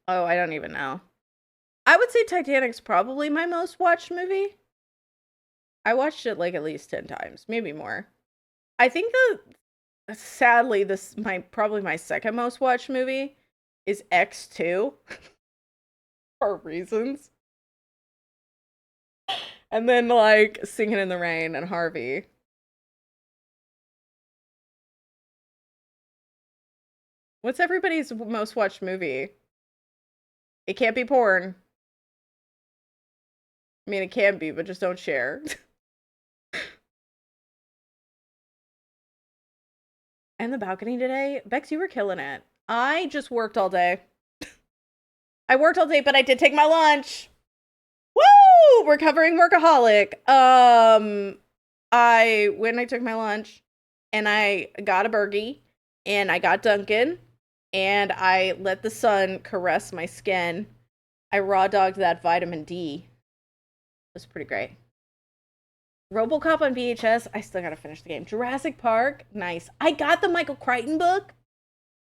Oh, I don't even know. I would say Titanic's probably my most watched movie. I watched it like at least 10 times, maybe more. I think sadly this probably my second most watched movie is X2 for reasons. And then like Singing in the Rain and Harvey. What's everybody's most watched movie? It can't be porn. I mean, it can be, but just don't share. And the balcony today, Bex, you were killing it. I just worked all day. I worked all day, but I did take my lunch. Woo! Recovering workaholic. I went and I took my lunch, and I got a burgie, and I got Dunkin', and I let the sun caress my skin. I raw dogged that vitamin D. It was pretty great. RoboCop on VHS. I still gotta finish the game. Jurassic Park. Nice. I got the Michael Crichton book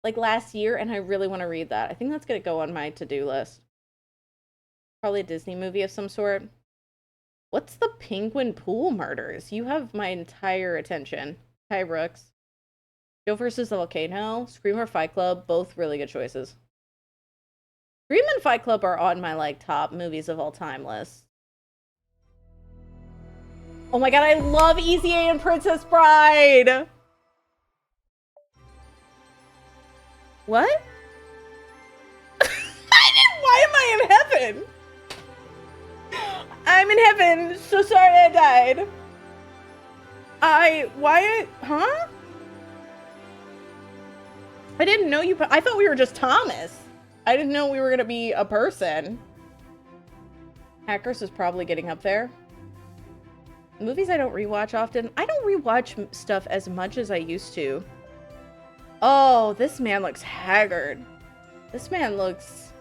like last year, and I really want to read that. I think that's gonna go on my to-do list. Probably a Disney movie of some sort. What's the Penguin Pool Murders? You have my entire attention. Hi, Brooks. Joe versus the Volcano. Scream or Fight Club. Both really good choices. Scream and Fight Club are on my like top movies of all time list. Oh my god, I love Easy A and Princess Bride! What? Why am I in heaven? I'm in heaven. So sorry I died. Huh? I didn't know you, I thought we were just Thomas. I didn't know we were gonna be a person. Hackers is probably getting up there. Movies I don't rewatch often. I don't rewatch stuff as much as I used to. Oh, this man looks haggard. This man looks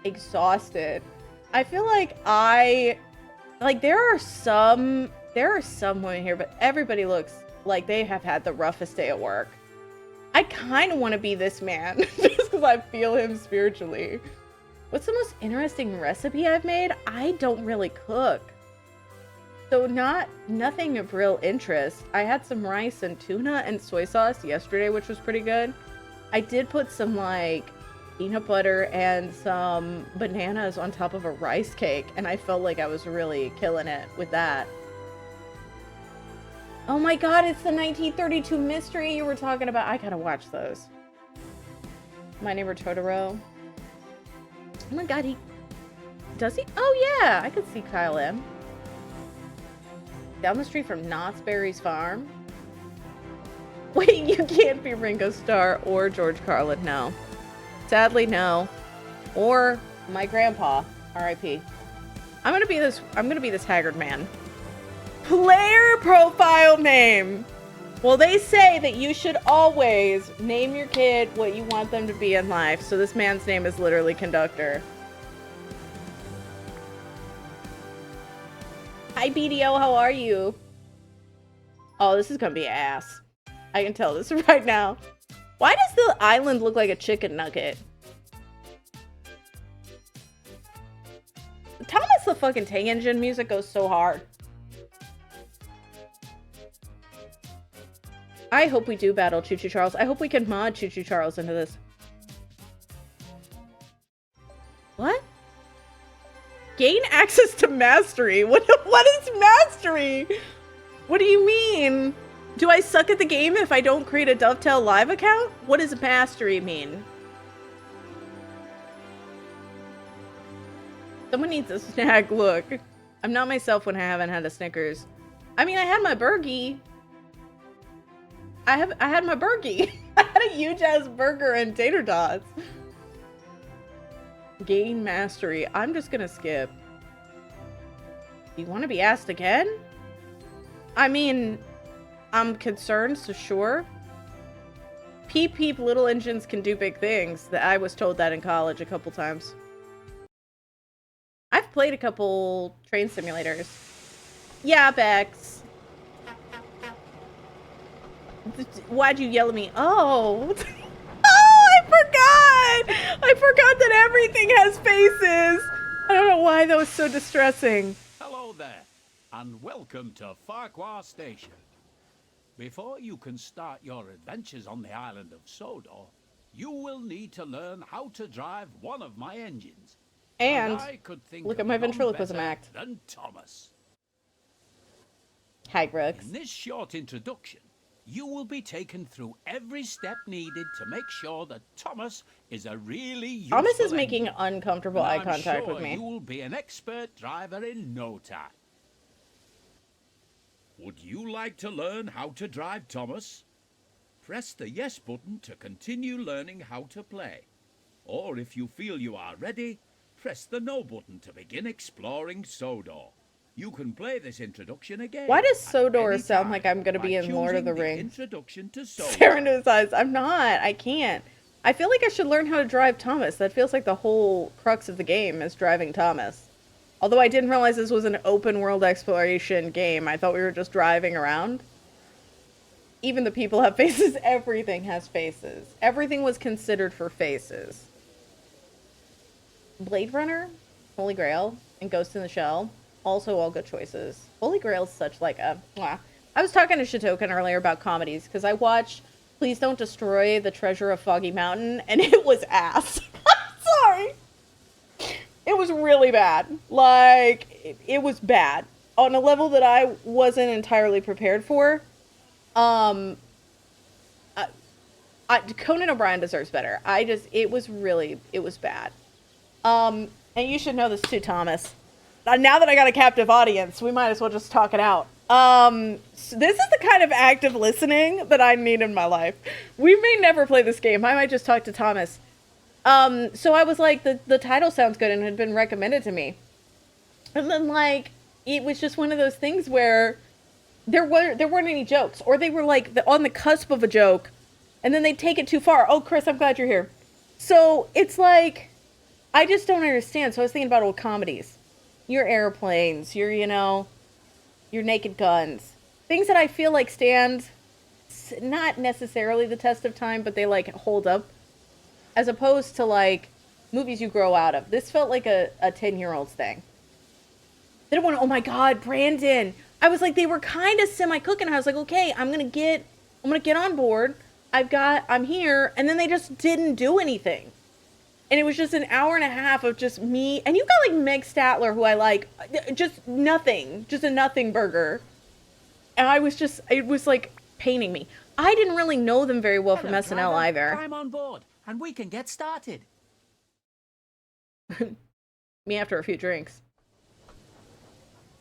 exhausted. I feel like there are some women here, but everybody looks like they have had the roughest day at work. I kind of want to be this man just because I feel him spiritually. What's the most interesting recipe I've made? I don't really cook. So nothing of real interest. I had some rice and tuna and soy sauce yesterday, which was pretty good. I did put some like peanut butter and some bananas on top of a rice cake, and I felt like I was really killing it with that. Oh my god, it's the 1932 mystery you were talking about. I gotta watch those. My Neighbor Totoro. Oh my god, does he? Oh yeah, I could see Kyle M. Down the street from Knott's Berry's farm. Wait, you can't be Ringo Starr or George Carlin, no. Sadly, no. Or my grandpa, R.I.P. I'm gonna be this haggard man. Player profile name. Well, they say that you should always name your kid what you want them to be in life. So this man's name is literally Conductor. Hi, BDO, how are you? Oh, this is gonna be ass. I can tell this right now. Why does the island look like a chicken nugget? Thomas the fucking Tank Engine music goes so hard. I hope we do battle Choo Choo Charles. I hope we can mod Choo Choo Charles into this. What? Gain access to mastery? What is mastery? What do you mean? Do I suck at the game if I don't create a Dovetail Live account? What does mastery mean? Someone needs a snack. Look, I'm not myself when I haven't had a Snickers. I mean, I had my burgie. I had my burgie. I had a huge ass burger and tater tots. Gain mastery. I'm just gonna skip. You want to be asked again? I mean, I'm concerned, so sure. Peep peep, little engines can do big things. I was told that in college a couple times. I've played a couple train simulators. Yeah, Bex. Why'd you yell at me? Oh. Oh, I forgot! I forgot that has faces. I don't know why that was so distressing. Hello there, and welcome to Farquhar Station. Before you can start your adventures on the island of Sondor, you will need to learn how to drive one of my engines. And I could think look of at my none ventriloquism better act. than Thomas. Hi, Brooks. In this short introduction, you will be taken through every step needed to make sure that Thomas is a really useful Thomas is making engine. uncomfortable And eye I'm contact sure with me. you will be an expert driver in no time. Would you like to learn how to drive, Thomas? Press the yes button to continue learning how to play. Or if you feel you are ready, press the no button to begin exploring Sondor. You can play this introduction again. Why does at Sondor any sound time like I'm going to by be in Lord of the choosing Rings? Introduction to Sondor. Stare into his eyes. I'm not. I can't. I feel like I should learn how to drive Thomas. That feels like the whole crux of the game is driving Thomas. Although I didn't realize this was an open world exploration game. I thought we were just driving around. Even the people have faces. Everything has faces. Everything was considered for faces. Blade Runner, Holy Grail, and Ghost in the Shell. Also all good choices. Holy Grail's such like a... Mwah. I was talking to Shitoken earlier about comedies, because I watched Please Don't Destroy the Treasure of Foggy Mountain, and it was ass. Sorry. It was really bad. Like, it was bad. On a level that I wasn't entirely prepared for. Conan O'Brien deserves better. It was bad. And you should know this too, Thomas. Now that I got a captive audience, we might as well just talk it out. So this is the kind of active listening that I need in my life. We may never play this game. I might just talk to Thomas. So I was like, the title sounds good and had been recommended to me. And then, like, it was just one of those things where there weren't any jokes. Or they were, like, on the cusp of a joke. And then they take it too far. Oh, Chris, I'm glad you're here. So it's like, I just don't understand. So I was thinking about old comedies. Your airplanes, your Naked Guns. Things that I feel like stand not necessarily the test of time, but they, like, hold up. As opposed to, like, movies you grow out of. This felt like a 10-year-old's thing. They don't want to, oh my God, Brandon. I was like, they were kind of semi-cooking. I was like, okay, I'm going to get on board. I'm here. And then they just didn't do anything. And it was just an hour and a half of just me. And you got, like, Meg Statler, who I like. Just nothing. Just a nothing burger. And it was, like, paining me. I didn't really know them very well from SNL either. Climb on board, and we can get started. Me after a few drinks.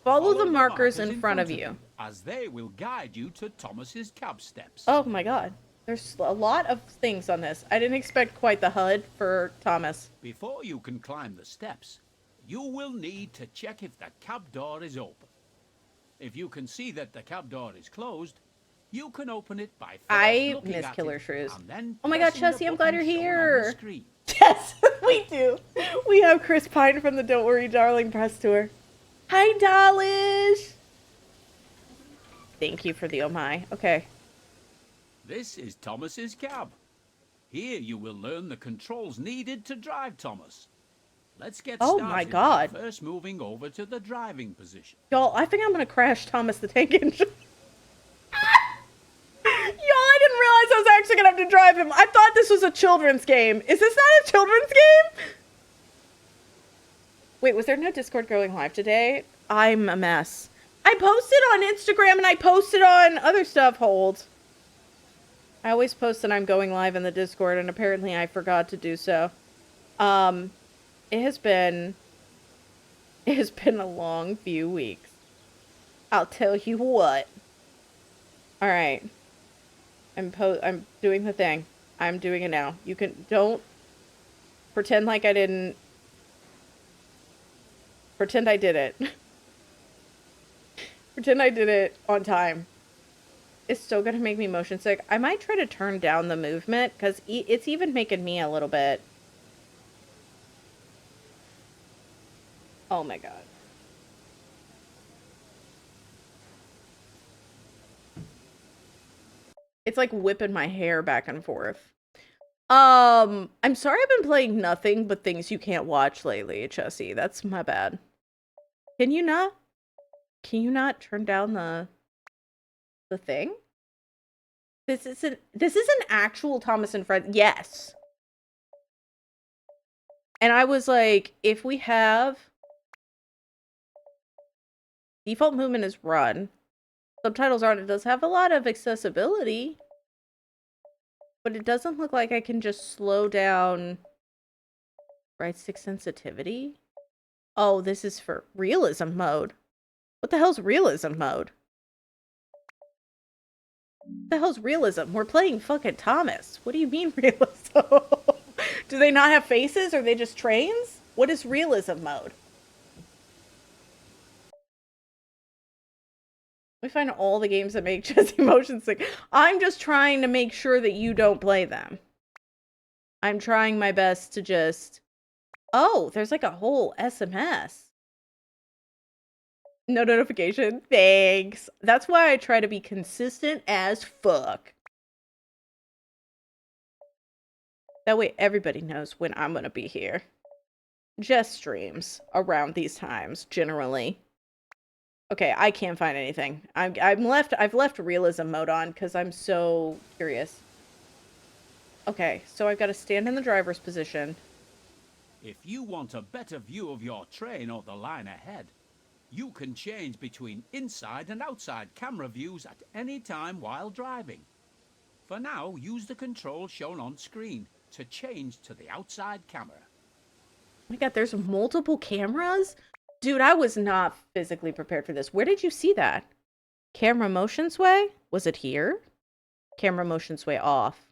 Follow the markers in front of you, as they will guide you to Thomas's cab steps. Oh my God. There's a lot of things on this. I didn't expect quite the HUD for Thomas. Before you can climb the steps, you will need to check if the cab door is open. If you can see that the cab door is closed, you can open it by I looking miss at Killer it Shrews. and then Oh my God, pressing the Chessie, I'm glad button you're shown on the here. screen. Yes, we do. We have Chris Pine from the Don't Worry Darling press tour. Hi, Dalish. Thank you for the oh my. Okay. This is Thomas's cab. Here you will learn the controls needed to drive Thomas. Let's get started. Oh my God. By first moving over to the driving position. Y'all, I think I'm going to crash Thomas the Tank Engine. Y'all, I didn't realize I was actually going to have to drive him. I thought this was a children's game. Is this not a children's game? Wait, was there no Discord going live today? I'm a mess. I posted on Instagram and I posted on other stuff. Hold. I always post that I'm going live in the Discord, and apparently I forgot to do so. It has been a long few weeks. I'll tell you what. All right. I'm doing the thing. I'm doing it now. You don't pretend like I didn't. Pretend I did it. Pretend I did it on time. It's still gonna make me motion sick. I might try to turn down the movement, because it's even making me a little bit. Oh my God. It's like whipping my hair back and forth. I'm sorry I've been playing nothing but things you can't watch lately, Chessie. That's my bad. Can you not? Can you not turn down the thing? This isn't actual Thomas and Friends. Yes. And I was like, if we have default movement is run, subtitles aren't, it does have a lot of accessibility. But it doesn't look like I can just slow down right stick sensitivity. Oh, this is for realism mode. What the hell's realism mode? What the hell's realism? We're playing fucking Thomas. What do you mean realism? Do they not have faces? Are they just trains? What is realism mode? We find all the games that make Chessie motion sick. I'm just trying to make sure that you don't play them. I'm trying my best to just... Oh, there's like a whole SMS. No notification. Thanks. That's why I try to be consistent as fuck. That way everybody knows when I'm gonna be here. Jess streams around these times, generally. Okay, I can't find anything. I've left realism mode on because I'm so curious. Okay, so I've got to stand in the driver's position. If you want a better view of your train or the line ahead, you can change between inside and outside camera views at any time while driving. For now, use the controls shown on screen to change to the outside camera. Oh my god, there's multiple cameras? Dude, I was not physically prepared for this. Where did you see that? Camera motion sway? Was it here? Camera motion sway off.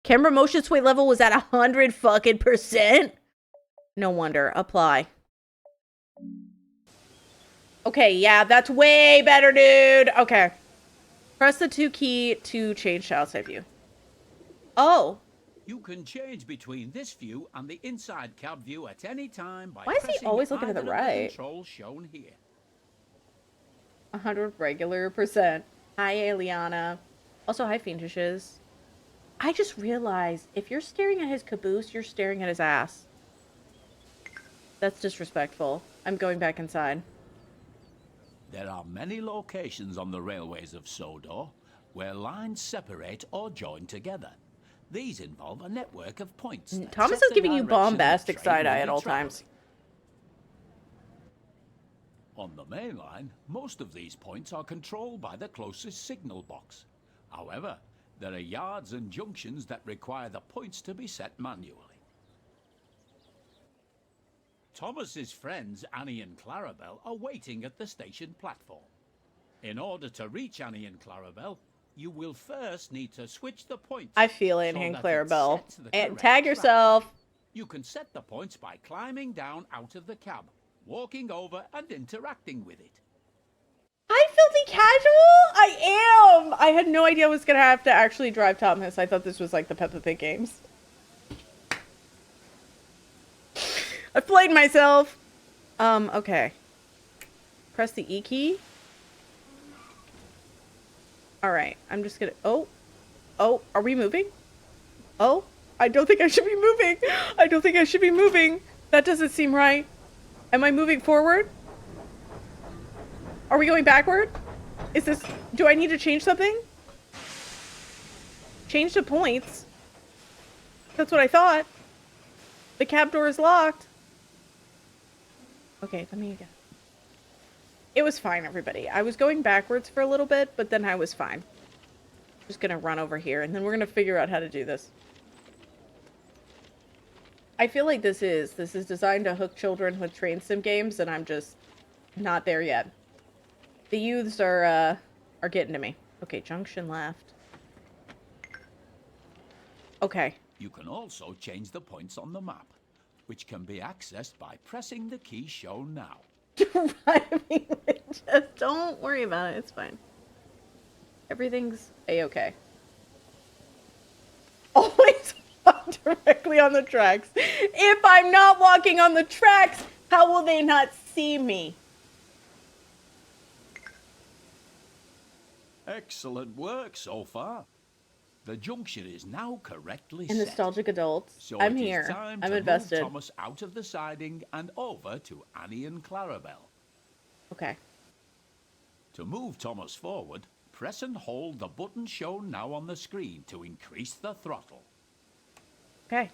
Camera motion sway level was at 100 fucking %? No wonder. Apply. Okay, yeah, that's way better, dude. Okay. Press the 2 key to change to outside view. Oh. You can change between this view and the inside cab view at any time by Why is he pressing always looking to the either right? of the controls shown here. 100 regular %. Hi, Eliana. Also, hi, Fiendishes. I just realized if you're staring at his caboose, you're staring at his ass. That's disrespectful. I'm going back inside. There are many locations on the railways of Sondor where lines separate or join together. These involve a network of points. Thomas is giving you bombastic side-eye at all times. On the main line, most of these points are controlled by the closest signal box. However, there are yards and junctions that require the points to be set manually. Thomas's friends Annie and Clarabelle are waiting at the station platform. In order to reach Annie and Clarabelle, you will first need to switch the points. I feel Annie and Clarabelle. And tag yourself. You can set the points by climbing down out of the cab, walking over and interacting with it. Hi, Filthy Casual! I am! I had no idea I was gonna have to actually drive Thomas. I thought this was like the Peppa Pig games. I played myself! Okay. Press the E key. Alright, I'm just gonna... Oh, are we moving? Oh, I don't think I should be moving! I don't think I should be moving! That doesn't seem right. Am I moving forward? Are we going backward? Is this... Do I need to change something? Change the points. That's what I thought. The cab door is locked. Okay, let me again. It was fine, everybody. I was going backwards for a little bit, but then I was fine. Just gonna run over here, and then we're gonna figure out how to do this. I feel like this is designed to hook children with train sim games, and I'm just not there yet. The youths are getting to me. Okay, junction left. Okay. You can also change the points on the map, which can be accessed by pressing the key shown now. Driving with just don't worry about it. It's fine. Everything's a-okay. Always walk directly on the tracks. If I'm not walking on the tracks, how will they not see me? Excellent work so far. The junction is now correctly And set. nostalgic adults. So I'm it is here. time I'm to invested. move Thomas out of the siding and over to Annie and Clarabelle. Okay. To move Thomas forward, press and hold the button shown now on the screen to increase the throttle. Okay.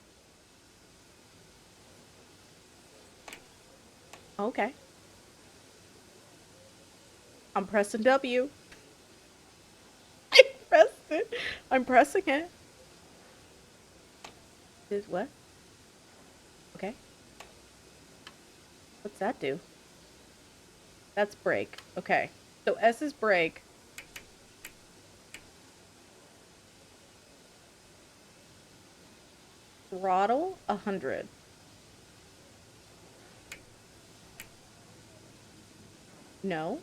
Okay. I'm pressing W. I pressed it. I'm pressing it. Is what? Okay. What's that do? That's brake. Okay. So S is brake. Throttle 100. No.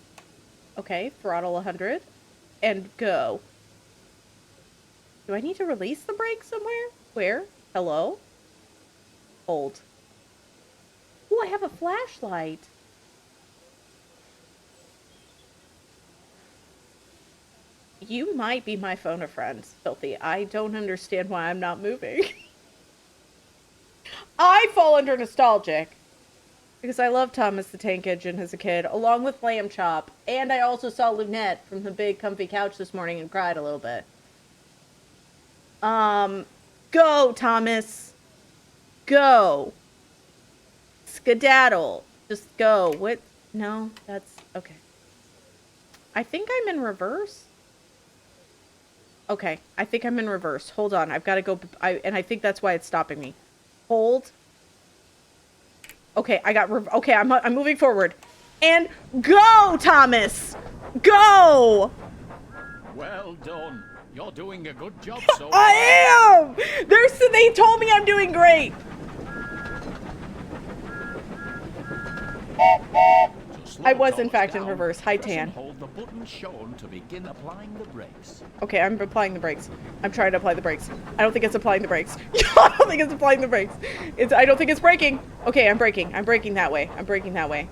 Okay, throttle 100. And go. Do I need to release the brake somewhere? Where? Hello? Hold. Oh, I have a flashlight. You might be my phone a friend, Filthy. I don't understand why I'm not moving. I fall under nostalgic. Because I loved Thomas the Tank Engine as a kid, along with Lamb Chop. And I also saw Lunette from the big comfy couch this morning and cried a little bit. Go, Thomas. Go. Skedaddle. Just go. What? No, that's... Okay. I think I'm in reverse. Okay, I think I'm in reverse. Hold on, I've got to go... and I think that's why it's stopping me. Hold. Okay, I got... okay, I'm moving forward. And go, Thomas! Go! Well done. You're doing a good job so far. I am! They told me I'm doing great! I was, in fact, in reverse. Hi, Tan. Hold the button shown to begin applying the brakes. Okay, I'm applying the brakes. I'm trying to apply the brakes. I don't think it's applying the brakes. I don't think it's applying the brakes. I don't think it's braking. Okay, I'm braking. I'm braking that way. I'm braking that way.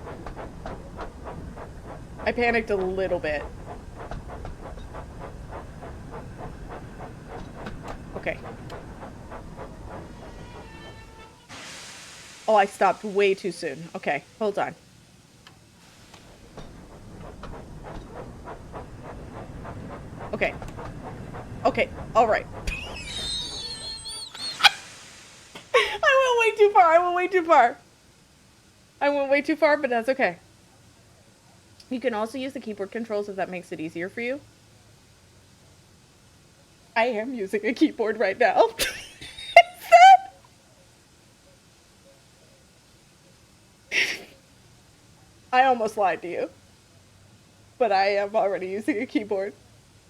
I panicked a little bit. Okay. Oh, I stopped way too soon. Okay, hold on. Okay. Okay, alright. I went way too far. I went way too far. I went way too far, but that's okay. You can also use the keyboard controls if that makes it easier for you. I am using a keyboard right now. I almost lied to you. But I am already using a keyboard.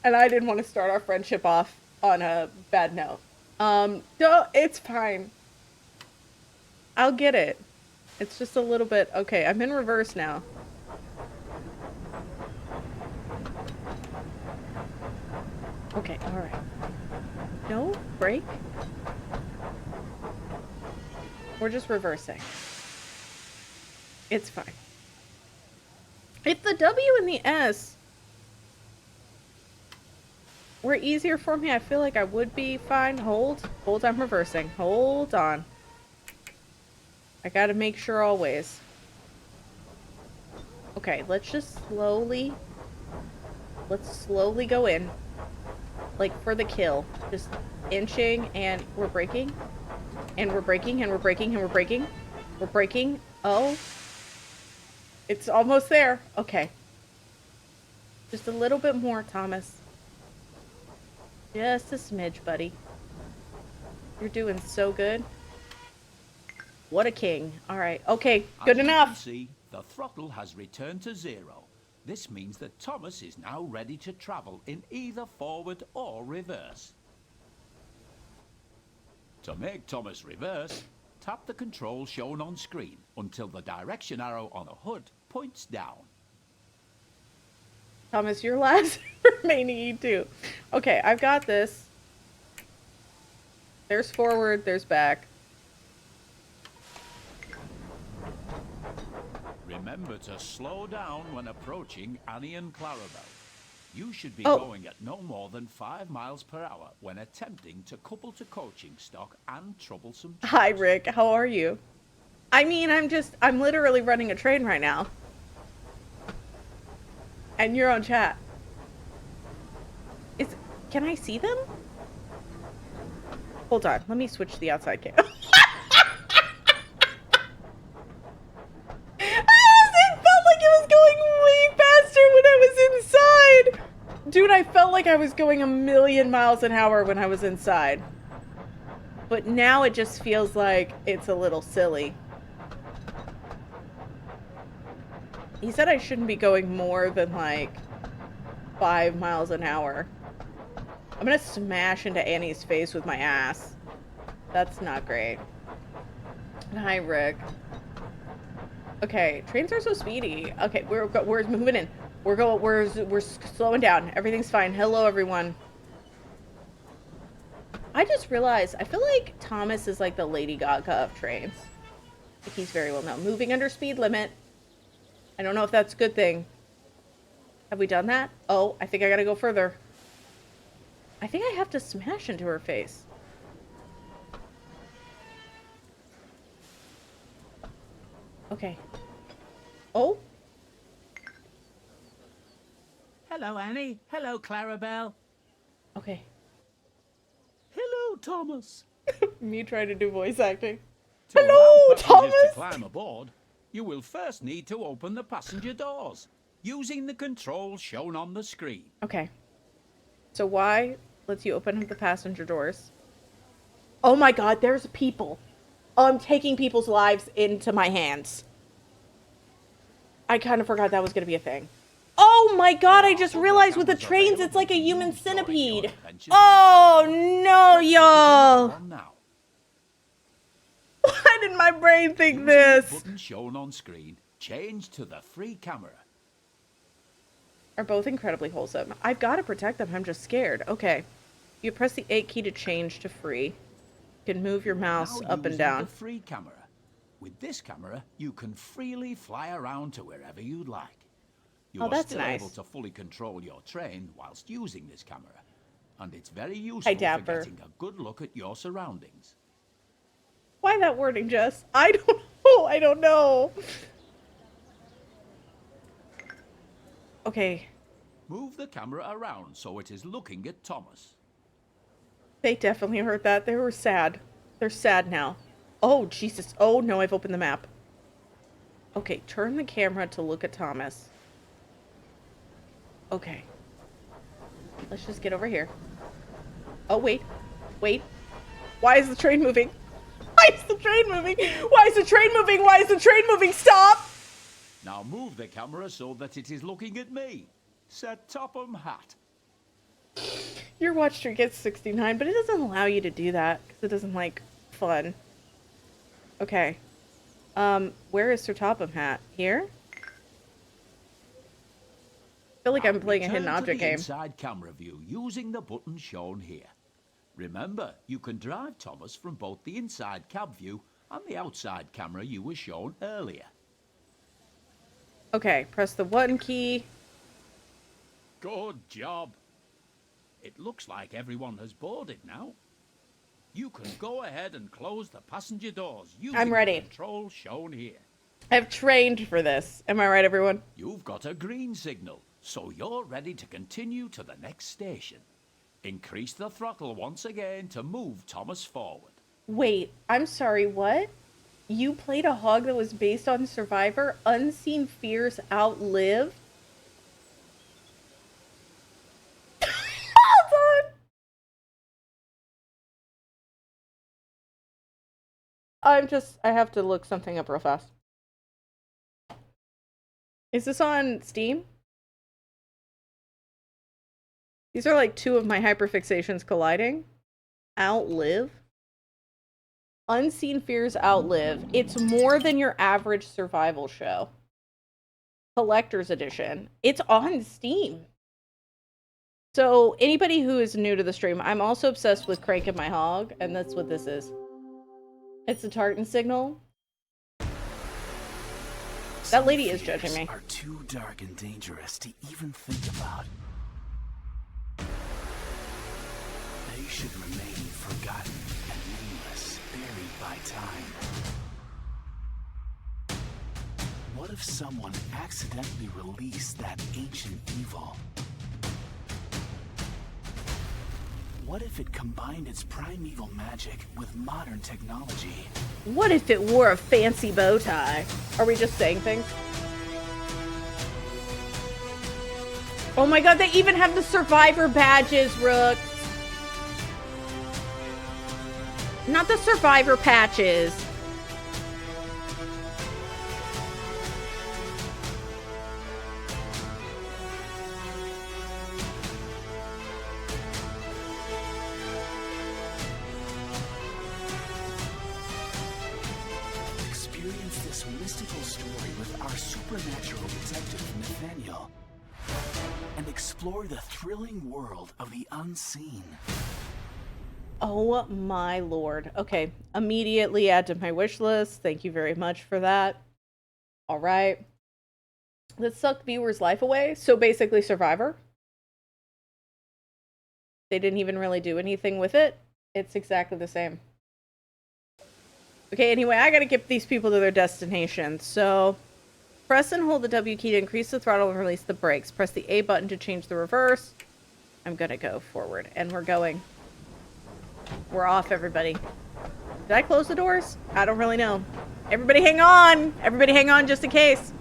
And I didn't want to start our friendship off on a bad note. No, it's fine. I'll get it. It's just a little bit... Okay, I'm in reverse now. Okay, alright. No? Brake? We're just reversing. It's fine. If the W and the S were easier for me, I feel like I would be fine. Hold. Hold, I'm reversing. Hold on. I gotta make sure always. Okay, let's just slowly... Let's slowly go in. Like, for the kill. Just inching, and we're braking. And we're braking, and we're braking, and we're braking. We're braking. Oh. It's almost there. Okay. Just a little bit more, Thomas. Just a smidge, buddy. You're doing so good. What a king. Alright. Okay, good enough. As you can see, the throttle has returned to 0. This means that Thomas is now ready to travel in either forward or reverse. To make Thomas reverse, tap the control shown on screen until the direction arrow on the hood points down. Thomas, your last remaining E2. Okay, I've got this. There's forward, there's back. Remember to slow down when approaching Annie and Clarabelle. You should be Oh. going at no more than 5 miles per hour when attempting to couple to coaching stock and troublesome chores. Hi, Rick. How are you? I mean, I'm literally running a train right now. And you're on chat. Can I see them? Hold on. Let me switch to the outside cam. It felt like it was going way faster when I was inside. Dude, I felt like I was going a million miles an hour when I was inside. But now it just feels like it's a little silly. He said I shouldn't be going more than like 5 miles an hour. I'm gonna smash into Annie's face with my ass. That's not great. Hi, Rick. Okay, trains are so speedy. Okay, we're moving in. We're slowing down. Everything's fine. Hello, everyone. I just realized I feel like Thomas is like the Lady Gaga of trains. He's very well known. Moving under speed limit. I don't know if that's a good thing. Have we done that? Oh, I think I gotta go further. I think I have to smash into her face. Okay. Oh? Hello, Annie. Hello, Clarabelle. Okay. Hello, Thomas. Me trying to do voice acting. To Hello, allow passengers Thomas! to climb aboard, you will first need to open the passenger doors using the controls shown on the screen. Okay. So Y lets you open up the passenger doors. Oh my god, there's people. I'm taking people's lives into my hands. I kind of forgot that was going to be a thing. Oh my god, I just realized with the trains it's like a human centipede. Oh no, y'all. Why did my brain think this? Button shown on screen, change to the free camera. Are both incredibly wholesome. I've got to protect them. I'm just scared. Okay. You press the 8 key to change to free. You can move your mouse up and down. The free camera. With this camera, you can freely fly around to wherever you'd like. You are that's still nice. able to fully control your train whilst using this camera, and it's very useful Hi, for Dapper. getting a good look at your surroundings. Why that wording, Jess? I don't know. I don't know. Okay. Move the camera around so it is looking at Thomas. They definitely heard that. They were sad. They're sad now. Oh, Jesus. Oh, no, I've opened the map. Okay, turn the camera to look at Thomas. Okay. Let's just get over here. Oh, wait. Wait. Why is the train moving? Why is the train moving? Why is the train moving? Why is the train moving? Stop! Now move the camera so that it is looking at me. Set Topham Hat. Your watch streak gets 69, but it doesn't allow you to do that because it doesn't like fun. Okay. Where is Sir Topham Hat? Here? I feel like I'm playing a hidden object game. Inside camera view using the button shown here. Remember, you can drive Thomas from both the inside cab view and the outside camera you were shown earlier. Okay, press the 1 key. Good job. It looks like everyone has boarded now. You can go ahead and close the passenger doors using I'm ready. the control shown here. I've trained for this. Am I right, everyone? You've got a green signal, so you're ready to continue to the next station. Increase the throttle once again to move Thomas forward. Wait, I'm sorry, what? You played a hog that was based on Survivor? Unseen Fears Outlive? Hold on! I have to look something up real fast. Is this on Steam? These are like two of my hyperfixations colliding. Outlive? Unseen Fears Outlive. It's more than your average survival show. Collector's Edition. It's on Steam. So, anybody who is new to the stream, I'm also obsessed with cranking my hog, and that's what this is. It's the tartan signal. That lady is judging me. Are too dark and dangerous to even think about. they should remain forgotten and nameless, buried by time. What if someone accidentally released that ancient evil? What if it combined its primeval magic with modern technology? What if it wore a fancy bow tie? Are we just saying things? Oh my god, they even have the survivor badges, Rook. Not the survivor patches. Experience this mystical story with our supernatural detective, Nathaniel, and explore the thrilling world of the unseen. Oh my lord. Okay, immediately add to my wish list. Thank you very much for that. All right. Let's suck viewer's life away. So basically Survivor. They didn't even really do anything with it. It's exactly the same. Okay, anyway, I gotta get these people to their destination. So press and hold the W key to increase the throttle and release the brakes. Press the A button to change the reverse. I'm gonna go forward, and we're going. We're off, everybody. Did I close the doors? I don't really know. Everybody hang on! Everybody hang on just in case.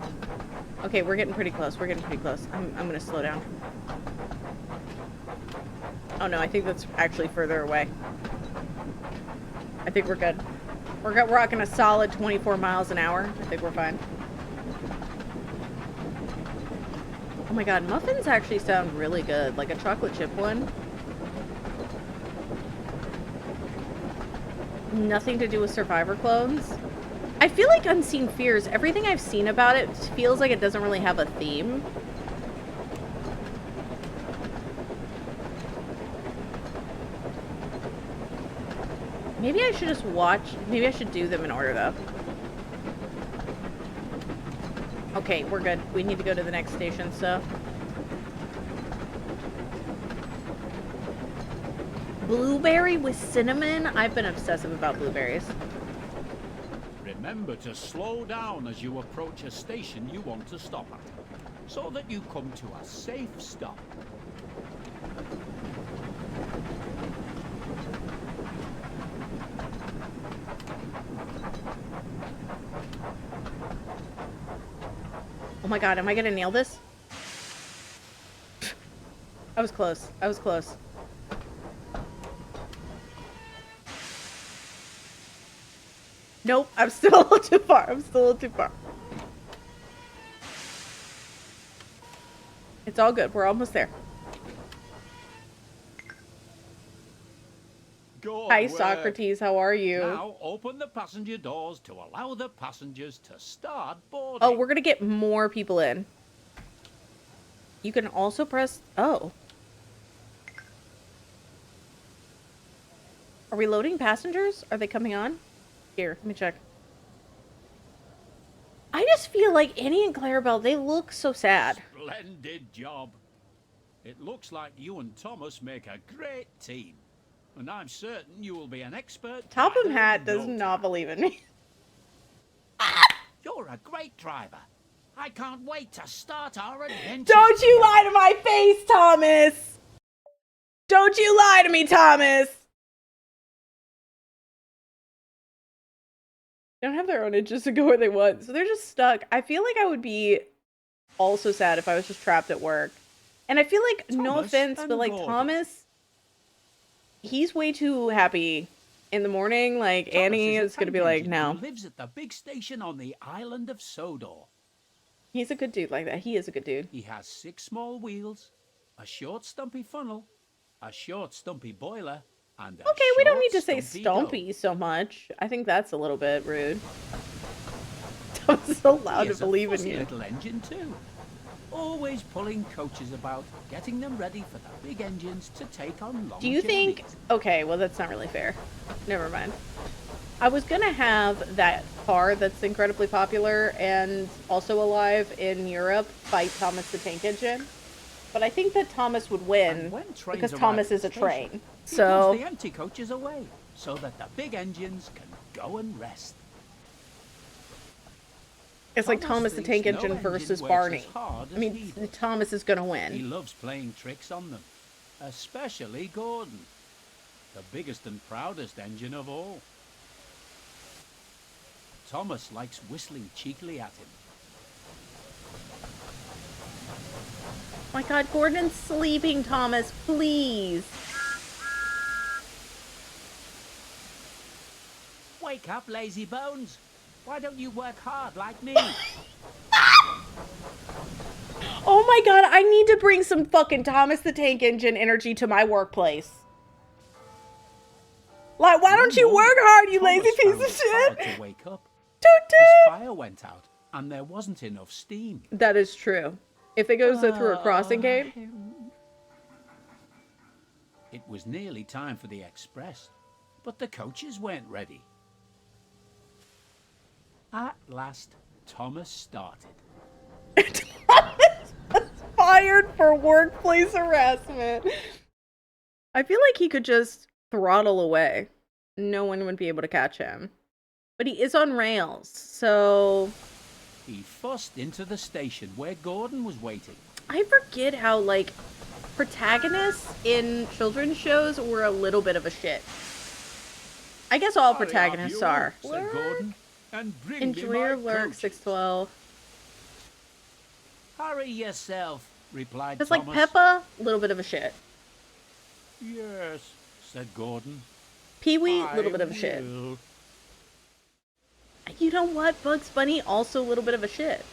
Okay, we're getting pretty close. We're getting pretty close. I'm gonna slow down. Oh no, I think that's actually further away. I think we're good. We're rocking a solid 24 miles an hour. I think we're fine. Oh my god, muffins actually sound really good. Like a chocolate chip one. Nothing to do with Survivor clones. I feel like Unseen Fears, everything I've seen about it feels like it doesn't really have a theme. Maybe I should just watch, maybe I should do them in order though. Okay, we're good. We need to go to the next station, so. Blueberry with cinnamon? I've been obsessive about blueberries. Remember to slow down as you approach a station you want to stop at, so that you come to a safe stop. Oh my god, am I gonna nail this? I was close. I was close. Nope, I'm still a little too far. I'm still a little too far. It's all good. We're almost there. Good Hi, work. Socrates. How are you? Now open the passenger doors to allow the passengers to start boarding. Oh, we're gonna get more people in. You can also press... Oh. Are we loading passengers? Are they coming on? Here, let me check. I just feel like Annie and Clarabelle, they look so sad. Splendid job. It looks like you and Thomas make a great team. And I'm certain you will be an expert Topham driver Hat in does no not time. believe in me. You're a great driver. I can't wait to start our adventure. Don't you lie to my face, Thomas! Don't you lie to me, Thomas! They don't have their own engines to go where they want, so they're just stuck. I feel like I would be also sad if I was just trapped at work. And I feel like, no Thomas offense, and but like Gordon. Thomas, he's way too happy in the morning. Like Thomas Annie is is a gonna be tank like, engine no. who lives at the big station on the island of Sondor. He's a good dude like that. He is a good dude. He has 6 small wheels, a short stumpy funnel, a short stumpy boiler, and a Okay, we don't short, need to say stumpy dome. Stumpy so much. I think that's a little bit rude. Thomas is allowed He to is a believe in fussy you. little engine too. Always pulling coaches about, getting them ready for the big engines to take on long Do you think... journeys. Okay, well, that's not really fair. Never mind. I was gonna have that car that's incredibly popular and also alive in Europe fight Thomas the Tank Engine. But I think that Thomas would win And when trains because arrive Thomas at is the a station, train. He pulls So the empty coaches away so that the big engines can go and rest. it's like Thomas the thinks Tank no Engine versus works Barney. as hard I as mean, he does. Thomas is gonna He win. loves playing tricks on them, especially Gordon, the biggest and proudest engine of all. Thomas likes whistling cheekily at him. My God, Gordon's sleeping, Thomas, please. Wake up, lazy bones. Why don't you work hard like me? Oh my God, I need to bring some fucking Thomas the Tank Engine energy to my workplace. Like, why don't you work hard, you lazy Thomas piece found of it hard shit? to wake up. Toot His toot. fire went out, and there wasn't enough steam. That is true. If it goes through a crossing gate. It was nearly time for the express, but the coaches weren't ready. At last, Thomas started. Thomas was fired for workplace harassment. I feel like he could just throttle away. No one would be able to catch him. But he is on rails, so He fussed into the station where Gordon was waiting. I forget how, like, protagonists in children's shows were a little bit of a shit. I guess all protagonists are. Said Gordon, and bring Enjoy me your my work, coaches. 612. Hurry yourself, replied It's Thomas. like Peppa, a little bit of a shit. Yes, said Gordon. Pee-wee, a I little bit of a shit. will. You know what? Bugs Bunny, also a little bit of a shit.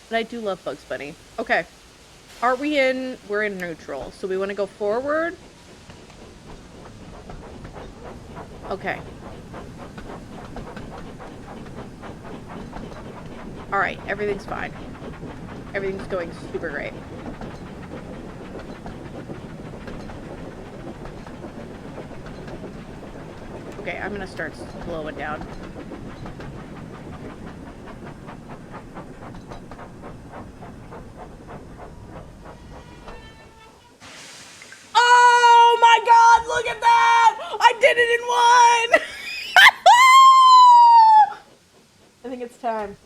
But I do love Bugs Bunny. Okay. We're in neutral. So we want to go forward. Okay. Alright, everything's fine. Everything's going super great. Okay, I'm gonna start slowing down. Oh my God, look at that! I did it in one! I think it's time.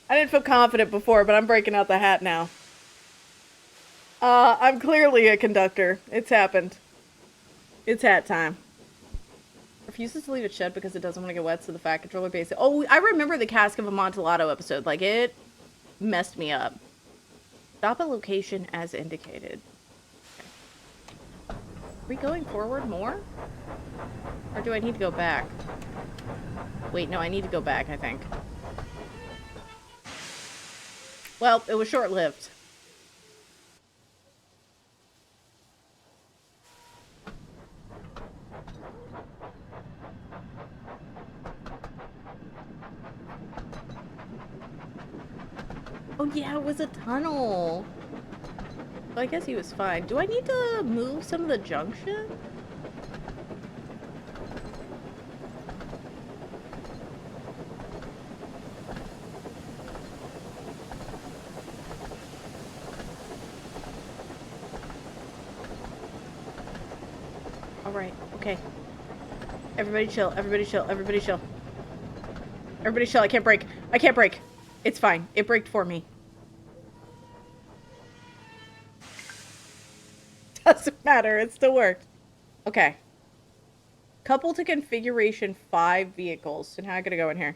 I didn't feel confident before, but I'm breaking out the hat now. I'm clearly a conductor. It's happened. It's hat time. Refuses to leave it shut because it doesn't want to get wet, so the fat controller basic. Oh, I remember the Cask of Amontillado episode. Like, it messed me up. Stop at location as indicated. Okay. Are we going forward more? Or do I need to go back? Wait, no, I need to go back, I think. Well, it was short-lived. Oh yeah, it was a tunnel. So I guess he was fine. Do I need to move some of the junction? Alright, okay. Everybody chill, everybody chill, everybody chill. Everybody chill, I can't break. I can't break. It's fine. It braked for me. Doesn't matter, it still worked. Okay. Couple to configuration 5 vehicles. So now I gotta go in here.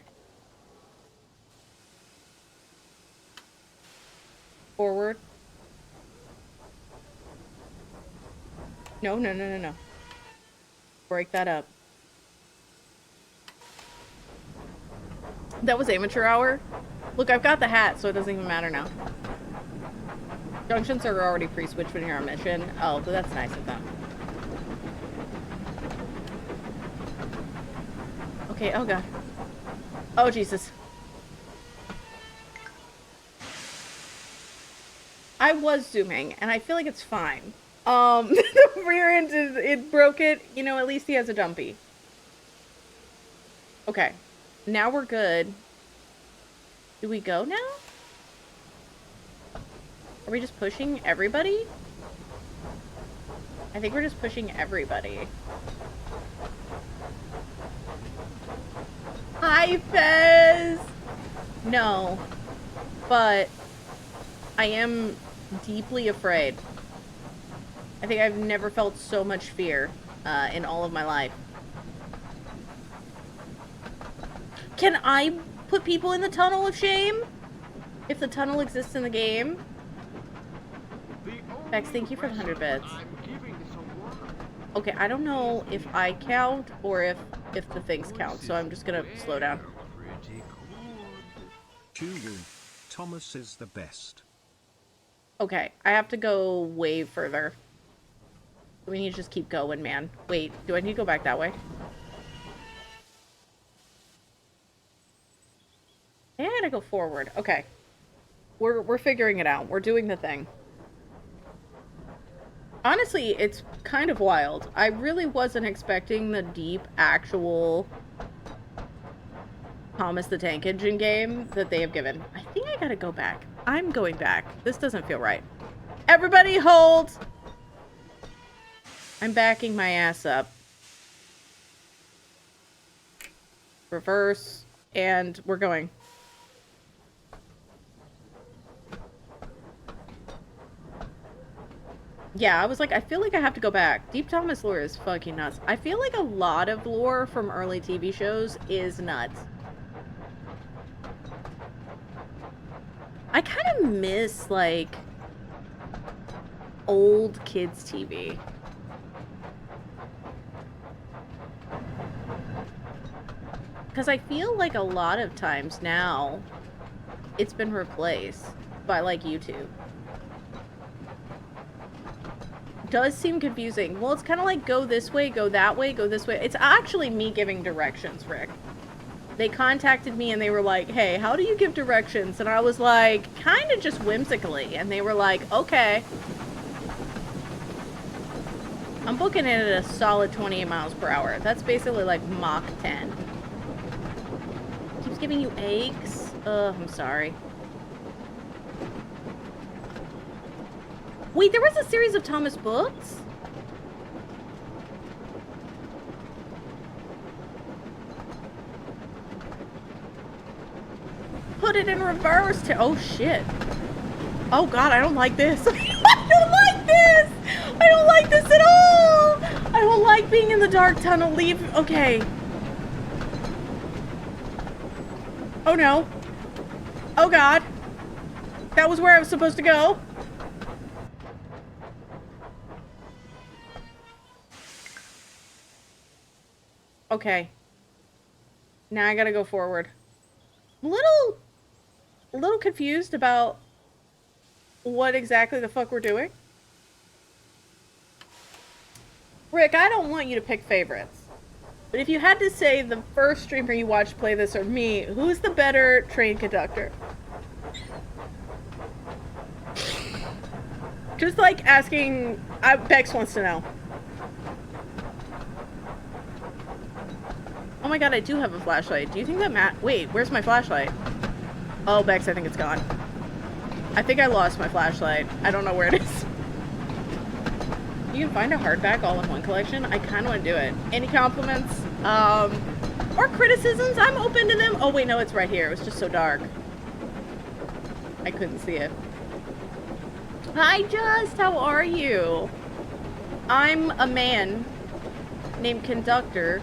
Forward. No, no, no, no, no. Break that up. That was amateur hour. Look, I've got the hat, so it doesn't even matter now. Junctions are already pre-switched when you're on mission. Oh, but that's nice of them. Okay, oh god. Oh, Jesus. I was zooming, and I feel like it's fine. The rear end, it broke it. You know, at least he has a dumpy. Okay. Now we're good. Do we go now? Are we just pushing everybody? I think we're just pushing everybody. Hi, Fez! No. But I am deeply afraid. I think I've never felt so much fear in all of my life. Can I put people in the tunnel of shame? If the tunnel exists in the game? Bex, thank you for the 100 bits. Okay, I don't know if I count or if the things count, so I'm just gonna slow down. Thomas is the best. Okay, I have to go way further. We need to just keep going, man. Wait, do I need to go back that way? Yeah, I gotta go forward. Okay. We're figuring it out. We're doing the thing. Honestly, it's kind of wild. I really wasn't expecting the deep, actual Thomas the Tank Engine game that they have given. I think I gotta go back. I'm going back. This doesn't feel right. Everybody hold! I'm backing my ass up. Reverse, and we're going. Yeah, I was like, I feel like I have to go back. Deep Thomas lore is fucking nuts. I feel like a lot of lore from early TV shows is nuts. I kind of miss, like, old kids' TV. Because I feel like a lot of times now, it's been replaced by, like, YouTube. Does seem confusing. Well, it's kind of like go this way, go that way, go this way. It's actually me giving directions, Rick. They contacted me and they were like, hey, how do you give directions? And I was like, kind of just whimsically. And they were like, okay. I'm booking it at a solid 28 miles per hour. That's basically like Mach 10. Keeps giving you eggs? Ugh, I'm sorry. Wait, there was a series of Thomas books? Put it in reverse to— oh shit. Oh god, I don't like this. I don't like this! I don't like this at all! I don't like being in the dark tunnel. Leave. Okay. Oh no. Oh god. That was where I was supposed to go. Okay. Now I gotta go forward. I'm a little confused about what exactly the fuck we're doing. Rick, I don't want you to pick favorites. But if you had to say the first streamer you watched play this or me, who's the better train conductor? Just like asking... Bex wants to know. Oh my god, I do have a flashlight. Do you think that Matt... Wait, where's my flashlight? Oh, Bex, I think it's gone. I think I lost my flashlight. I don't know where it is. You can find a hardback all-in-one collection. I kind of want to do it. Any compliments? Or criticisms? I'm open to them. Oh, wait, no, it's right here. It was just so dark. I couldn't see it. Hi, Just. How are you? I'm a man named Conductor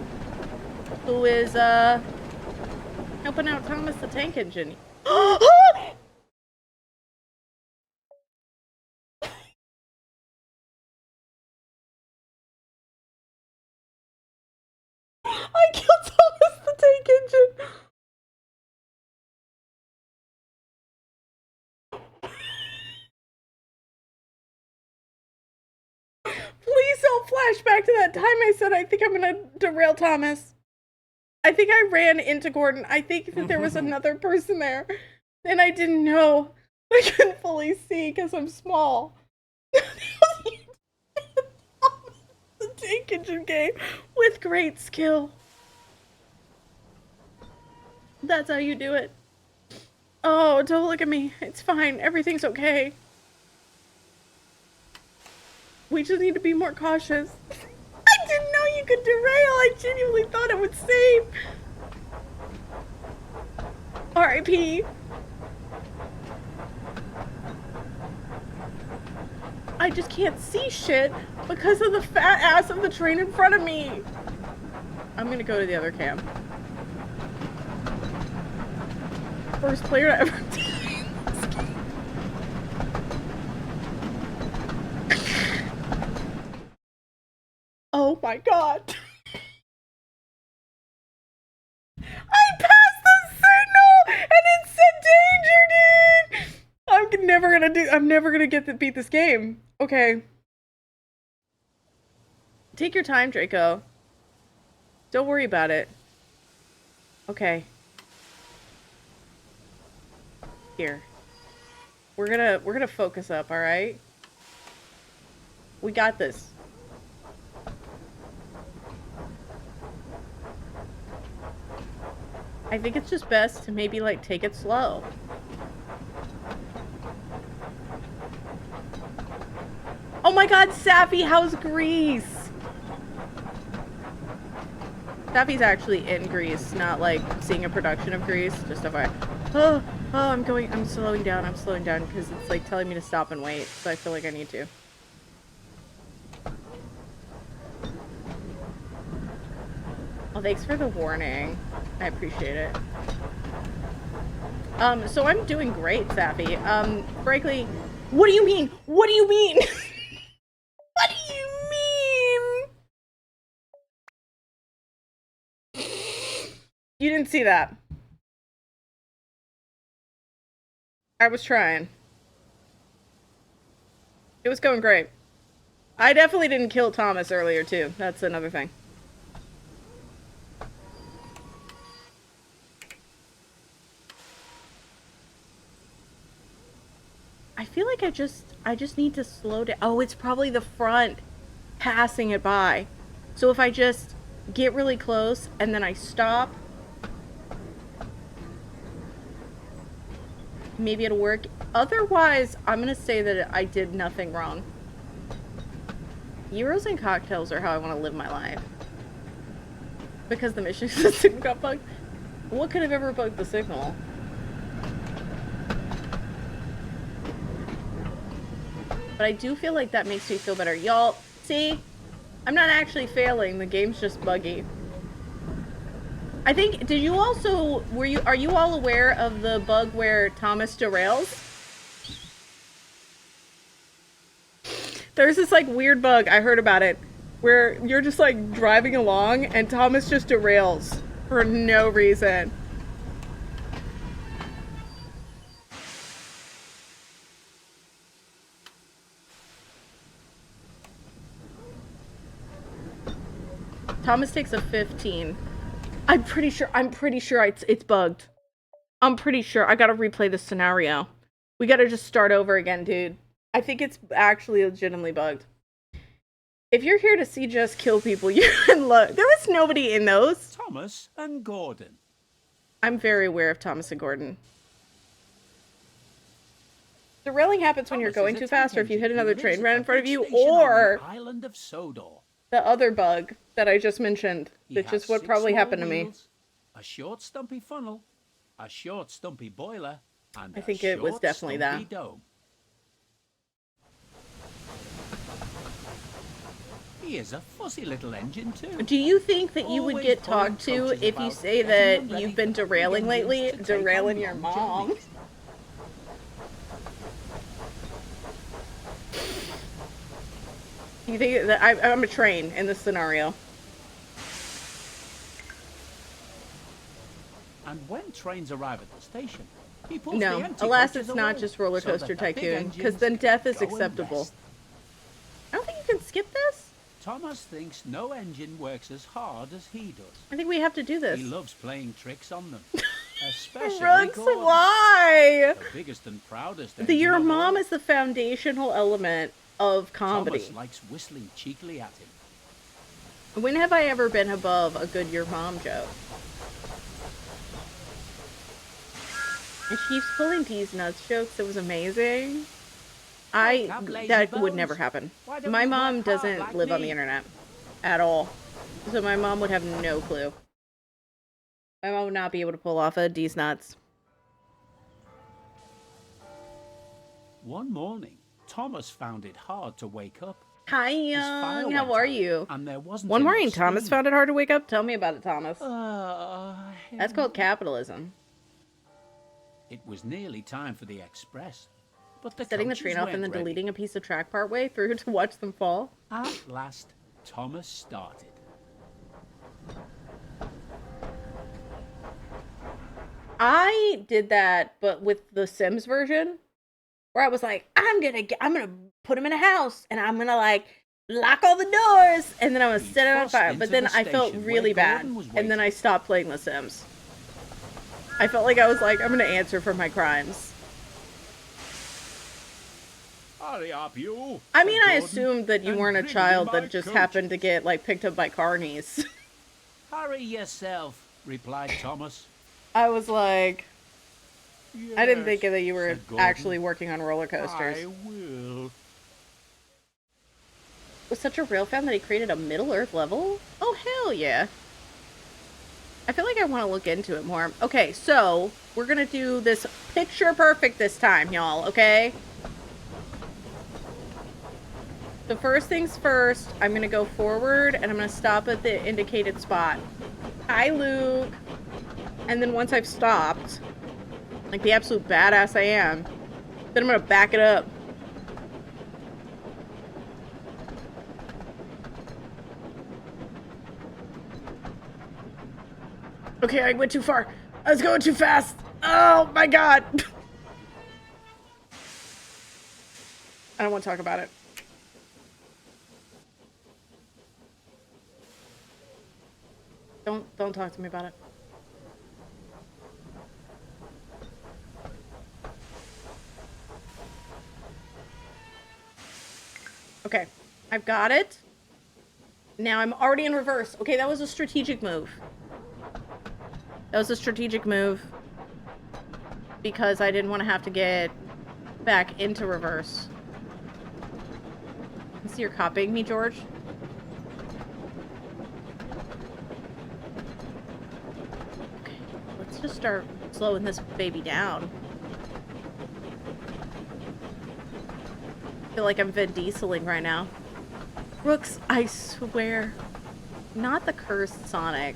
who is, helping out Thomas the Tank Engine. I killed Thomas the Tank Engine! Please don't flash back to that time I said I think I'm gonna derail Thomas. I think I ran into Gordon. I think that there was another person there. And I didn't know. I couldn't fully see because I'm small. The Tank Engine game with great skill. That's how you do it. Oh, don't look at me. It's fine. Everything's okay. We just need to be more cautious. I didn't know you could derail. I genuinely thought it would save. R.I.P. I just can't see shit because of the fat ass of the train in front of me. I'm gonna go to the other camp. First player to ever do this game. Oh my god. I passed the signal and it said danger, dude. I'm never gonna get to beat this game. Okay. Take your time, Draco. Don't worry about it. Okay. Here. We're gonna focus up, alright? We got this. I think it's just best to maybe, like, take it slow. Oh my god, Sappy, how's Greece? Sappy's actually in Greece, not, like, seeing a production of Greece. Just FYI. Oh, I'm slowing down, because it's, like, telling me to stop and wait, so I feel like I need to. Oh, thanks for the warning. I appreciate it. So I'm doing great, Sappy. Frankly, what do you mean? What do you mean? What do you mean? You didn't see that. I was trying. It was going great. I definitely didn't kill Thomas earlier, too. That's another thing. I feel like I just need to slow down. Oh, it's probably the front passing it by. So if I just get really close and then I stop, maybe it'll work. Otherwise, I'm gonna say that I did nothing wrong. Euros and cocktails are how I want to live my life. Because the mission system got bugged. What could have ever bugged the signal? But I do feel like that makes me feel better. Y'all, see? I'm not actually failing. The game's just buggy. I think, did you also, are you all aware of the bug where Thomas derails? There's this, like, weird bug, I heard about it, where you're just, like, driving along and Thomas just derails for no reason. Thomas takes a 15. I'm pretty sure it's bugged. I'm pretty sure. I gotta replay this scenario. We gotta just start over again, dude. I think it's actually legitimately bugged. If you're here to see just kill people, you can look. There was nobody in those. Thomas and Gordon. I'm very aware of Thomas and Gordon. The railing happens when you're going too fast, or if you hit another train right in front of you, or Island of Sondor. The other bug that I just mentioned, which is what probably happened to me. A short stumpy funnel, a short stumpy boiler, and I think it was definitely that. Dome. He is a fussy little engine too. Do you think that you would get talked to if you say that you've been derailing lately? Derailing your mom? You think that I'm a train in this scenario? And when trains arrive at the station, he pulls no, the empty alas, coaches it's not away, just Roller so that Coaster the big Tycoon, because engines then death is go and acceptable. rest. I don't think you can skip this. Thomas thinks no engine works as hard as he does. I think we have to do this. He loves playing tricks on them. Especially Rugs, Gordon, why? the biggest and proudest Your engine of mom all. is the foundational element of comedy. Thomas likes whistling cheekily at him. When have I ever been above a good your mom joke? And she keeps pulling these nuts jokes. It was amazing. I up, lazy that would bones. never happen. Why don't My you mom work hard doesn't like live on me? the internet at all. So my mom would have no clue. My mom would not be able to pull off a D's nuts. One morning, Thomas found it hard to wake up. Hi, His fire young. went How are out, you? and there wasn't One enough morning, Thomas steam. found it hard to wake up. Tell me about it, Thomas. That's called Henry. capitalism. It was nearly time for the express, but the Setting the coaches train off and weren't then ready. deleting a piece of track partway through to watch them fall. At last, Thomas started. I did that, but with the Sims version, where I was like, I'm gonna put him in a house, and I'm gonna like lock all the doors, and then I'm gonna He set it on fussed fire. into But then the I felt station really where bad, Gordon was and then I waiting. stopped playing The Sims. I felt like I was like, I'm gonna answer for my crimes. Hurry up, you. I mean, said I Gordon, assumed that you and weren't a bring me child my that just coat. happened to get like picked up by carnies. Hurry yourself, replied Thomas. I was like, I didn't think Yes, that you were said Gordon. actually working on roller coasters. I will. Was such a real fan that he created a Middle Earth level? Oh, hell yeah. I feel like I want to look into it more. Okay, so we're going to do this picture perfect this time, y'all, okay? So first things first, I'm going to go forward and I'm going to stop at the indicated spot. Hi, Luke. And then once I've stopped, like the absolute badass I am, then I'm going to back it up. Okay, I went too far. I was going too fast. Oh my god. I don't want to talk about it. Don't talk to me about it. Okay, I've got it. Now I'm already in reverse. Okay, that was a strategic move. That was a strategic move because I didn't want to have to get back into reverse. I see you're copying me, George. Okay, let's just start slowing this baby down. I feel like I'm Vin Dieseling right now. Brooks, I swear. Not the cursed Sonic.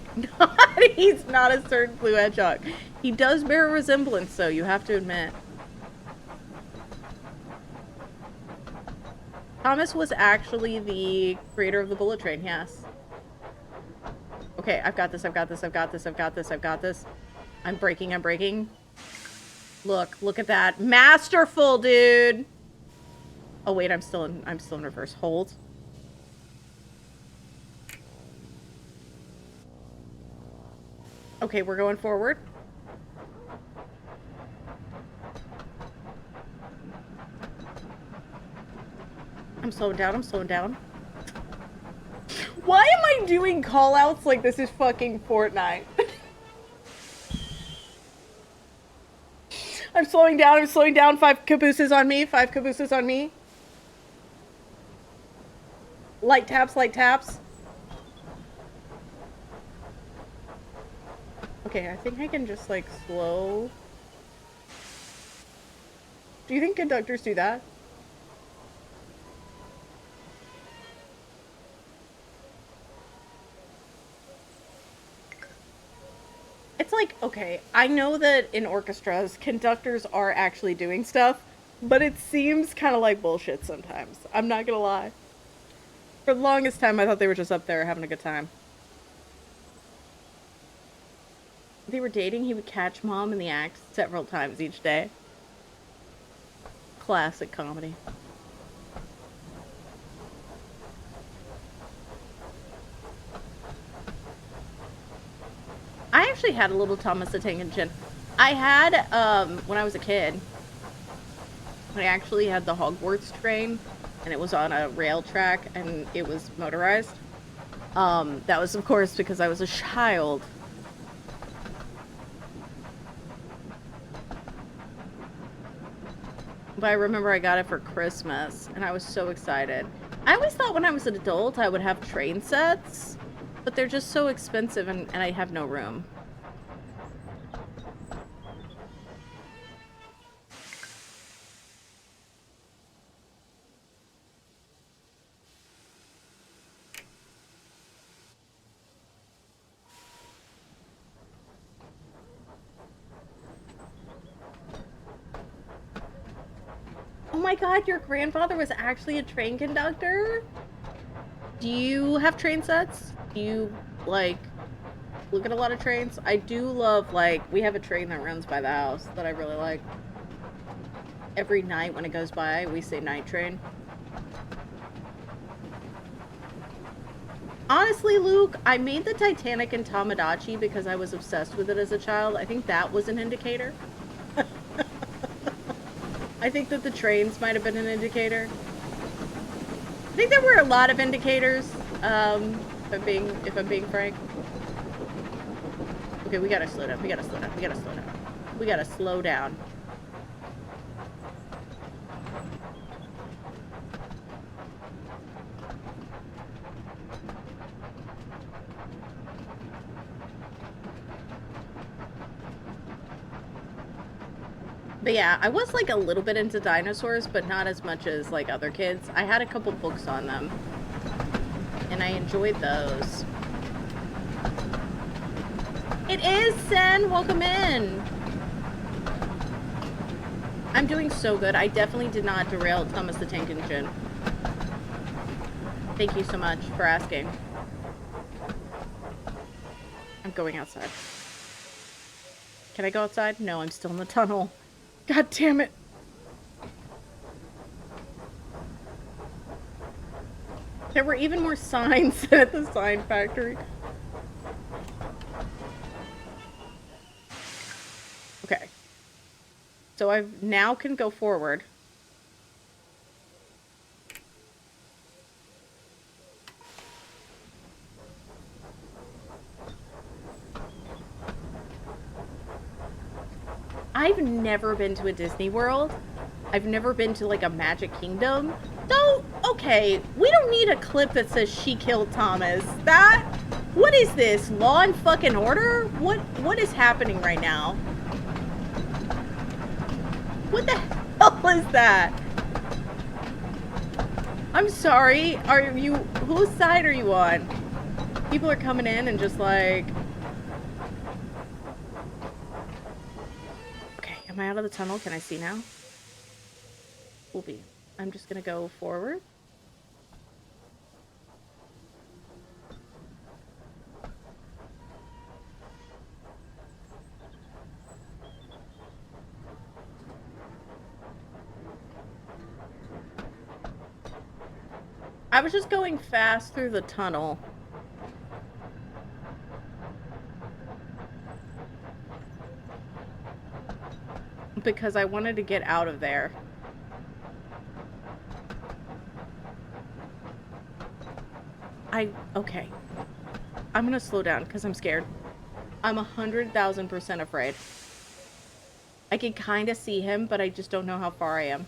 He's not a certain blue hedgehog. He does bear a resemblance, though, you have to admit. Thomas was actually the creator of the bullet train, yes. Okay, I've got this, I've got this, I've got this, I've got this, I've got this. I'm braking, I'm braking. Look at that. Masterful, dude! Oh wait, I'm still in reverse. Hold. Okay, we're going forward. I'm slowing down, I'm slowing down. Why am I doing call-outs like this is fucking Fortnite? I'm slowing down, 5 cabooses on me, 5 cabooses on me. Light taps, light taps. Okay, I think I can just, like, slow. Do you think conductors do that? It's like, okay, I know that in orchestras, conductors are actually doing stuff, but it seems kind of like bullshit sometimes. I'm not gonna lie. For the longest time, I thought they were just up there having a good time. They were dating, he would catch mom in the act several times each day. Classic comedy. I actually had a little Thomas the Tank Engine. I had, when I was a kid, I actually had the Hogwarts train, and it was on a rail track, and it was motorized. That was, of course, because I was a child. But I remember I got it for Christmas, and I was so excited. I always thought when I was an adult I would have train sets, but they're just so expensive, and I have no room. Oh my god, your grandfather was actually a train conductor? Do you have train sets? Do you, like, look at a lot of trains? I do love, like, we have a train that runs by the house that I really like. Every night when it goes by, we say night train. Honestly, Luke, I made the Titanic in Tamagotchi because I was obsessed with it as a child. I think that was an indicator. I think that the trains might have been an indicator. I think there were a lot of indicators, if I'm being frank. Okay, we gotta slow down. We gotta slow down. We gotta slow down. We gotta slow down. But yeah, I was like a little bit into dinosaurs, but not as much as like other kids. I had a couple books on them, and I enjoyed those. It is, Sen! Welcome in! I'm doing so good. I definitely did not derail Thomas the Tank Engine. Thank you so much for asking. I'm going outside. Can I go outside? No, I'm still in the tunnel. God damn it. There were even more signs at the sign factory. Okay. So I now can go forward. I've never been to a Disney World. I've never been to like a Magic Kingdom. So, okay, we don't need a clip that says she killed Thomas. What is this? Law and fucking order? What is happening right now? What the hell is that? I'm sorry. Whose side are you on? People are coming in and just like... Am I out of the tunnel? Can I see now? Will be. I'm just gonna go forward. I was just going fast through the tunnel. Because I wanted to get out of there. Okay. I'm gonna slow down because I'm scared. I'm 100,000% afraid. I can kind of see him, but I just don't know how far I am.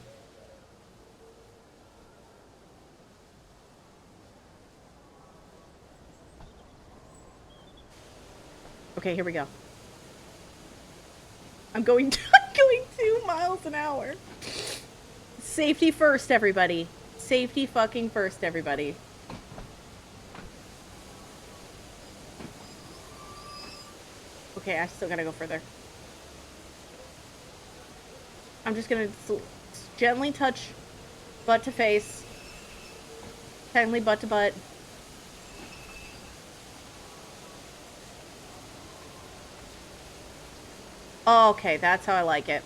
Okay, here we go. I'm going 2 miles an hour. Safety first, everybody. Safety fucking first, everybody. Okay, I still gotta go further. I'm just gonna gently touch butt to face. Gently butt to butt. Oh, okay, that's how I like it.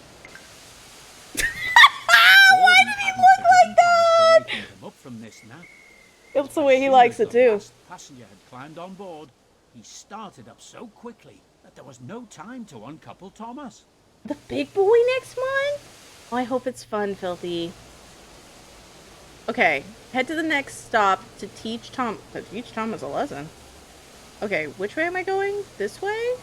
Why did he look like that? Up from this nap. It's the way he likes it too. Last passenger had climbed on board. He started up so quickly that there was no time to uncouple Thomas. The big boy next month? Oh, I hope it's fun, Filthy. Okay, head to the next stop to teach Thomas a lesson. Okay, which way am I going? This way?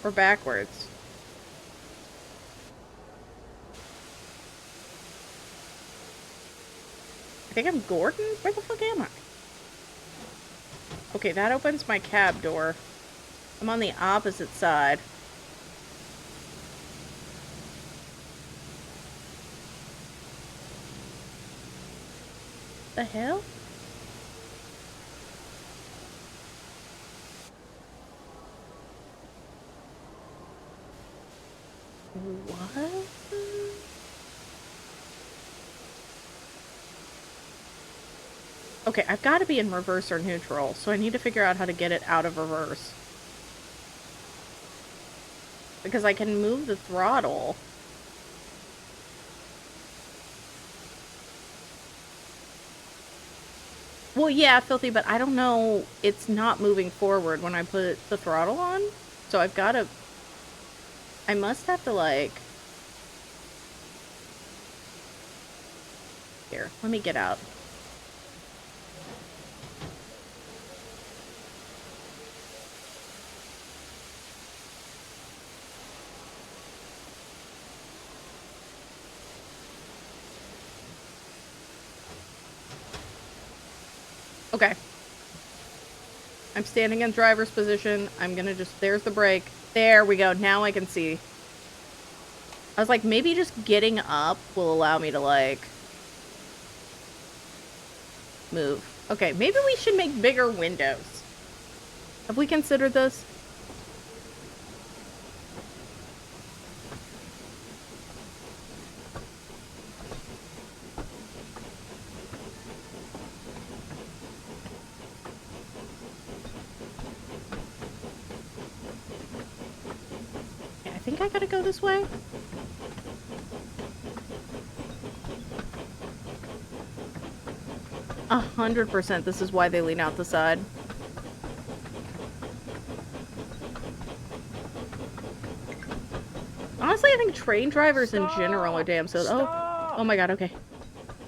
Or backwards? I think I'm Gordon? Where the fuck am I? Okay, that opens my cab door. I'm on the opposite side. The hell? What? Okay, I've got to be in reverse or neutral, so I need to figure out how to get it out of reverse. Because I can move the throttle. Well, yeah, filthy, but I don't know. It's not moving forward when I put the throttle on. So I've got to... I must have to, like... Here, let me get out. Okay. I'm standing in driver's position. I'm gonna just... There's the brake. There we go. Now I can see. I was like, maybe just getting up will allow me to, like... move. Okay, maybe we should make bigger windows. Have we considered this? I think I gotta go this way. 100% this is why they lean out the side. Honestly, I think train drivers in general are damn so... Oh my god, okay.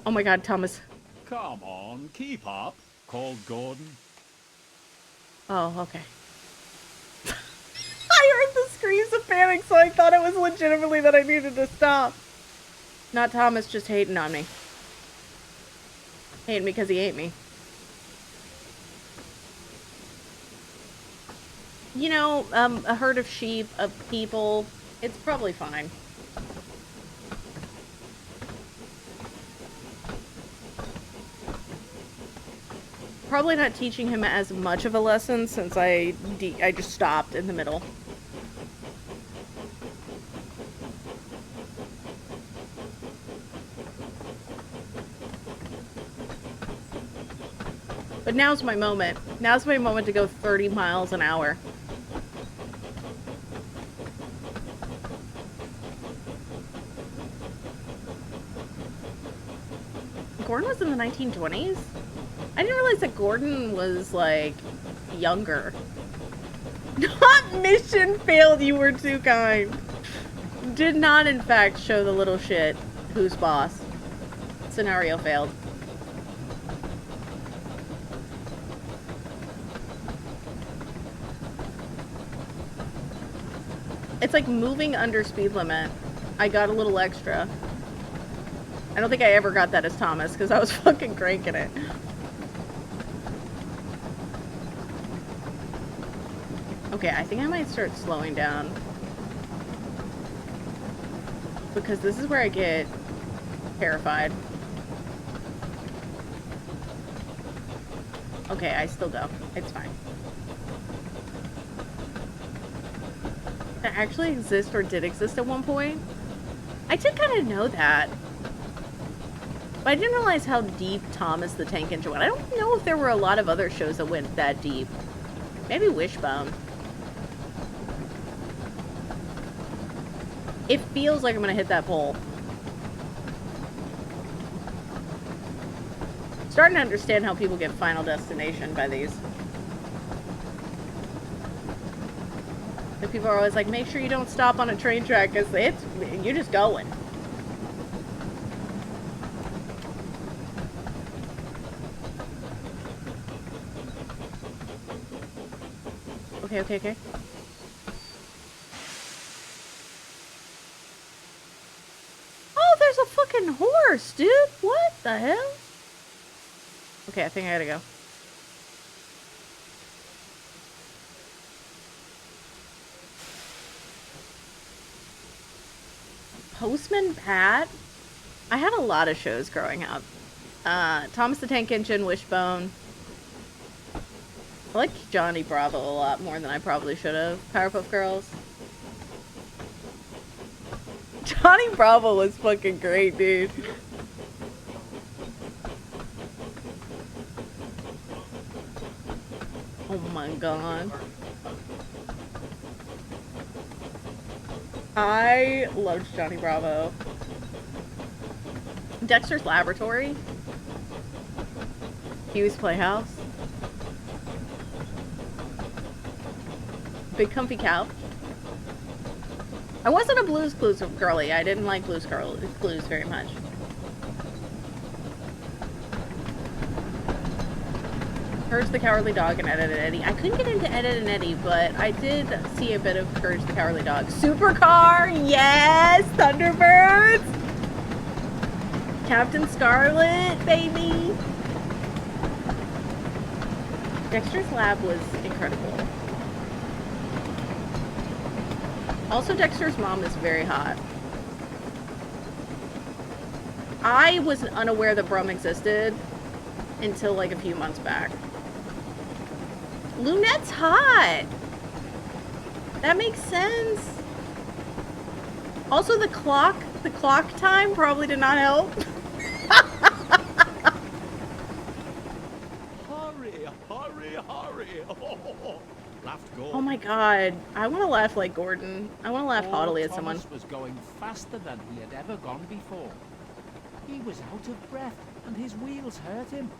Oh my god, Thomas. Come on, keep up, called Gordon. Oh, okay. I heard the screams of panic, so I thought it was legitimately that I needed to stop. Not Thomas just hating on me. Hating me because he ate me. You know, a herd of sheep, of people, it's probably fine. Probably not teaching him as much of a lesson since I just stopped in the middle. But now's my moment. Now's my moment to go 30 miles an hour. Gordon was in the 1920s? I didn't realize that Gordon was, like, younger. Not mission failed, you were too kind. Did not, in fact, show the little shit who's boss. Scenario failed. It's like moving under speed limit. I got a little extra. I don't think I ever got that as Thomas, because I was fucking cranking it. Okay, I think I might start slowing down. Because this is where I get terrified. Okay, I still go. It's fine. That actually exist or did exist at one point? I did kind of know that. But I didn't realize how deep Thomas the Tank Engine went. I don't know if there were a lot of other shows that went that deep. Maybe Wishbone. It feels like I'm gonna hit that pole. Starting to understand how people get Final Destination by these. The people are always like, make sure you don't stop on a train track, because you're just going. Okay. Oh, there's a fucking horse, dude. What the hell? Okay, I think I gotta go. Postman Pat? I had a lot of shows growing up. Thomas the Tank Engine, Wishbone. I liked Johnny Bravo a lot more than I probably should have. Powerpuff Girls. Johnny Bravo was fucking great, dude. Oh my god. I loved Johnny Bravo. Dexter's Laboratory. Huey's Playhouse. Big Comfy Couch. I wasn't a Blue's Clues girly. I didn't like Blue's Clues very much. Courage the Cowardly Dog and Ed, Edd n Eddy. I couldn't get into Ed, Edd n Eddy, but I did see a bit of Courage the Cowardly Dog. Supercar, yes! Thunderbirds! Captain Scarlet, baby! Dexter's Lab was incredible. Also, Dexter's mom is very hot. I was unaware that Brum existed until like a few months back. Lunette's hot! That makes sense. Also, the clock time probably did not help. Hurry, hurry, hurry. Laughed Gordon. Oh my god. I want to laugh like Gordon. I want to laugh haughtily at someone. Thomas was going faster than he had ever gone before. He was out of breath and his wheels hurt him.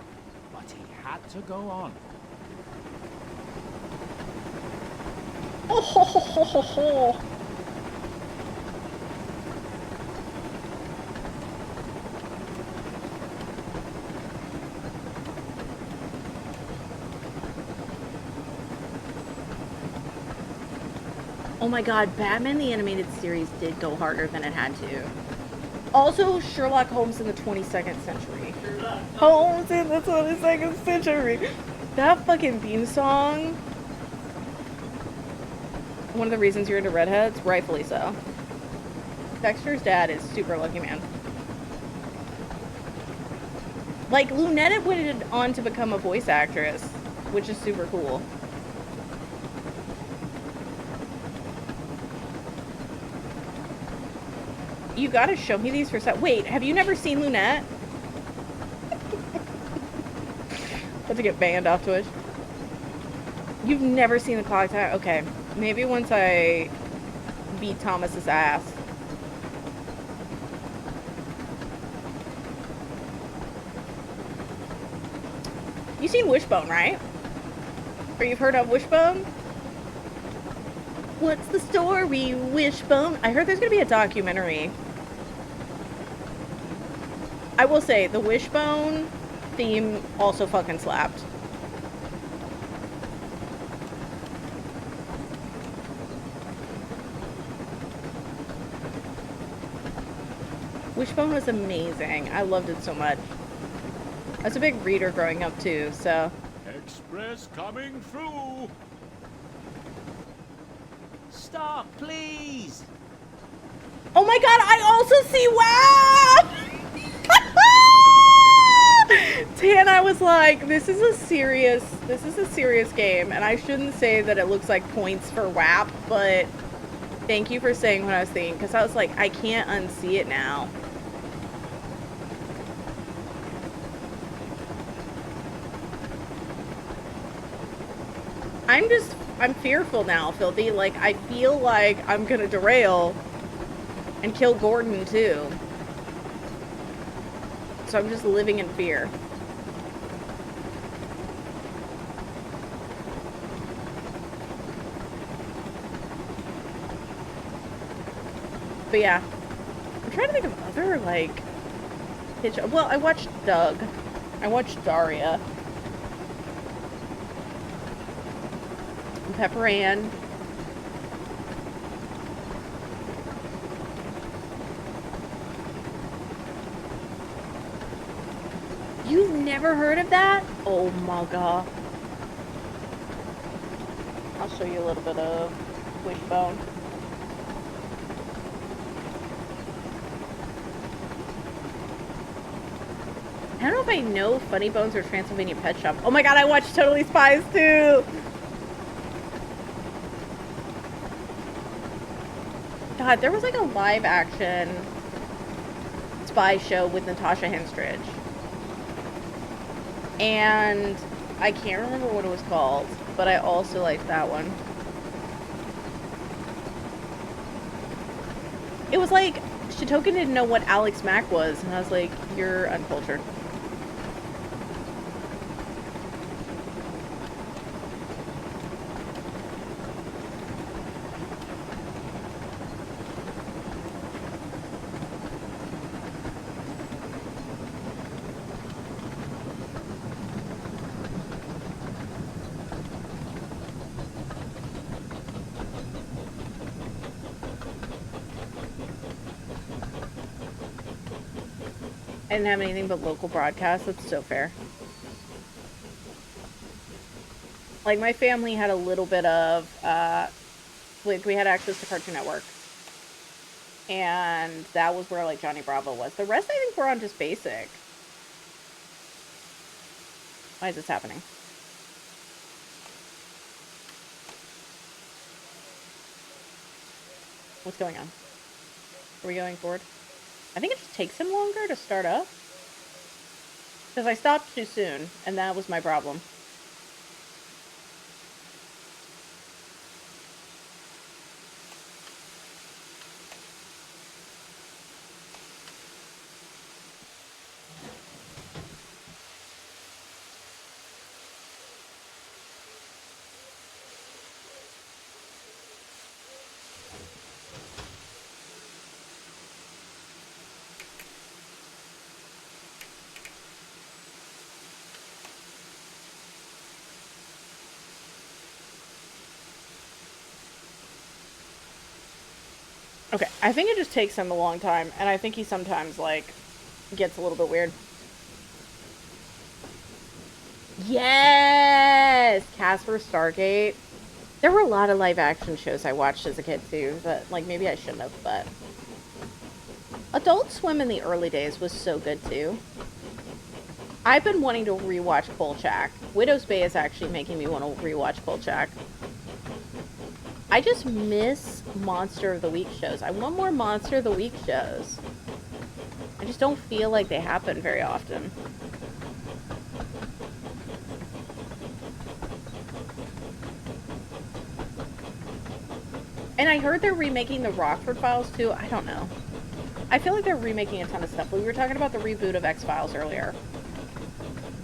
But he had to go on. Oh ho ho ho ho ho. Oh my god, Batman the Animated Series did go harder than it had to. Also, Sherlock Holmes in the 22nd century. Holmes in the 22nd century. That fucking theme song. One of the reasons you're into redheads, rightfully so. Dexter's dad is super lucky, man. Like, Lunette went on to become a voice actress, which is super cool. You gotta show me these for wait, have you never seen Lunette? About to get banned off Twitch. You've never seen the clock tower? Okay. Maybe once I beat Thomas's ass. You've seen Wishbone, right? Or you've heard of Wishbone? What's the story, Wishbone? I heard there's gonna be a documentary. I will say, the Wishbone theme also fucking slapped. Wishbone was amazing. I loved it so much. I was a big reader growing up too, so. Express coming through. Stop, please. Oh my god, I also see WAP! Tana was like, this is a serious game, and I shouldn't say that it looks like points for WAP, but thank you for saying what I was thinking, because I was like, I can't unsee it now. I'm fearful now, Filthy. Like, I feel like I'm gonna derail and kill Gordon, too. So I'm just living in fear. But yeah. I'm trying to think of other, like... Well, I watched Doug. I watched Daria. Pepper Ann. You've never heard of that? Oh my god. I'll show you a little bit of Wishbone. I don't know if I know Funny Bones or Transylvania Pet Shop. Oh my god, I watched Totally Spies too! God, there was like a live action spy show with Natasha Henstridge. And I can't remember what it was called, but I also liked that one. It was like, Shitoken didn't know what Alex Mack was, and I was like, you're uncultured. I didn't have anything but local broadcasts. That's so fair. Like, my family had a little bit of, like, we had access to Cartoon Network. And that was where, like, Johnny Bravo was. The rest, I think, were on just basic. Why is this happening? What's going on? Are we going forward? I think it just takes him longer to start up. Because I stopped too soon, and that was my problem. Okay, I think it just takes him a long time, and I think he sometimes, like, gets a little bit weird. Yes! Casper Stargate. There were a lot of live-action shows I watched as a kid, too, that, like, maybe I shouldn't have, but... Adult Swim in the early days was so good, too. I've been wanting to rewatch Kolchak. Widow's Bay is actually making me want to rewatch Kolchak. I just miss Monster of the Week shows. I want more Monster of the Week shows. I just don't feel like they happen very often. And I heard they're remaking the Rockford Files too. I don't know. I feel like they're remaking a ton of stuff. We were talking about the reboot of X-Files earlier.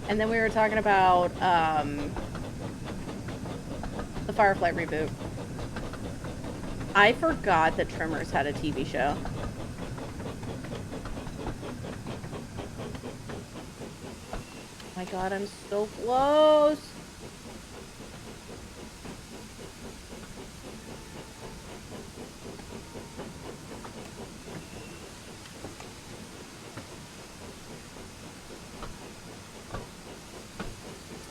And then we were talking about the Firefly reboot. I forgot that Tremors had a TV show. Oh my god, I'm so close.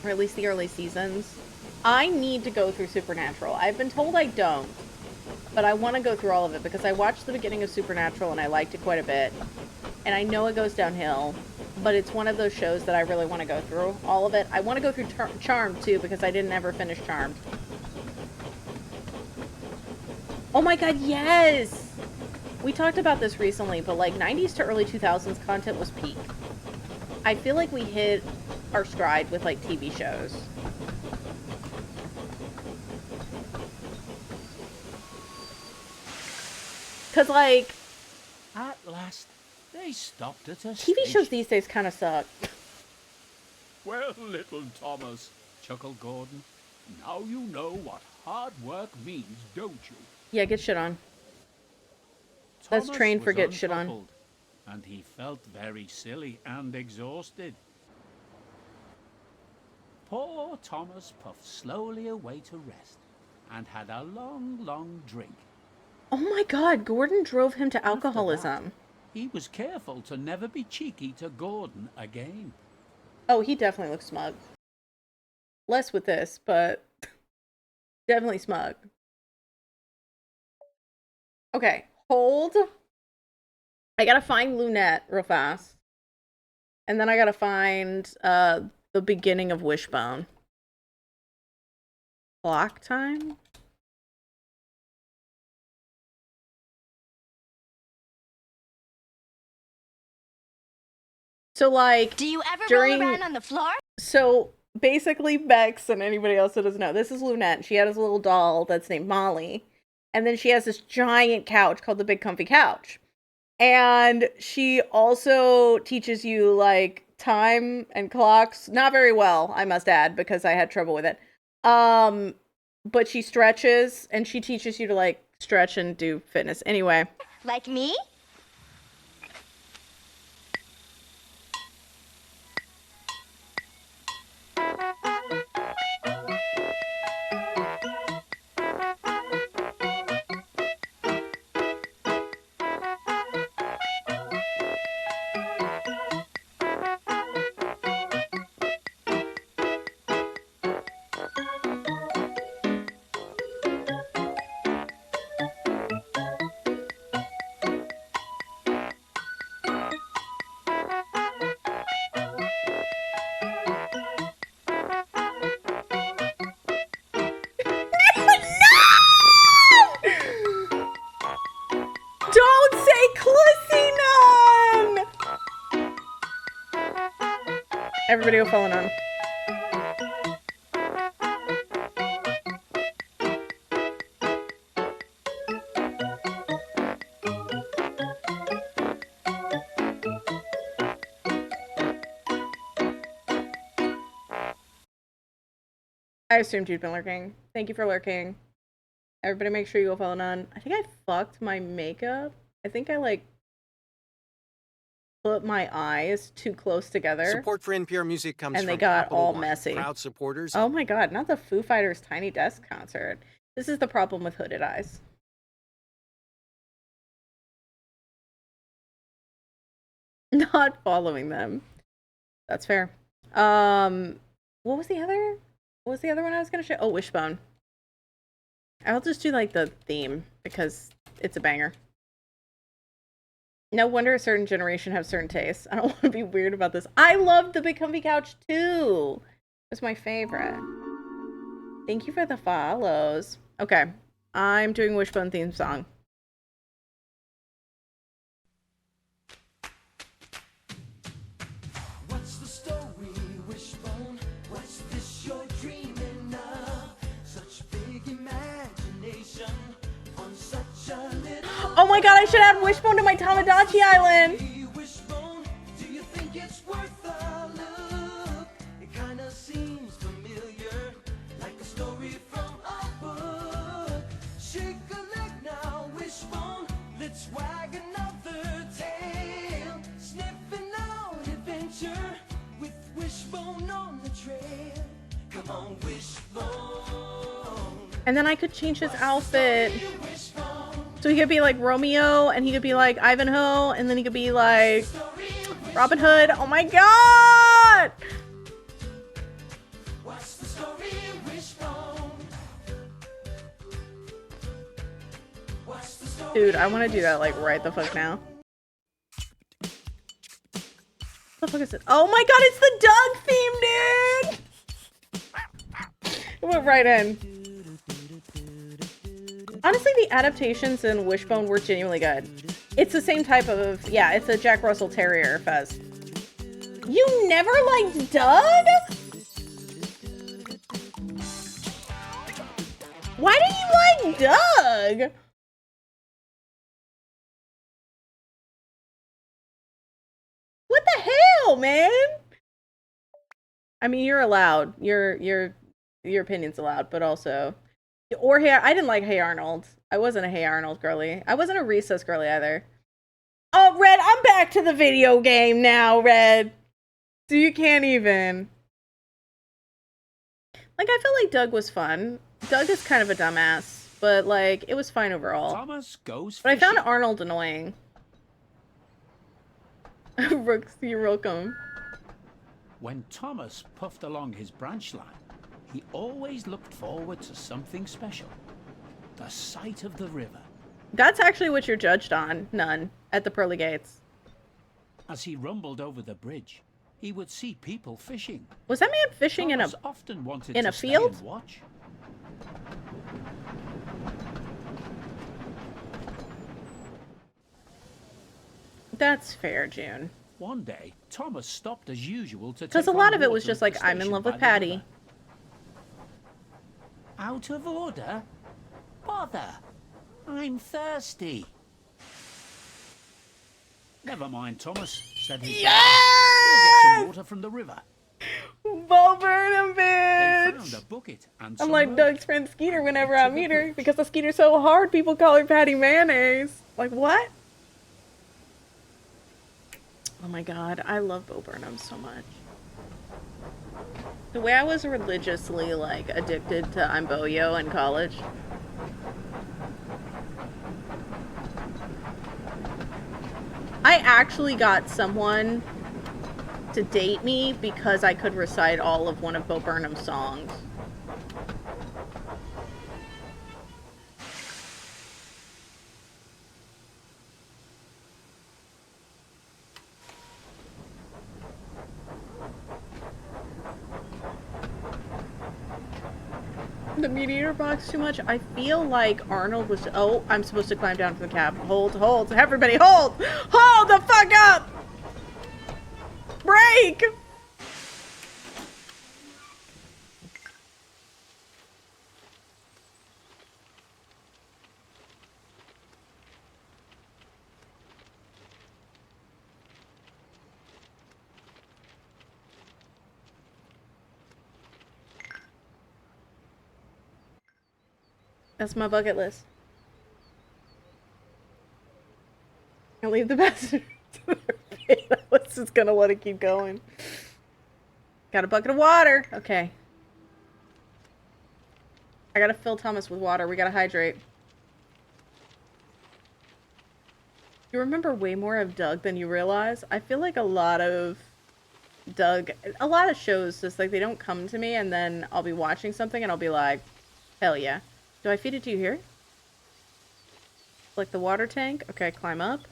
Or at least the early seasons. I need to go through Supernatural. I've been told I don't. But I want to go through all of it because I watched the beginning of Supernatural and I liked it quite a bit. And I know it goes downhill, but it's one of those shows that I really want to go through all of it. I want to go through Charmed too because I didn't ever finish Charmed. Oh my god, yes! We talked about this recently, but like 90s to early 2000s content was peak. I feel like we hit our stride with like TV shows. Because, like... At last, they stopped at a TV shows these days kind of suck. Well, little Thomas, chuckled Gordon. Now you know what hard work means, don't you? Yeah, get shit on. That's trained for get shit on. And he felt very silly and exhausted. Poor Thomas puffed slowly away to rest and had a long, long drink. Oh my god, Gordon drove him to alcoholism. He was careful to never be cheeky to Gordon again. Oh, he definitely looks smug. Less with this, but definitely smug. Okay, hold. I gotta find Lunette real fast. And then I gotta find the beginning of Wishbone. Clock time? So, like, Do you ever during... roll around on the floor? So, basically, Bex and anybody else that doesn't know, this is Lunette. She has a little doll that's named Molly. And then she has this giant couch called the Big Comfy Couch. And she also teaches you, like, time and clocks. Not very well, I must add, because I had trouble with it. But she stretches, and she teaches you to, like, stretch and do fitness. Anyway. Like me? Don't say Clissy Nun! Everybody go follow Nun. I assumed you'd been lurking. Thank you for lurking. Everybody make sure you go follow Nun. I think I fucked my makeup. I think I, like, put my eyes too close together. Support for NPR music comes and from they got Capital all One, messy. proud supporters. Oh my god, not the Foo Fighters Tiny Desk concert. This is the problem with hooded eyes. Not following them. That's fair. What was the other? What was the other one I was gonna show? Oh, Wishbone. I'll just do, like, the theme because it's a banger. No wonder a certain generation have certain tastes. I don't want to be weird about this. I loved the Big Comfy Couch too. It was my favorite. Thank you for the follows. Okay, I'm doing Wishbone theme song. What's the story, Wishbone? What's this you're dreaming of? Such big imagination on such a little. Oh my god, I should add Wishbone to my Tamagotchi island. Wishbone, do you think it's worth a look? It kinda seems familiar, like a story from a book. Shake a leg now, Wishbone. Let's wag another tail. Sniffing out adventure with Wishbone on the trail. Come on, Wishbone. And then I could change his outfit. So he could be like Romeo, and he could be like Ivanhoe, and then he could be like Robin Hood. Oh my god! What's the story, Wishbone? What's the story? Dude, I want to do that, like, right the fuck now. What the fuck is it? Oh my god, it's the Doug theme, dude! It went right in. Honestly, the adaptations in Wishbone were genuinely good. It's the same type of, yeah, it's a Jack Russell Terrier fez. You never liked Doug? Why do you like Doug? What the hell, man? I mean, you're allowed. Your opinion's allowed, but also, or Hey, I didn't like Hey Arnold. I wasn't a Hey Arnold girly. I wasn't a Recess girly either. Oh, Red, I'm back to the video game now, Red. So you can't even. Like, I felt like Doug was fun. Doug is kind of a dumbass, but, like, it was fine overall. Thomas goes But I fishing. found Arnold annoying. Brooks, you're welcome. When Thomas puffed along his branch line, he always looked forward to something special. The sight of the river. That's actually what you're judged on, none, at the pearly gates. As he rumbled over the bridge, he would see people fishing. Was that man fishing Thomas often wanted in to a stay field? and watch. That's fair, June. One day, Thomas stopped as usual to Because take a lot on of it was water just at the like, I'm in station love by with the Patty. river. Out of order? Bother! I'm thirsty. Never mind, Thomas, said his father. We'll get some water from the river. Bo Burnham, They bitch! found a bucket and I'm some like rope. Doug's friend Skeeter whenever I To the meet her. bridge. Because the Skeeter's so hard, people call her Patty Mayonnaise. Like, what? Oh my god, I love Bo Burnham so much. The way I was religiously, like, addicted to I'm Boyo in college. I actually got someone to date me because I could recite all of one of Bo Burnham's songs. The meteor box too much. I feel like Arnold was. Oh, I'm supposed to climb down from the cab. Hold. Everybody, hold! Hold the fuck up! Break! That's my bucket list. I'll leave the bastard to their fate. I was just gonna let it keep going. Got a bucket of water. Okay. I gotta fill Thomas with water. We gotta hydrate. You remember way more of Doug than you realize. I feel like a lot of shows just like they don't come to me and then I'll be watching something and I'll be like, hell yeah. Do I feed it to you here? Like the water tank? Okay, climb up.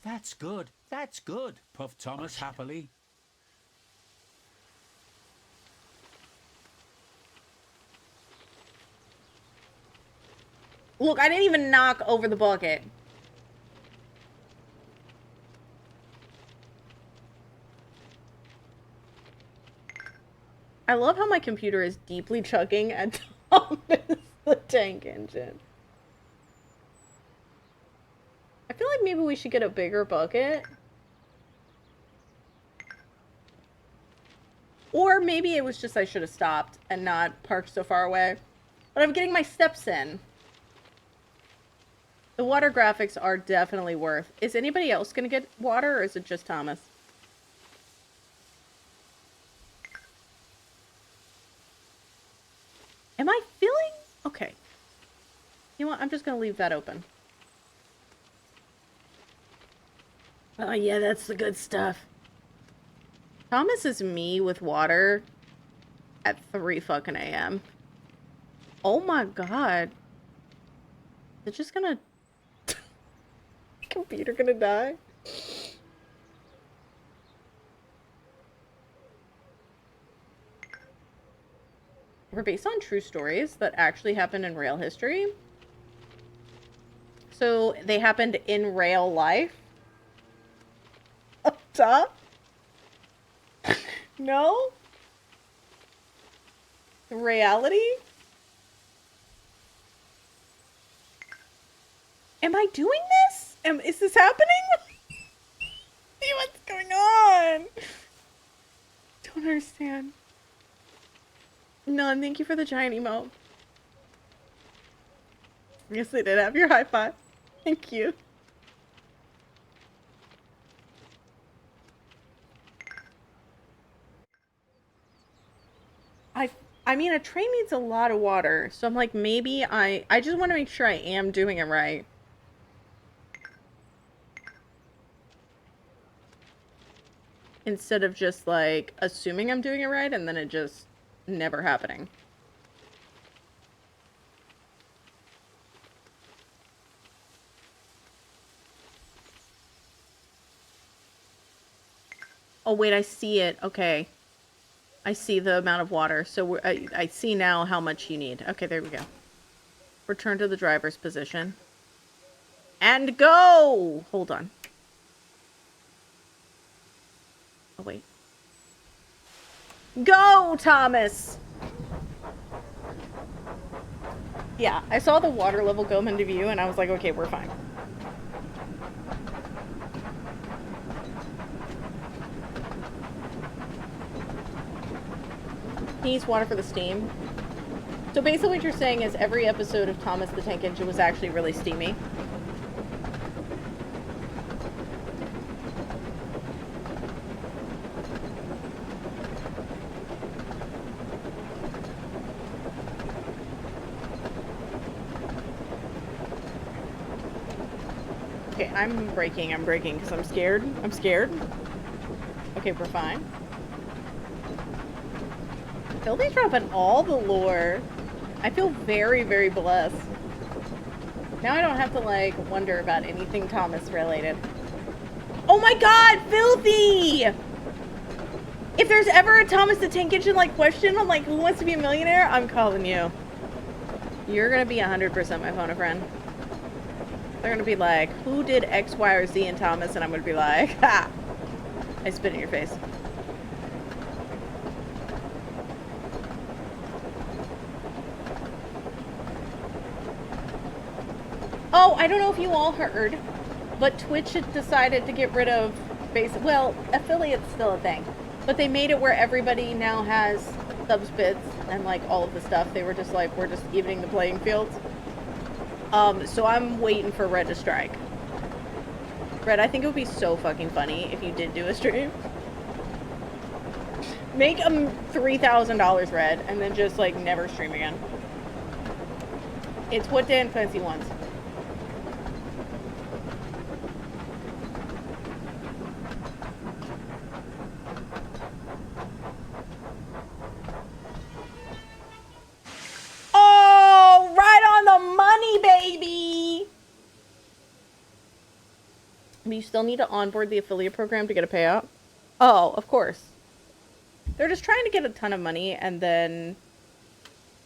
That's good, puffed Thomas happily. Look, I didn't even knock over the bucket. I love how my computer is deeply chugging at Thomas the Tank Engine. I feel like maybe we should get a bigger bucket. Or maybe it was just I should have stopped and not parked so far away. But I'm getting my steps in. The water graphics are definitely worth. Is anybody else going to get water or is it just Thomas? Am I feeling? Okay. You know what? I'm just going to leave that open. Oh yeah, that's the good stuff. Thomas is me with water at 3 fucking a.m. Oh my god. It's just gonna... Computer gonna die? We're based on true stories that actually happened in real history. So they happened in real life. Up top? No? Reality? Am I doing this? Is this happening? See what's going on? Don't understand. None, thank you for the giant emote. Yes, they did have your high five. Thank you. I mean, a train needs a lot of water, so I'm like, maybe I just want to make sure I am doing it right. instead of just like assuming I'm doing it right and then it just never happening. Oh wait, I see it. Okay. I see the amount of water. So I see now how much you need. Okay, there we go. Return to the driver's position. And go! Hold on. Oh, wait. Go, Thomas! Yeah, I saw the water level go into view, and I was like, okay, we're fine. He needs water for the steam. So basically what you're saying is every episode of Thomas the Tank Engine was actually really steamy. Okay, I'm braking because I'm scared. I'm scared. Okay, we're fine. Philly's dropping all the lore. I feel very, very blessed. Now I don't have to, like, wonder about anything Thomas related. Oh my god, Filthy! If there's ever a Thomas the Tank Engine, like, question on, like, who wants to be a millionaire, I'm calling you. You're gonna be 100% my phone a friend. They're gonna be like, who did X, Y, or Z in Thomas? And I'm gonna be like, ha! I spit in your face. Oh, I don't know if you all heard, but Twitch had decided to get rid of well, affiliate's still a thing, but they made it where everybody now has subs bits and like all of the stuff. They were just like, we're just evening the playing fields. So I'm waiting for Red to strike. Red, I think it would be so fucking funny if you did do a stream. Make $3,000, Red, and then just like never stream again. It's what Dan Clancy wants. Oh, right on the money, baby! But you still need to onboard the affiliate program to get a payout? Oh, of course. They're just trying to get a ton of money and then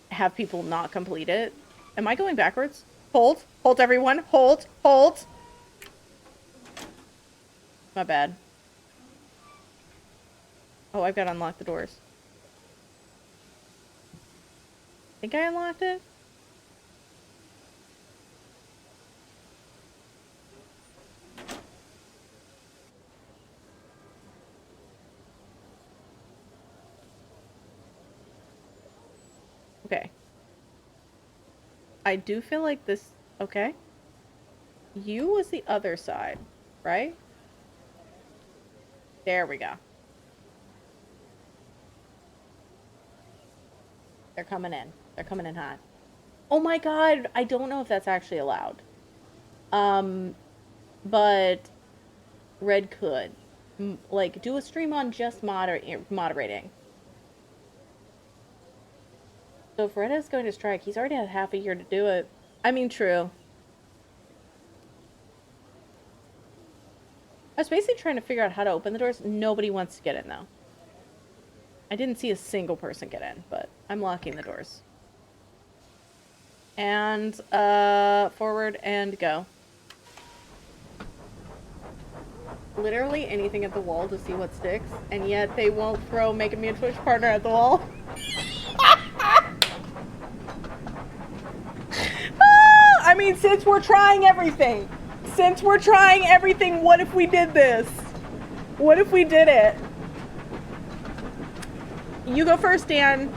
have people not complete it. Am I going backwards? Hold. Hold, everyone. Hold. Hold. My bad. Oh, I've got to unlock the doors. I think I unlocked it? Okay. I do feel like this... Okay. You was the other side, right? There we go. They're coming in. They're coming in hot. Oh my god, I don't know if that's actually allowed. But Red could. Like, do a stream on just moderating. So if Red is going to strike, he's already had half a year to do it. I mean, true. I was basically trying to figure out how to open the doors. Nobody wants to get in, though. I didn't see a single person get in, but I'm locking the doors. And, forward and go. Literally anything at the wall to see what sticks, and yet they won't throw Make Me a Twitch partner at the wall. I mean, since we're trying everything, what if we did this? What if we did it? You go first, Dan.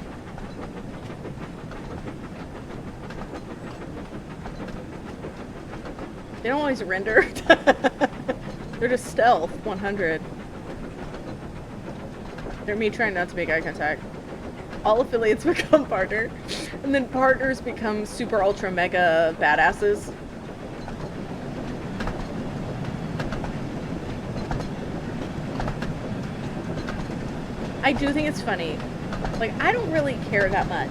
They don't always render. They're just stealth, 100. They're me trying not to make eye contact. All affiliates become partner, and then partners become super ultra mega badasses. I do think it's funny. Like, I don't really care that much.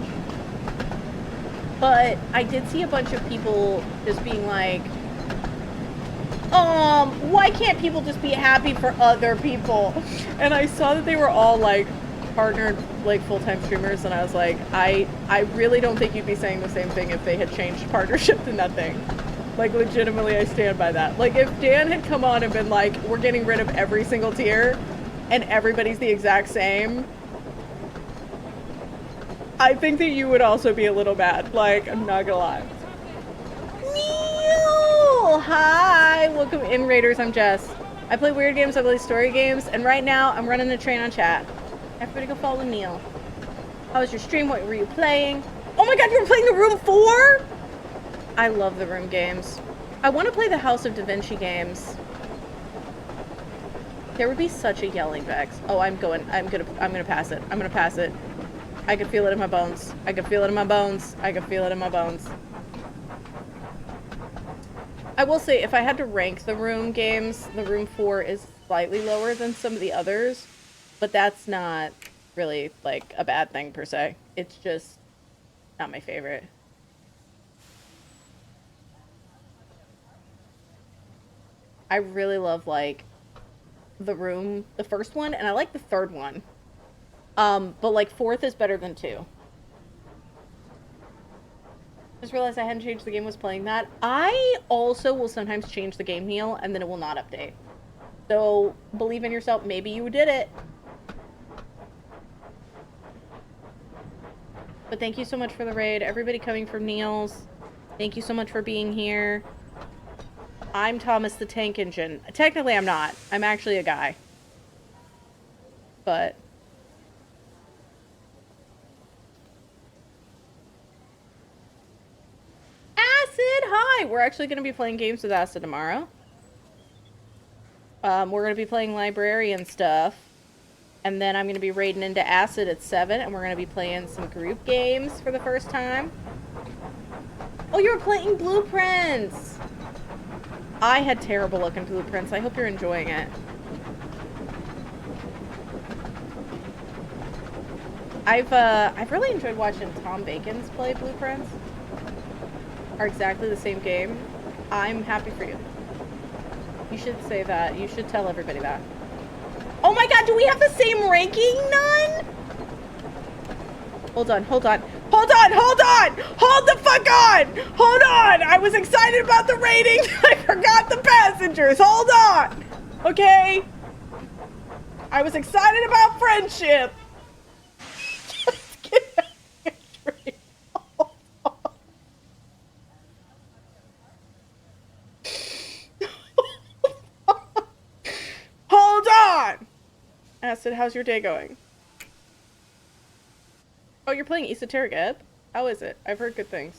But I did see a bunch of people just being like, why can't people just be happy for other people? And I saw that they were all like partnered, like full-time streamers, and I was like, I really don't think you'd be saying the same thing if they had changed partnership to nothing. Like, legitimately, I stand by that. Like, if Dan had come on and been like, we're getting rid of every single tier, and everybody's the exact same, I think that you would also be a little mad. Like, I'm not gonna lie. Neil! Hi! Welcome in, Raiders. I'm Jess. I play weird games, I play story games, and right now, I'm running a train on chat. Everybody go follow Neil. How was your stream? What were you playing? Oh my god, you were playing the Room 4? I love the Room games. I want to play the House of Da Vinci games. There would be such a yelling Vex. Oh, I'm gonna pass it. I'm gonna pass it. I can feel it in my bones. I can feel it in my bones. I can feel it in my bones. I will say, if I had to rank the Room games, the Room 4 is slightly lower than some of the others, but that's not really, like, a bad thing per se. It's just not my favorite. I really love, like, the Room, the first one, and I like the third one. But, like, fourth is better than 2. Just realized I hadn't changed the game, was playing that. I also will sometimes change the game, Neil, and then it will not update. So, believe in yourself. Maybe you did it. But thank you so much for the raid. Everybody coming from Neil's, thank you so much for being here. I'm Thomas the Tank Engine. Technically, I'm not. I'm actually a guy. But... Acid, hi! We're actually going to be playing games with Acid tomorrow. We're going to be playing librarian stuff. And then I'm going to be raiding into Acid at 7, and we're going to be playing some group games for the first time. Oh, you were playing Blueprints! I had terrible looking Blueprints. I hope you're enjoying it. I've really enjoyed watching Tom Bacon's play Blueprints. Are exactly the same game. I'm happy for you. You should say that. You should tell everybody that. Oh my god, do we have the same ranking, None? Hold on, hold on. Hold on, hold on! Hold the fuck on! Hold on! I was excited about the rating. I forgot the passengers. Hold on! Okay? I was excited about friendship. Just get angry. Hold on! Acid, how's your day going? Oh, you're playing Esoteric Ebb? How is it? I've heard good things.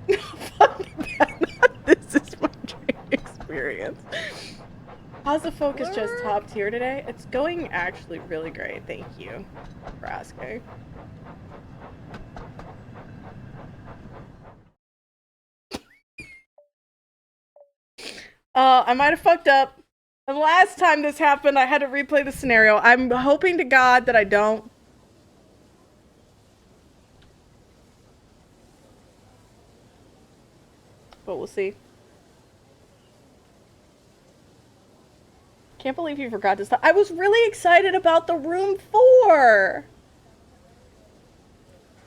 This is my dream experience. How's the focus just top tier today? It's going actually really great. Thank you for asking. I might have fucked up. The last time this happened, I had to replay the scenario. I'm hoping to God that I don't. But we'll see. Can't believe you forgot to stop. I was really excited about the Room 4.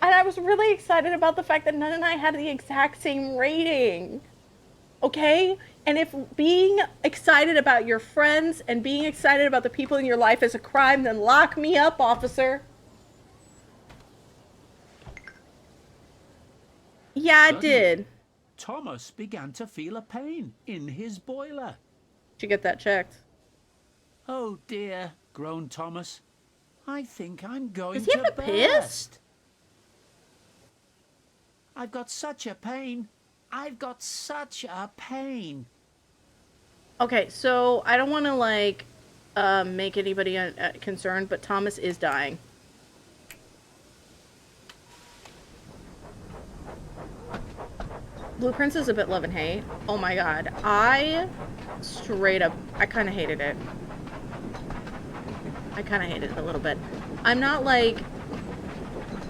And I was really excited about the fact that Nun and I had the exact same rating. Okay? And if being excited about your friends and being excited about the people in your life is a crime, then lock me up, officer. Yeah, I did. Thomas began to feel a pain in his boiler. Should get that checked. Oh dear, groaned Thomas. I think I'm going Does he to have a piss? burst. I've got such a pain. I've got such a pain. Okay, so I don't want to, like, make anybody concerned, but Thomas is dying. Blueprints is a bit love and hate. Oh my god. I kind of hated it. I kind of hated it a little bit. I'm not like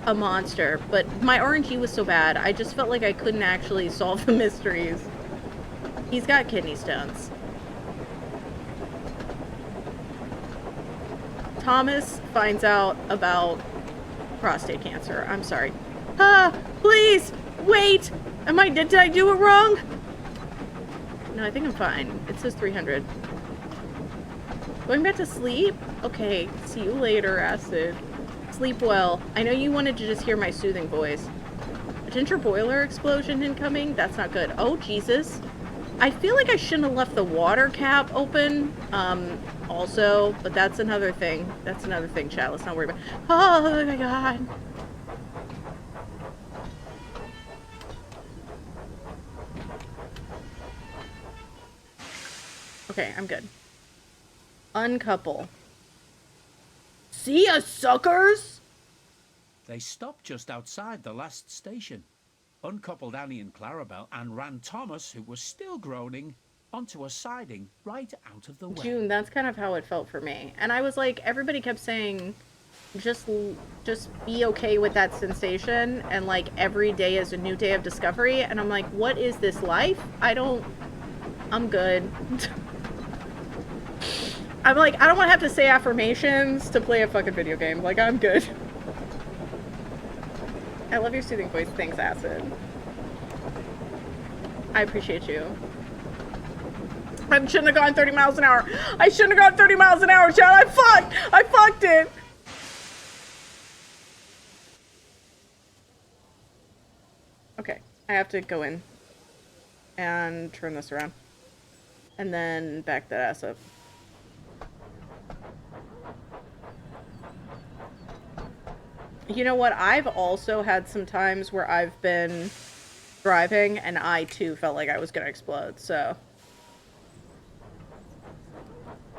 a monster, but my RNG was so bad, I just felt like I couldn't actually solve the mysteries. He's got kidney stones. Thomas finds out about prostate cancer. I'm sorry. Ah, please, wait! Did I do it wrong? No, I think I'm fine. It says 300. Going back to sleep? Okay, see you later, Acid. Sleep well. I know you wanted to just hear my soothing voice. A ginger boiler explosion incoming? That's not good. Oh, Jesus. I feel like I shouldn't have left the water cap open, also, but that's another thing. That's another thing, chat. Let's not worry about it. Oh my god. Okay, I'm good. Uncouple. See ya, suckers! They stopped just outside the last station, uncoupled Annie and Clarabelle, and ran Thomas, who was still groaning, onto a siding right out of the way. June, that's kind of how it felt for me. And I was like, everybody kept saying, just be okay with that sensation, and like every day is a new day of discovery. And I'm like, what is this life? I'm good. I'm like, I don't want to have to say affirmations to play a fucking video game. Like, I'm good. I love your soothing voice. Thanks, Acid. I appreciate you. I shouldn't have gone 30 miles an hour. I shouldn't have gone 30 miles an hour, child. I fucked it. Okay, I have to go in and turn this around. And then back that ass up. You know what? I've also had some times where I've been driving and I too felt like I was gonna explode, so.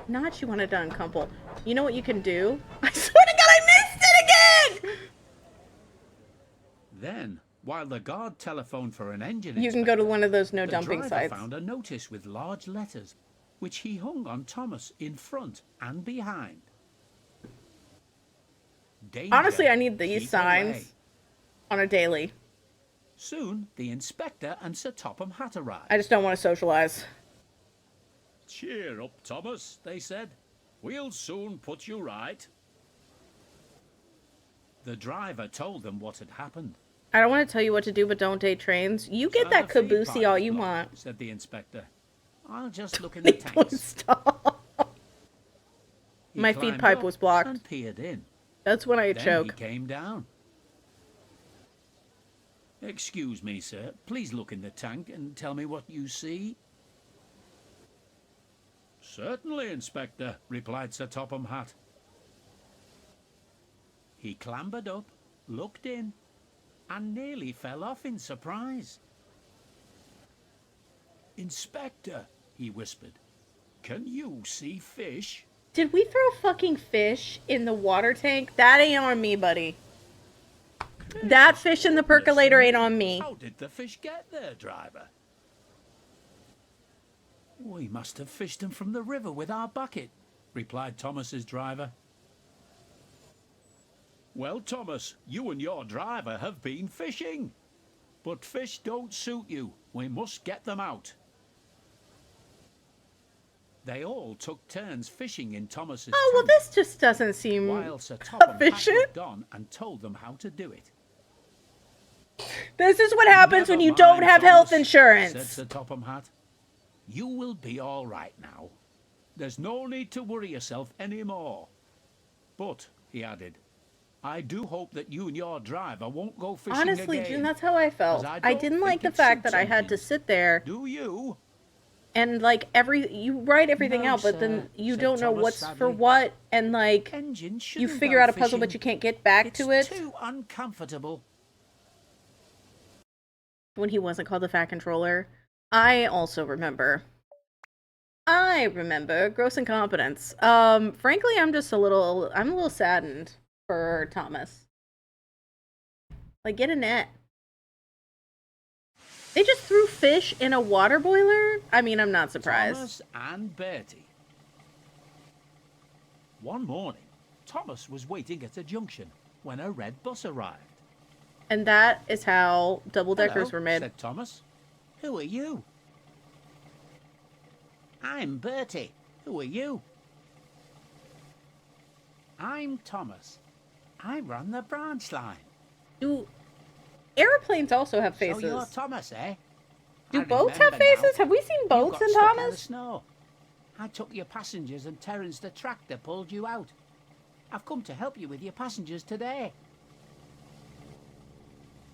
Not you wanted to uncouple. You know what you can do? I swear to God, I missed it again! Then, while the guard telephoned for an engine You can go to one of those no the dumping driver sites. found a notice with large letters, which he hung on Thomas in front and behind. Danger, Honestly, I need these keep signs away. on a daily. Soon, the inspector and Sir Topham Hatt arrived. I just don't want to socialize. Cheer up, Thomas, they said. We'll soon put you right. The driver told them what had happened. I don't want to tell you what to do, but don't date trains. You get that "The feed caboosey pipe all is you blocked," want. said the inspector. I'll just look in the Please tanks. stop. He My feed climbed pipe up was blocked. and peered in. That's when I Then choke. he came down. Excuse me, sir. Please look in the tank and tell me what you see. Certainly, Inspector, Replied Sir Topham Hatt. He clambered up, looked in, and nearly fell off in surprise. Inspector, he whispered, can you see fish? Did we throw fucking fish in the water tank? That ain't on me, buddy. That fish in the percolator ain't on me. How did the fish get there, driver? We must have fished them from the river with our bucket, replied Thomas's driver. Well, Thomas, you and your driver have been fishing. But fish don't suit you. We must get them out. They all took turns fishing in Thomas's Oh, well, tank, this just doesn't seem while Sir Topham Hatt efficient. looked on and told them how to do it. This is what happens when Never you don't mind, have health Thomas, insurance. said Sir Topham Hatt. You will be all right now. There's no need to worry yourself any more. But, he added, I do hope that you and your driver won't go fishing Honestly, again. June, that's how I felt. 'Cause I don't didn't like think the it fact suits that I had to engines. sit there Do you? and like you write everything No, out, but sir, then you said don't know Thomas what's for sadly. what, and like Engines you shouldn't figure go out a puzzle, but fishing. you can't get back It's to it. too uncomfortable. When he wasn't called the Fat Controller, I also remember. I remember gross incompetence. Frankly, I'm a little saddened for Thomas. Like, get a net. They just threw fish in a water boiler? I mean, I'm not surprised. Thomas and Bertie. One morning, Thomas was waiting at a junction when a red bus arrived. And that is how double-deckers "Hello," were made. said Thomas. "Who are you?" "I'm Bertie. Who are you?" "I'm Thomas. I run the branch line." Do airplanes also have faces? "So you're Thomas, eh?" Do "I boats have remember now. faces? Have we seen You boats got in stuck in the Thomas? snow. I took your passengers and Terence the tractor pulled you out. I've come to help you with your passengers today."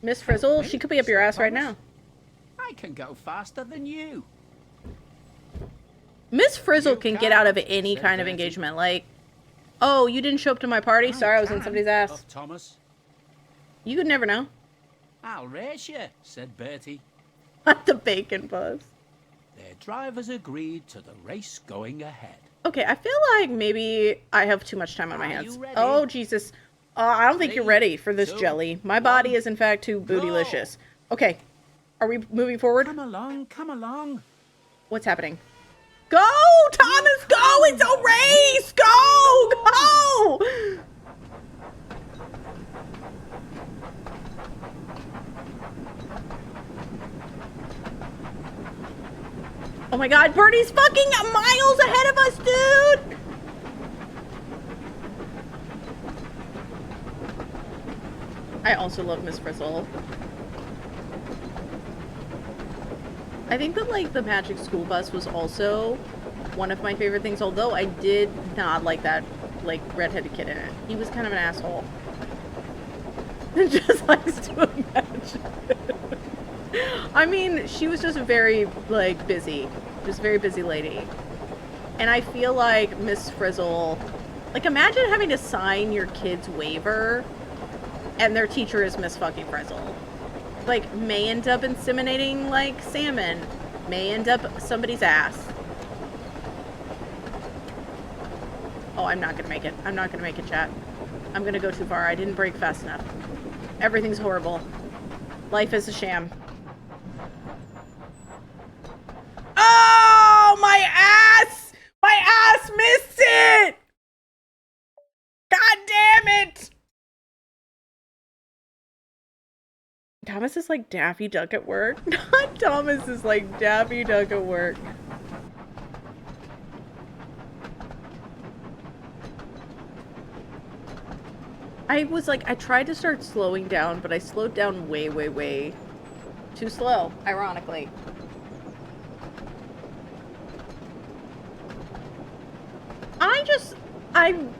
Miss Frizzle, "Me?" she could be up your said ass right Thomas. now. "I can go faster than you." Miss Frizzle "You can get out of can't," any said kind of Bertie. engagement. Like, oh, you didn't show up to my party? Sorry, I was in can," somebody's ass. puffed Thomas. You could never know. "I'll race you," said Bertie. The bacon buzz. Their drivers agreed to the race going ahead. Okay, I feel like maybe I have too much time on my Are hands. you ready? Oh, Jesus. I don't think you're 3, ready for this 2, jelly. My body 1, is, in fact, too go. bootylicious. Okay, are we moving forward? Come along, come along. What's happening? Go, Thomas, go! It's a race! Go! Go! Oh my god, Bertie's fucking miles ahead of us, dude! I also love Miss Frizzle. I think that, like, the Magic School Bus was also one of my favorite things, although I did not like that, like, redheaded kid in it. He was kind of an asshole. Just likes to imagine. I mean, she was just very, like, busy. Just very busy lady. And I feel like Miss Frizzle... Like, imagine having to sign your kid's waiver, and their teacher is Miss fucking Frizzle. Like, may end up inseminating, like, salmon. May end up somebody's ass. Oh, I'm not gonna make it. I'm not gonna make it, chat. I'm gonna go too far. I didn't brake fast enough. Everything's horrible. Life is a sham. Oh, my ass! My ass missed it! God damn it! Thomas is like Daffy Duck at work. Thomas is like Daffy Duck at work. I was like, I tried to start slowing down, but I slowed down way, way, way too slow, ironically.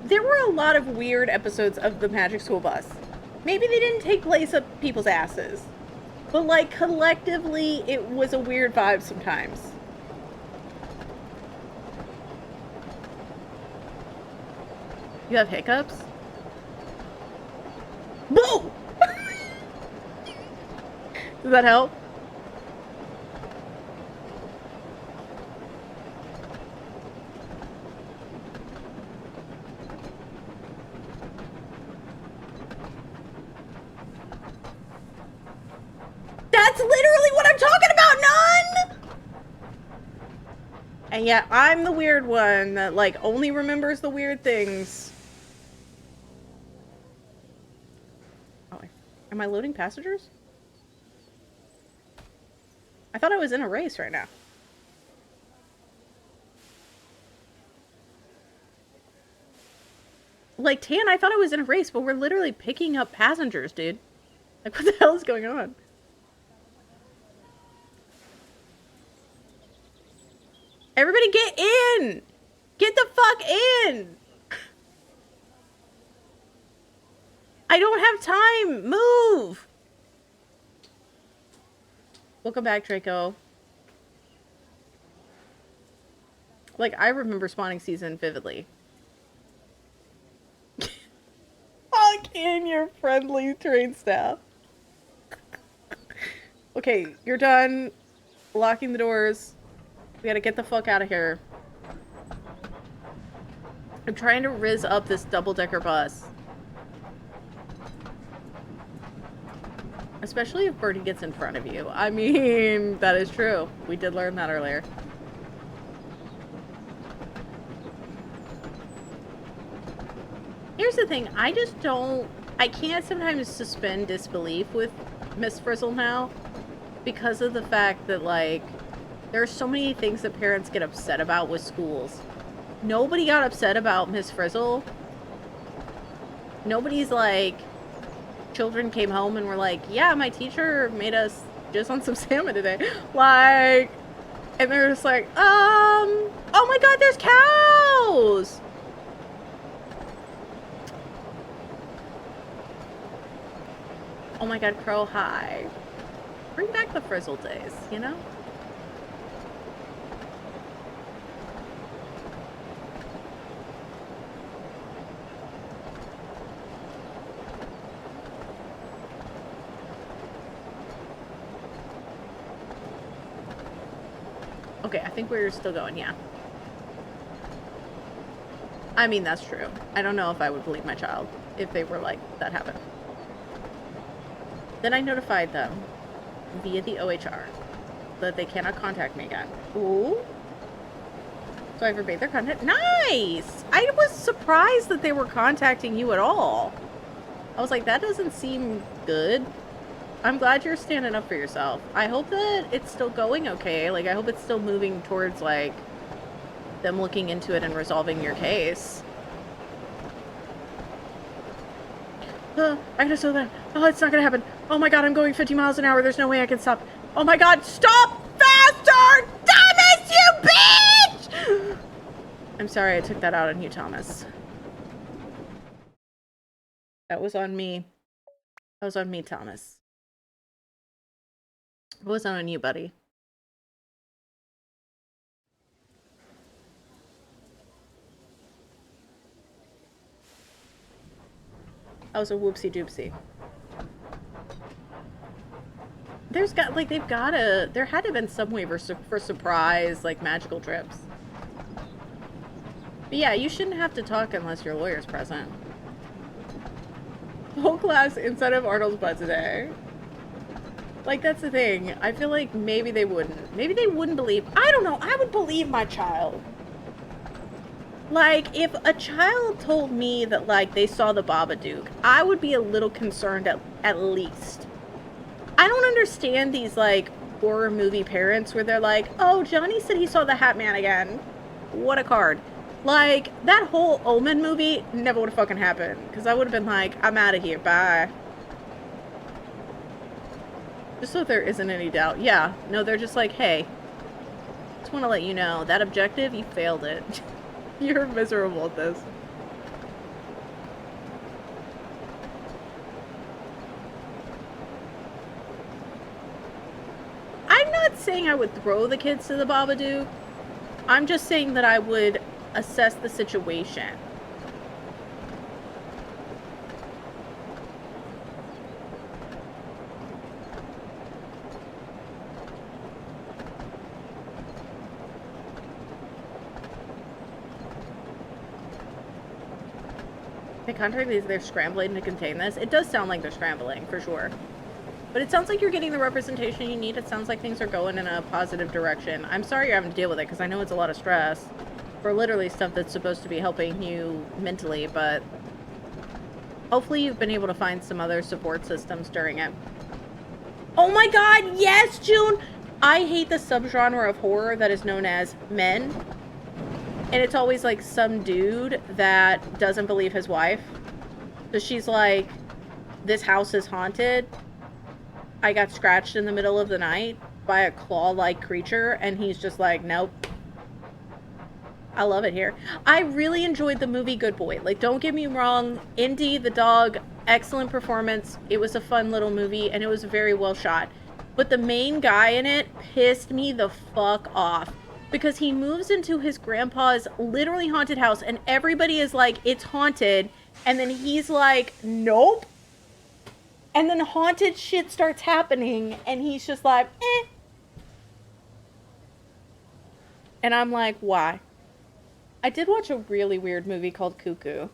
There were a lot of weird episodes of the Magic School Bus. Maybe they didn't take place up people's asses. But, like, collectively, it was a weird vibe sometimes. You have hiccups? Boo! Does that help? That's literally what I'm talking about, none! And yet, I'm the weird one that, like, only remembers the weird things. Oh, am I loading passengers? I thought I was in a race right now. Like, Tan, I thought I was in a race, but we're literally picking up passengers, dude. Like, what the hell is going on? Everybody get in! Get the fuck in! I don't have time! Move! Welcome back, Draco. Like, I remember spawning season vividly. Fuck in your friendly train staff. Okay, you're done locking the doors. We gotta get the fuck out of here. I'm trying to rizz up this double-decker bus Especially if Birdie gets in front of you. I mean, that is true. We did learn that earlier. Here's the thing, I can't sometimes suspend disbelief with Miss Frizzle now because of the fact that, like, there are so many things that parents get upset about with schools. Nobody got upset about Miss Frizzle. Nobody's like, children came home and were like, yeah, my teacher made us just on some salmon today. Like, and they're just like, oh my god, there's cows! Oh my god, Crow, hi. Bring back the Frizzle days, you know? Okay, I think we're still going, yeah. I mean, that's true. I don't know if I would believe my child if they were like, that happened. Then I notified them via the OHR that they cannot contact me again. Ooh. So I forbade their contact. Nice! I was surprised that they were contacting you at all. I was like, that doesn't seem good. I'm glad you're standing up for yourself. I hope that it's still going okay. Like, I hope it's still moving towards, like, them looking into it and resolving your case. I gotta slow down. Oh, it's not gonna happen. Oh my god, I'm going 50 miles an hour. There's no way I can stop. Oh my god, stop faster! Thomas, you bitch! I'm sorry I took that out on you, Thomas. That was on me. That was on me, Thomas. It wasn't on you, buddy. That was a whoopsie doopsie. There's got, like, there had to have been some way for surprise, like, magical trips. But yeah, you shouldn't have to talk unless your lawyer's present. Whole class inside of Arnold's butt today. Like, that's the thing. I feel like maybe they wouldn't. Maybe they wouldn't believe. I don't know. I would believe my child. Like, if a child told me that, like, they saw the Babadook, I would be a little concerned at least. I don't understand these, like, horror movie parents where they're like, oh, Johnny said he saw the Hat Man again. What a card. Like, that whole Omen movie never would have fucking happened. Because I would have been like, I'm out of here. Bye. Just so there isn't any doubt. Yeah. No, they're just like, hey, just want to let you know, that objective, you failed it. You're miserable at this. I'm not saying I would throw the kids to the Babadook. I'm just saying that I would assess the situation. They contact these, they're scrambling to contain this. It does sound like they're scrambling, for sure. But it sounds like you're getting the representation you need. It sounds like things are going in a positive direction. I'm sorry you're having to deal with it, because I know it's a lot of stress for literally stuff that's supposed to be helping you mentally, but hopefully you've been able to find some other support systems during it. Oh my god, yes, June! I hate the subgenre of horror that is known as men. And it's always, like, some dude that doesn't believe his wife. So she's like, this house is haunted. I got scratched in the middle of the night by a claw-like creature. And he's just like, nope. I love it here. I really enjoyed the movie Good Boy. Like, don't get me wrong. Indy, the dog, excellent performance. It was a fun little movie. And it was very well shot. But the main guy in it pissed me the fuck off. Because he moves into his grandpa's literally haunted house and everybody is like, it's haunted. And then he's like, nope. And then haunted shit starts happening and he's just like, eh. And I'm like, why? I did watch a really weird movie called Cuckoo.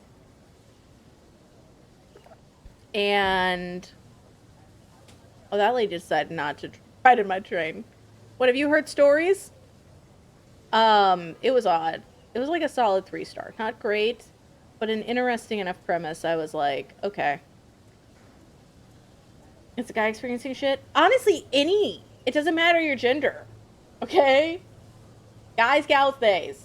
And Oh, that lady decided not to ride in my train. What, have you heard stories? It was odd. It was like a solid 3-star. Not great, but an interesting enough premise. I was like, okay. It's a guy experiencing shit. Honestly, it doesn't matter your gender. Okay? Guys, gals, theys.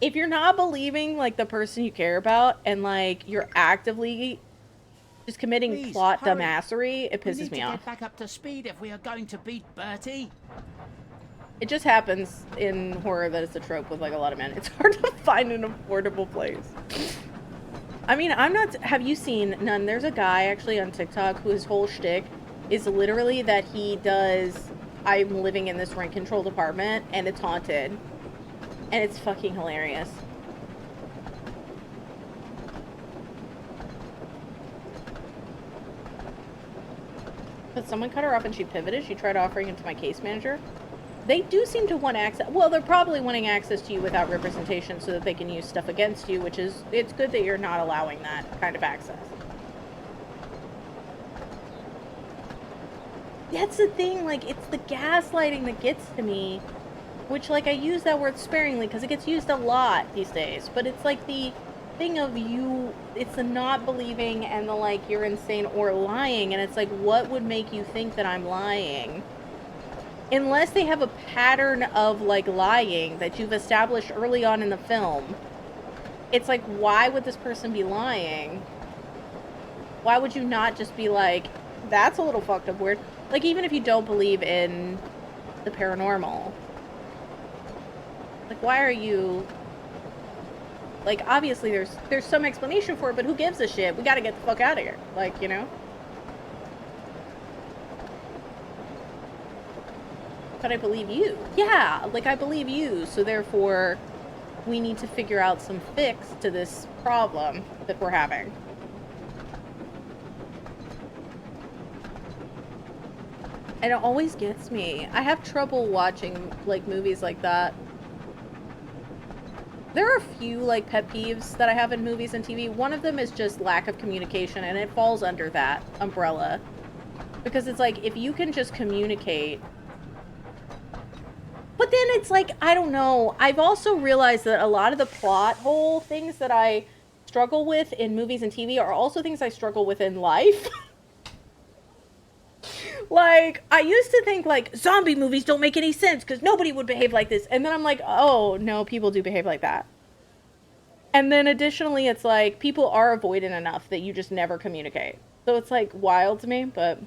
If you're not believing, like, the person you care about and, like, you're actively just committing Please, plot hurry. dumbassery, it We pisses need to me get off. back up to speed if we are going to beat Bertie. It just happens in horror that it's a trope with, like, a lot of men. It's hard to find an affordable place. I mean, have you seen, none, there's a guy actually on TikTok whose whole shtick is literally that he does, I'm living in this rent-controlled apartment, and it's haunted. And it's fucking hilarious. But someone cut her off and she pivoted. She tried offering it to my case manager. They do seem to want access. Well, they're probably wanting access to you without representation so that they can use stuff against you, which is, it's good that you're not allowing that kind of access. That's the thing, like, it's the gaslighting that gets to me, which, like, I use that word sparingly because it gets used a lot these days, but it's like the thing of it's the not believing and the, like, you're insane or lying, and it's like, what would make you think that I'm lying? Unless they have a pattern of, like, lying that you've established early on in the film, it's like, why would this person be lying? Why would you not just be like, that's a little fucked up weird? Like, even if you don't believe in the paranormal, like, why are you, like, obviously there's some explanation for it, but who gives a shit? We gotta get the fuck out of here. Like, you know? But I believe you. Yeah, like, I believe you, so therefore we need to figure out some fix to this problem that we're having. And it always gets me. I have trouble watching, like, movies like that. There are a few, like, pet peeves that I have in movies and TV. One of them is just lack of communication, and it falls under that umbrella. Because it's like, if you can just communicate. But then it's like, I don't know. I've also realized that a lot of the plot hole things that I struggle with in movies and TV are also things I struggle with in life. Like, I used to think, like, zombie movies don't make any sense because nobody would behave like this. And then I'm like, oh, no, people do behave like that. And then additionally, it's like, people are avoidant enough that you just never communicate. So it's, like, wild to me, but...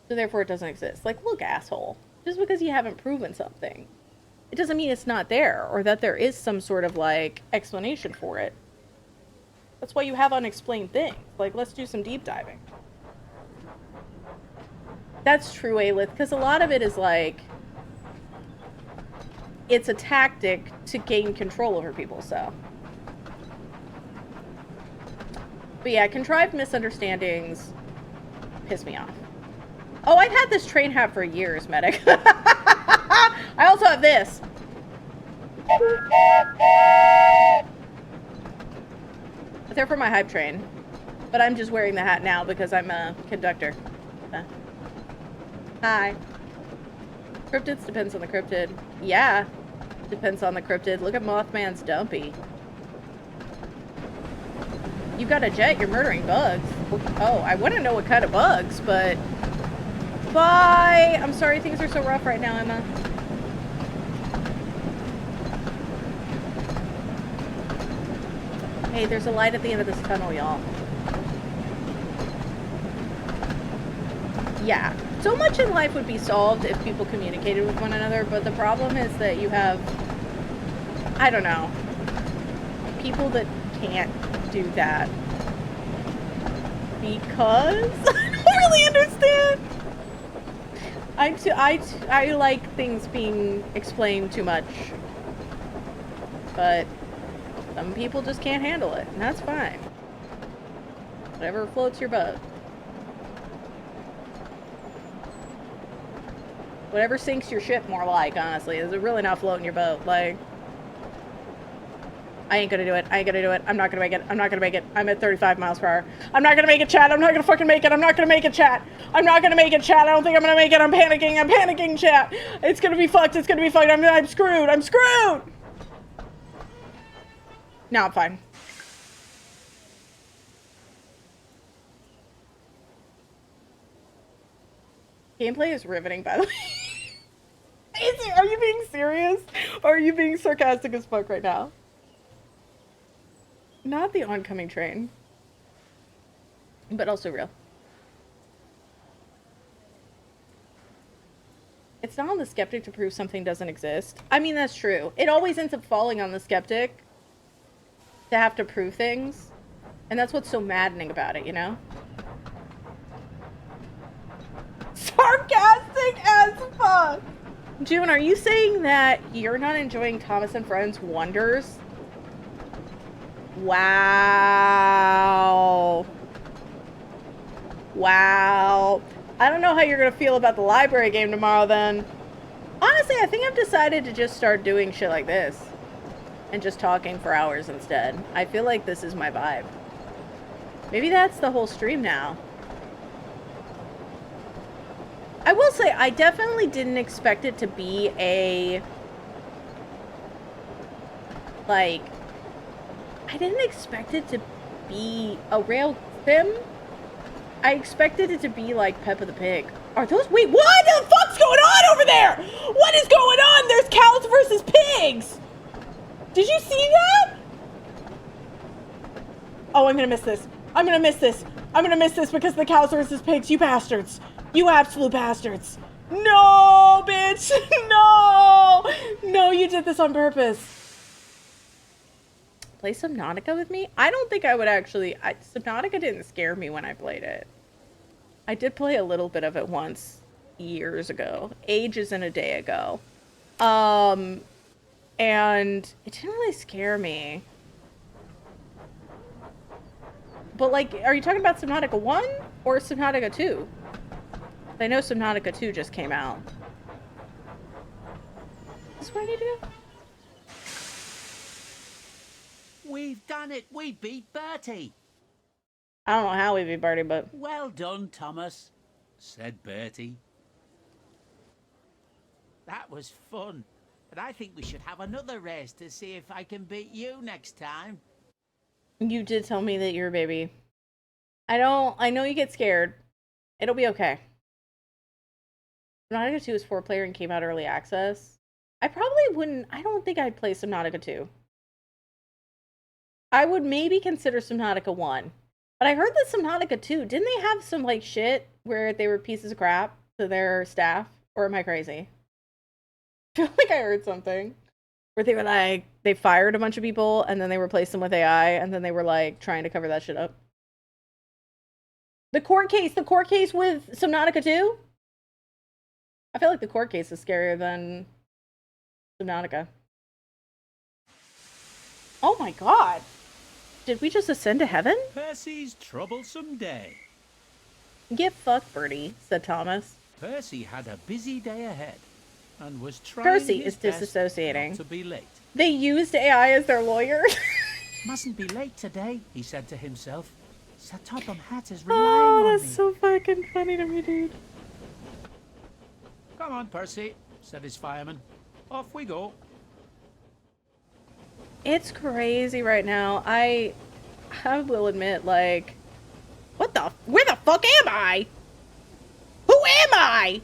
So therefore it doesn't exist. Like, look, asshole. Just because you haven't proven something, it doesn't mean it's not there, or that there is some sort of, like, explanation for it. That's why you have unexplained things. Like, let's do some deep diving. That's true, Aelith, because a lot of it is like, it's a tactic to gain control over people, so. But yeah, contrived misunderstandings piss me off. Oh, I've had this train hat for years, medic. I also have this. They're for my hype train. But I'm just wearing the hat now because I'm a conductor. Hi. Cryptids depends on the cryptid. Yeah. Depends on the cryptid. Look at Mothman's dumpy. You've got a jet, you're murdering bugs. Oh, I wouldn't know what kind of bugs, but... Bye! I'm sorry things are so rough right now, Emma. Hey, there's a light at the end of this tunnel, y'all. Yeah. So much in life would be solved if people communicated with one another, but the problem is that you have, I don't know, people that can't do that. Because I don't really understand. I like things being explained too much. But some people just can't handle it, and that's fine. Whatever floats your boat. Whatever sinks your ship, more like, honestly. Is it really not floating your boat? Like, I ain't gonna do it. I ain't gonna do it. I'm not gonna make it. I'm not gonna make it. I'm at 35 miles per hour. I'm not gonna make it, chat. I'm not gonna fucking make it. I'm not gonna make it, chat. I'm not gonna make it, chat. I don't think I'm gonna make it. I'm panicking. I'm panicking, chat. It's gonna be fucked. It's gonna be fucked. I'm screwed. I'm screwed. No, I'm fine. Gameplay is riveting, by the way. Are you being serious? Or are you being sarcastic as fuck right now? Not the oncoming train. But also real. It's not on the skeptic to prove something doesn't exist. I mean, that's true. It always ends up falling on the skeptic to have to prove things. And that's what's so maddening about it, you know? Sarcastic as fuck! June, are you saying that you're not enjoying Thomas and Friends Wonders? Wow. Wow. I don't know how you're gonna feel about the library game tomorrow then. Honestly, I think I've decided to just start doing shit like this. And just talking for hours instead. I feel like this is my vibe. Maybe that's the whole stream now. I will say, I definitely didn't expect it to be a... like... I didn't expect it to be a rail sim. I expected it to be like Peppa the Pig. Are those... Wait, what the fuck's going on over there? What is going on? There's cows versus pigs! Did you see that? Oh, I'm gonna miss this. I'm gonna miss this. I'm gonna miss this because the cows versus pigs. You bastards. You absolute bastards. No, bitch. No. No, you did this on purpose. Play Subnautica with me? I don't think I would actually... Subnautica didn't scare me when I played it. I did play a little bit of it once years ago. Ages and a day ago. And it didn't really scare me. But, like, are you talking about Subnautica 1 or Subnautica 2? I know Subnautica 2 just came out. Is this where I need to go? We've done it. We beat Bertie. I don't know how we beat Bertie, but... Well done, Thomas, said Bertie. That was fun. But I think we should have another race to see if I can beat you next time. You did tell me that you're a baby. I know you get scared. It'll be okay. Subnautica 2 is 4-player and came out early access. I don't think I'd play Subnautica 2. I would maybe consider Subnautica 1. But I heard that Subnautica 2, didn't they have some, like, shit where they were pieces of crap to their staff? Or am I crazy? I feel like I heard something. Where they were like, they fired a bunch of people, and then they replaced them with AI, and then they were, like, trying to cover that shit up. The court case with Subnautica 2? I feel like the court case is scarier than Subnautica. Oh my god. Did we just ascend to heaven? Percy's troublesome day. Get fucked, Bertie, said Thomas. Percy had a busy day ahead and was trying Percy his is best disassociating. not to be late. They used AI as their lawyer. Mustn't be late today, he said to himself. Sir Topham Hatt is relying Oh, on that's me. so fucking funny to me, dude. Come on, Percy, said his fireman. Off we go. It's crazy right now. I will admit, like, where the fuck am I? Who am I?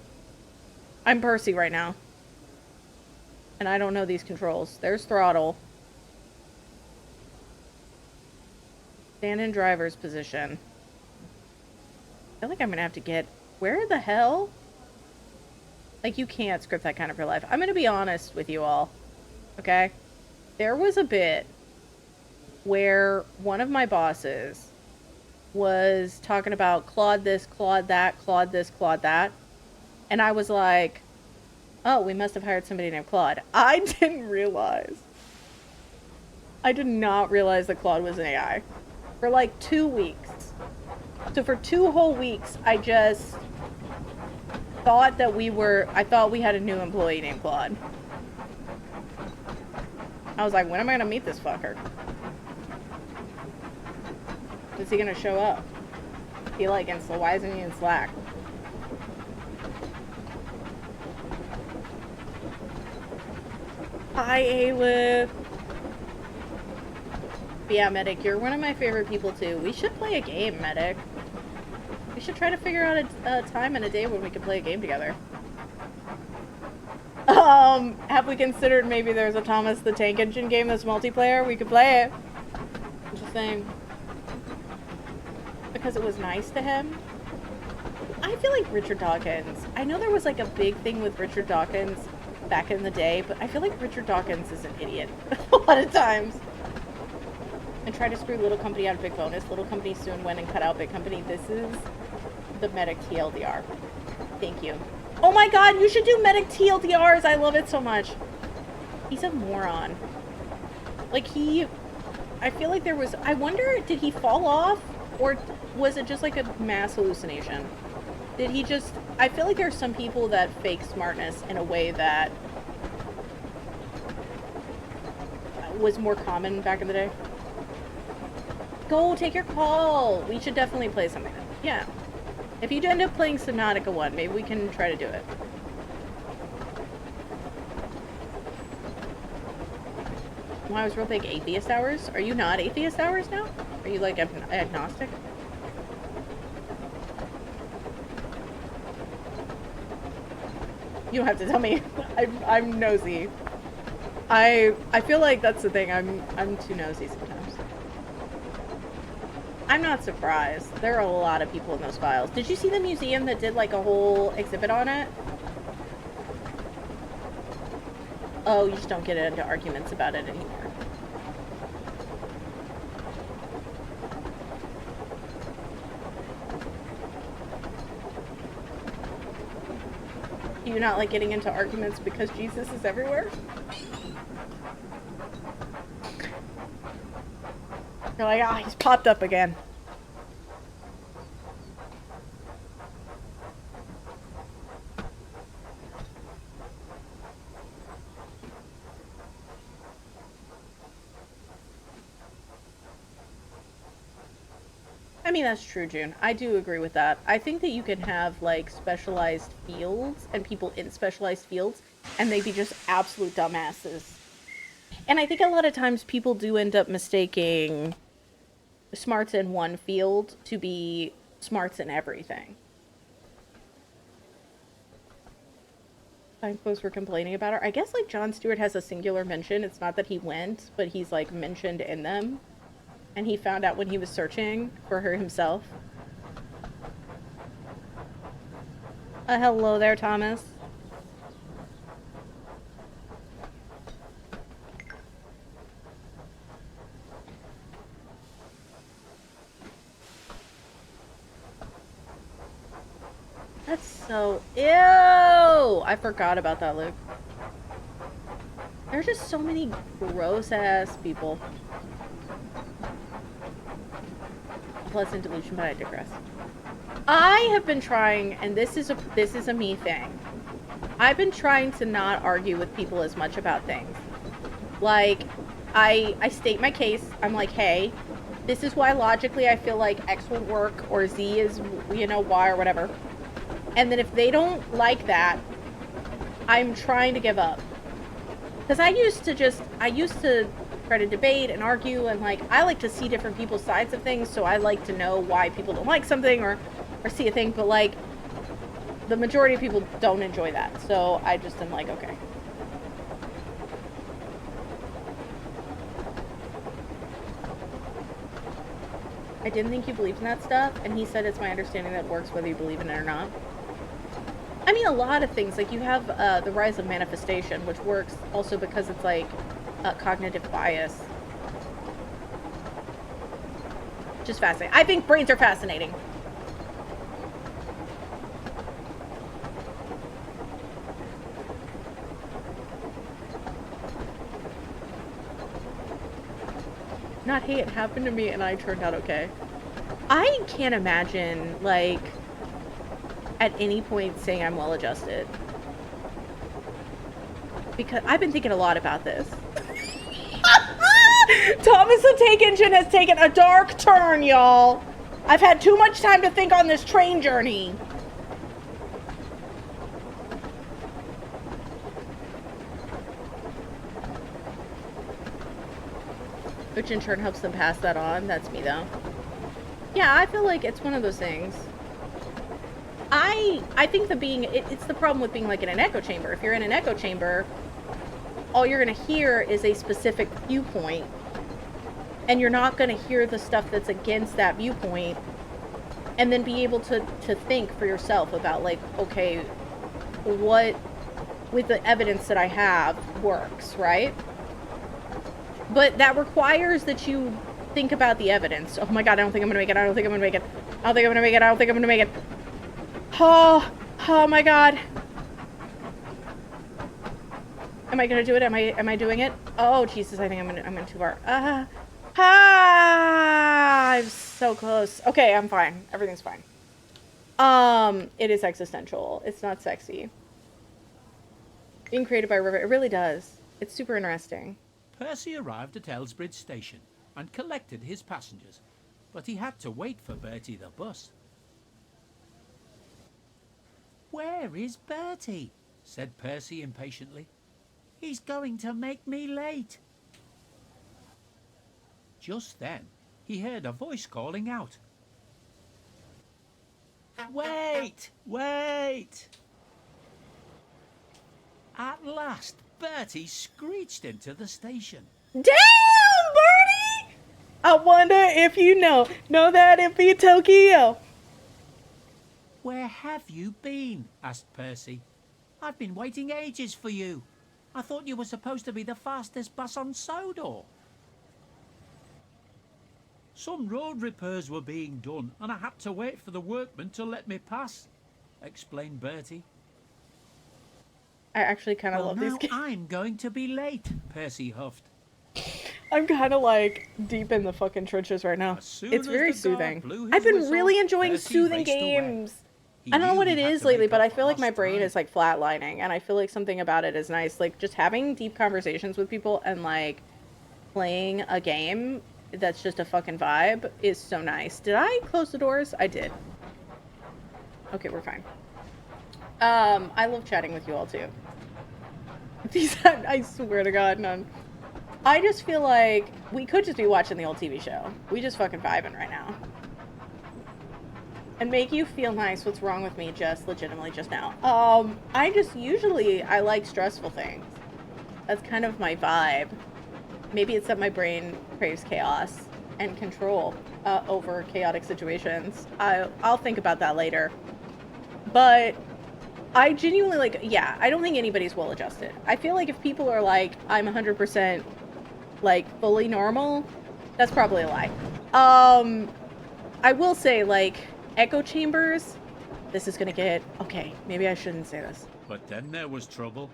I'm Percy right now. And I don't know these controls. There's throttle. Stand in driver's position. I feel like I'm gonna have to get... Where the hell? Like, you can't script that kind of your life. I'm gonna be honest with you all. Okay? There was a bit where one of my bosses was talking about Claude this, Claude that, Claude this, Claude that. And I was like, oh, we must have hired somebody named Claude. I didn't realize. I did not realize that Claude was an AI. For like 2 weeks. So for 2 whole weeks, I just thought that I thought we had a new employee named Claude. I was like, when am I gonna meet this fucker? Is he gonna show up? He like, and so why isn't he in Slack? Hi, Aelith. Yeah, Medic, you're one of my favorite people too. We should play a game, Medic. We should try to figure out a time and a day when we can play a game together. Have we considered maybe there's a Thomas the Tank Engine game that's multiplayer? We could play it. Just saying. Because it was nice to him. I feel like Richard Dawkins. I know there was like a big thing with Richard Dawkins back in the day, but I feel like Richard Dawkins is an idiot a lot of times. And try to screw Little Company out of Big Bonus. Little Company soon went and cut out Big Company. This is the Medic TLDR. Thank you. Oh my god, you should do Medic TLDRs. I love it so much. He's a moron. Like I feel like there was, I wonder, did he fall off? Or was it just like a mass hallucination? Did he just, I feel like there are some people that fake smartness in a way that was more common back in the day. Go take your call. We should definitely play something. Yeah. If you end up playing Subnautica 1, maybe we can try to do it. Well, I was real big Atheist Hours. Are you not Atheist Hours now? Are you like agnostic? You don't have to tell me. I'm nosy. I feel like that's the thing. I'm too nosy sometimes. I'm not surprised. There are a lot of people in those files. Did you see the museum that did like a whole exhibit on it? Oh, you just don't get into arguments about it anymore. Do you not like getting into arguments because Jesus is everywhere? You're like, ah, he's popped up again. I mean, that's true, June. I do agree with that. I think that you can have, like, specialized fields and people in specialized fields, and they be just absolute dumbasses. And I think a lot of times people do end up mistaking smarts in one field to be smarts in everything. Signposts were complaining about her. I guess, like, Jon Stewart has a singular mention. It's not that he went, but he's, like, mentioned in them. And he found out when he was searching for her himself. Hello there, Thomas. That's so... Ew! I forgot about that, Luke. There's just so many gross-ass people. Pleasant delusion, but I digress. I have been trying, and this is a me thing. I've been trying to not argue with people as much about things. Like, I state my case. I'm like, hey, this is why logically I feel like X will work, or Z is, you know, Y, or whatever. And then if they don't like that, I'm trying to give up. Because I used to try to debate and argue, and like, I like to see different people's sides of things, so I like to know why people don't like something or see a thing, but like, the majority of people don't enjoy that, so I just am like, okay. I didn't think you believed in that stuff, and he said it's my understanding that it works whether you believe in it or not. I mean, a lot of things, like you have the rise of manifestation, which works also because it's like cognitive bias. Just fascinating. I think brains are fascinating. Not, hey, it happened to me and I turned out okay. I can't imagine, like, at any point saying I'm well-adjusted. Because I've been thinking a lot about this. Thomas the Tank Engine has taken a dark turn, y'all. I've had too much time to think on this train journey. Which in turn helps them pass that on. That's me, though. Yeah, I feel like it's one of those things. I think it's the problem with being like in an echo chamber. If you're in an echo chamber, all you're gonna hear is a specific viewpoint, and you're not gonna hear the stuff that's against that viewpoint, and then be able to think for yourself about like, okay, what with the evidence that I have works, right? But that requires that you think about the evidence. Oh my god, I don't think I'm gonna make it. I don't think I'm gonna make it. I don't think I'm gonna make it. I don't think I'm gonna make it. Oh my god. Am I gonna do it? Am I doing it? Oh Jesus, I think I'm gonna too far. I'm so close. Okay, I'm fine. Everything's fine. It is existential. It's not sexy. Being created by a river, it really does. It's super interesting. Percy arrived at Elsbridge Station and collected his passengers, but he had to wait for Bertie the bus. "Where is Bertie?" said Percy impatiently. "He's going to make me late." Just then, he heard a voice calling out. "Wait! Wait!" At last, Bertie screeched into the station. Damn, Bertie! I wonder if you know that it be Tokyo. "Where have you been?" asked Percy. "I've been waiting ages for you. I thought you were supposed to be the fastest bus on Sondor." "Some road repairs were being done, and I had to wait for the workmen to let me pass," explained Bertie. I actually kind of "Well, love these now games. I'm going to be late," Percy huffed. I'm kind of like deep in the fucking trenches right now. As soon It's as very the guard soothing. blew his I've been whistle, really enjoying Percy soothing raced away. games. He I don't know knew what he it had is to lately, make but up I for feel like my lost brain time. is like flatlining, and I feel like something about it is nice. Like just having deep conversations with people and like playing a game that's just a fucking vibe is so nice. Did I close the doors? I did. Okay, we're fine. I love chatting with you all too. These, I swear to God, none. I just feel like we could just be watching the old TV show. We just fucking vibing right now. And make you feel nice. What's wrong with me just legitimately just now? I like stressful things. That's kind of my vibe. Maybe it's that my brain craves chaos and control over chaotic situations. I'll think about that later. But I genuinely I don't think anybody's well adjusted. I feel like if people are like, I'm 100% like fully normal, that's probably a lie. I will say like echo chambers, this is gonna get, okay, maybe I shouldn't say this. But then there was trouble.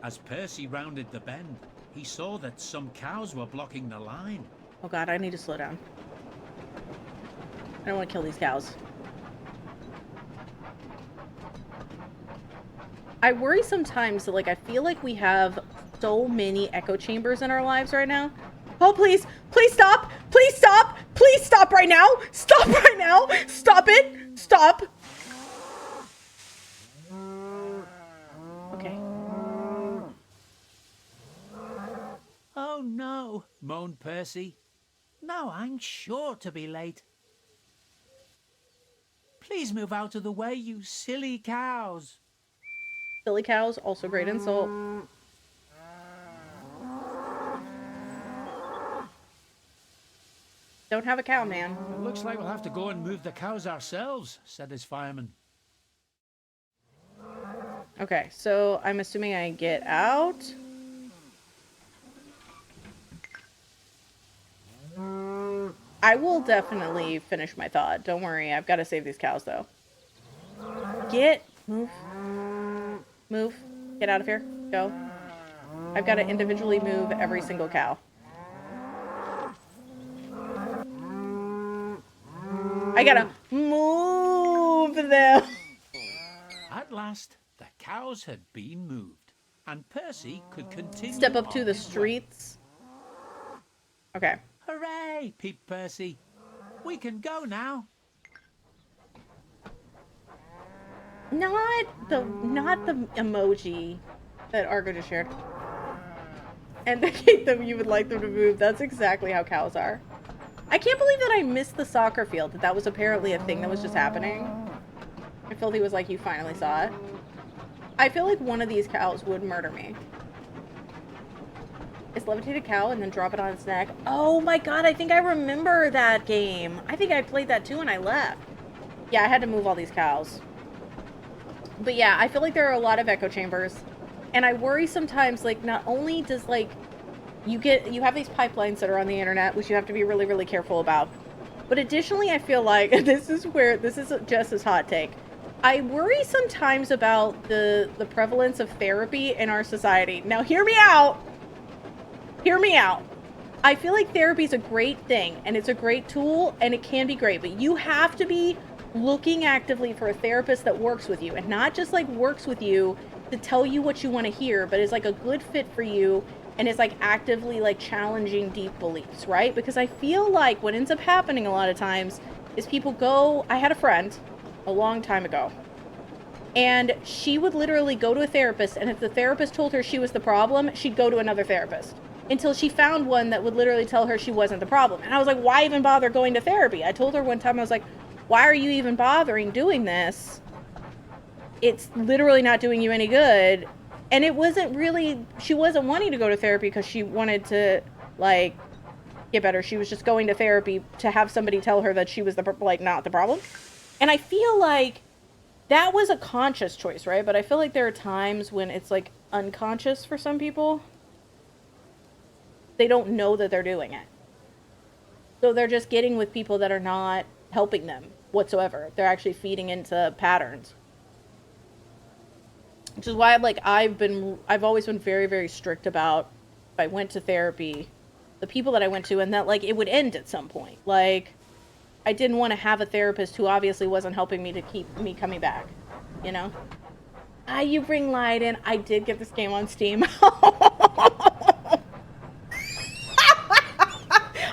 As Percy rounded the bend, he saw that some cows were blocking the line. Oh god, I need to slow down. I don't want to kill these cows. I worry sometimes that, like, I feel like we have so many echo chambers in our lives right now. Oh, please! Please stop! Please stop! Please stop right now! Stop right now! Stop it! Stop! Okay. "Oh no," moaned Percy. "Now I'm sure to be late. Please move out of the way, you silly cows." Silly cows, also great insult. Don't have a cow, man. "It looks like we'll have to go and move the cows ourselves," said his fireman. Okay, so I'm assuming I get out. I will definitely finish my thought. Don't worry. I've got to save these cows, though. Move. Move. Get out of here. Go. I've got to individually move every single cow. I gotta move them. At last, the cows had been moved, and Percy could continue Step up on to the his way. streets. Okay. Hooray, peeped Percy. We can go now. Not the emoji that Argo just shared. Indicate them you would like them to move. That's exactly how cows are. I can't believe that I missed the soccer field. That was apparently a thing that was just happening. And Filthy was like, you finally saw it. I feel like one of these cows would murder me. Is levitate a cow and then drop it on its neck? Oh my god, I think I remember that game. I think I played that too and I left. Yeah, I had to move all these cows. But yeah, I feel like there are a lot of echo chambers. And I worry sometimes, like, not only does, like, you have these pipelines that are on the internet, which you have to be really, really careful about. But additionally, I feel like, this is Jess's hot take. I worry sometimes about the prevalence of therapy in our society. Now, hear me out. Hear me out. I feel like therapy is a great thing, and it's a great tool, and it can be great, but you have to be looking actively for a therapist that works with you, and not just, like, works with you to tell you what you want to hear, but is, like, a good fit for you, and is, like, actively, like, challenging deep beliefs, right? Because I feel like what ends up happening a lot of times is people go... I had a friend a long time ago, and she would literally go to a therapist, and if the therapist told her she was the problem, she'd go to another therapist. Until she found one that would literally tell her she wasn't the problem. And I was like, why even bother going to therapy? I told her one time, I was like, why are you even bothering doing this? It's literally not doing you any good. And it wasn't really, she wasn't wanting to go to therapy because she wanted to, like, get better. She was just going to therapy to have somebody tell her that she was the, like, not the problem. And I feel like that was a conscious choice, right? But I feel like there are times when it's, like, unconscious for some people. They don't know that they're doing it. So they're just getting with people that are not helping them whatsoever. They're actually feeding into patterns. Which is why I've always been very, very strict about if I went to therapy, the people that I went to, and that, like, it would end at some point. Like, I didn't want to have a therapist who obviously wasn't helping me to keep me coming back, you know? You bring light in. I did get this game on Steam.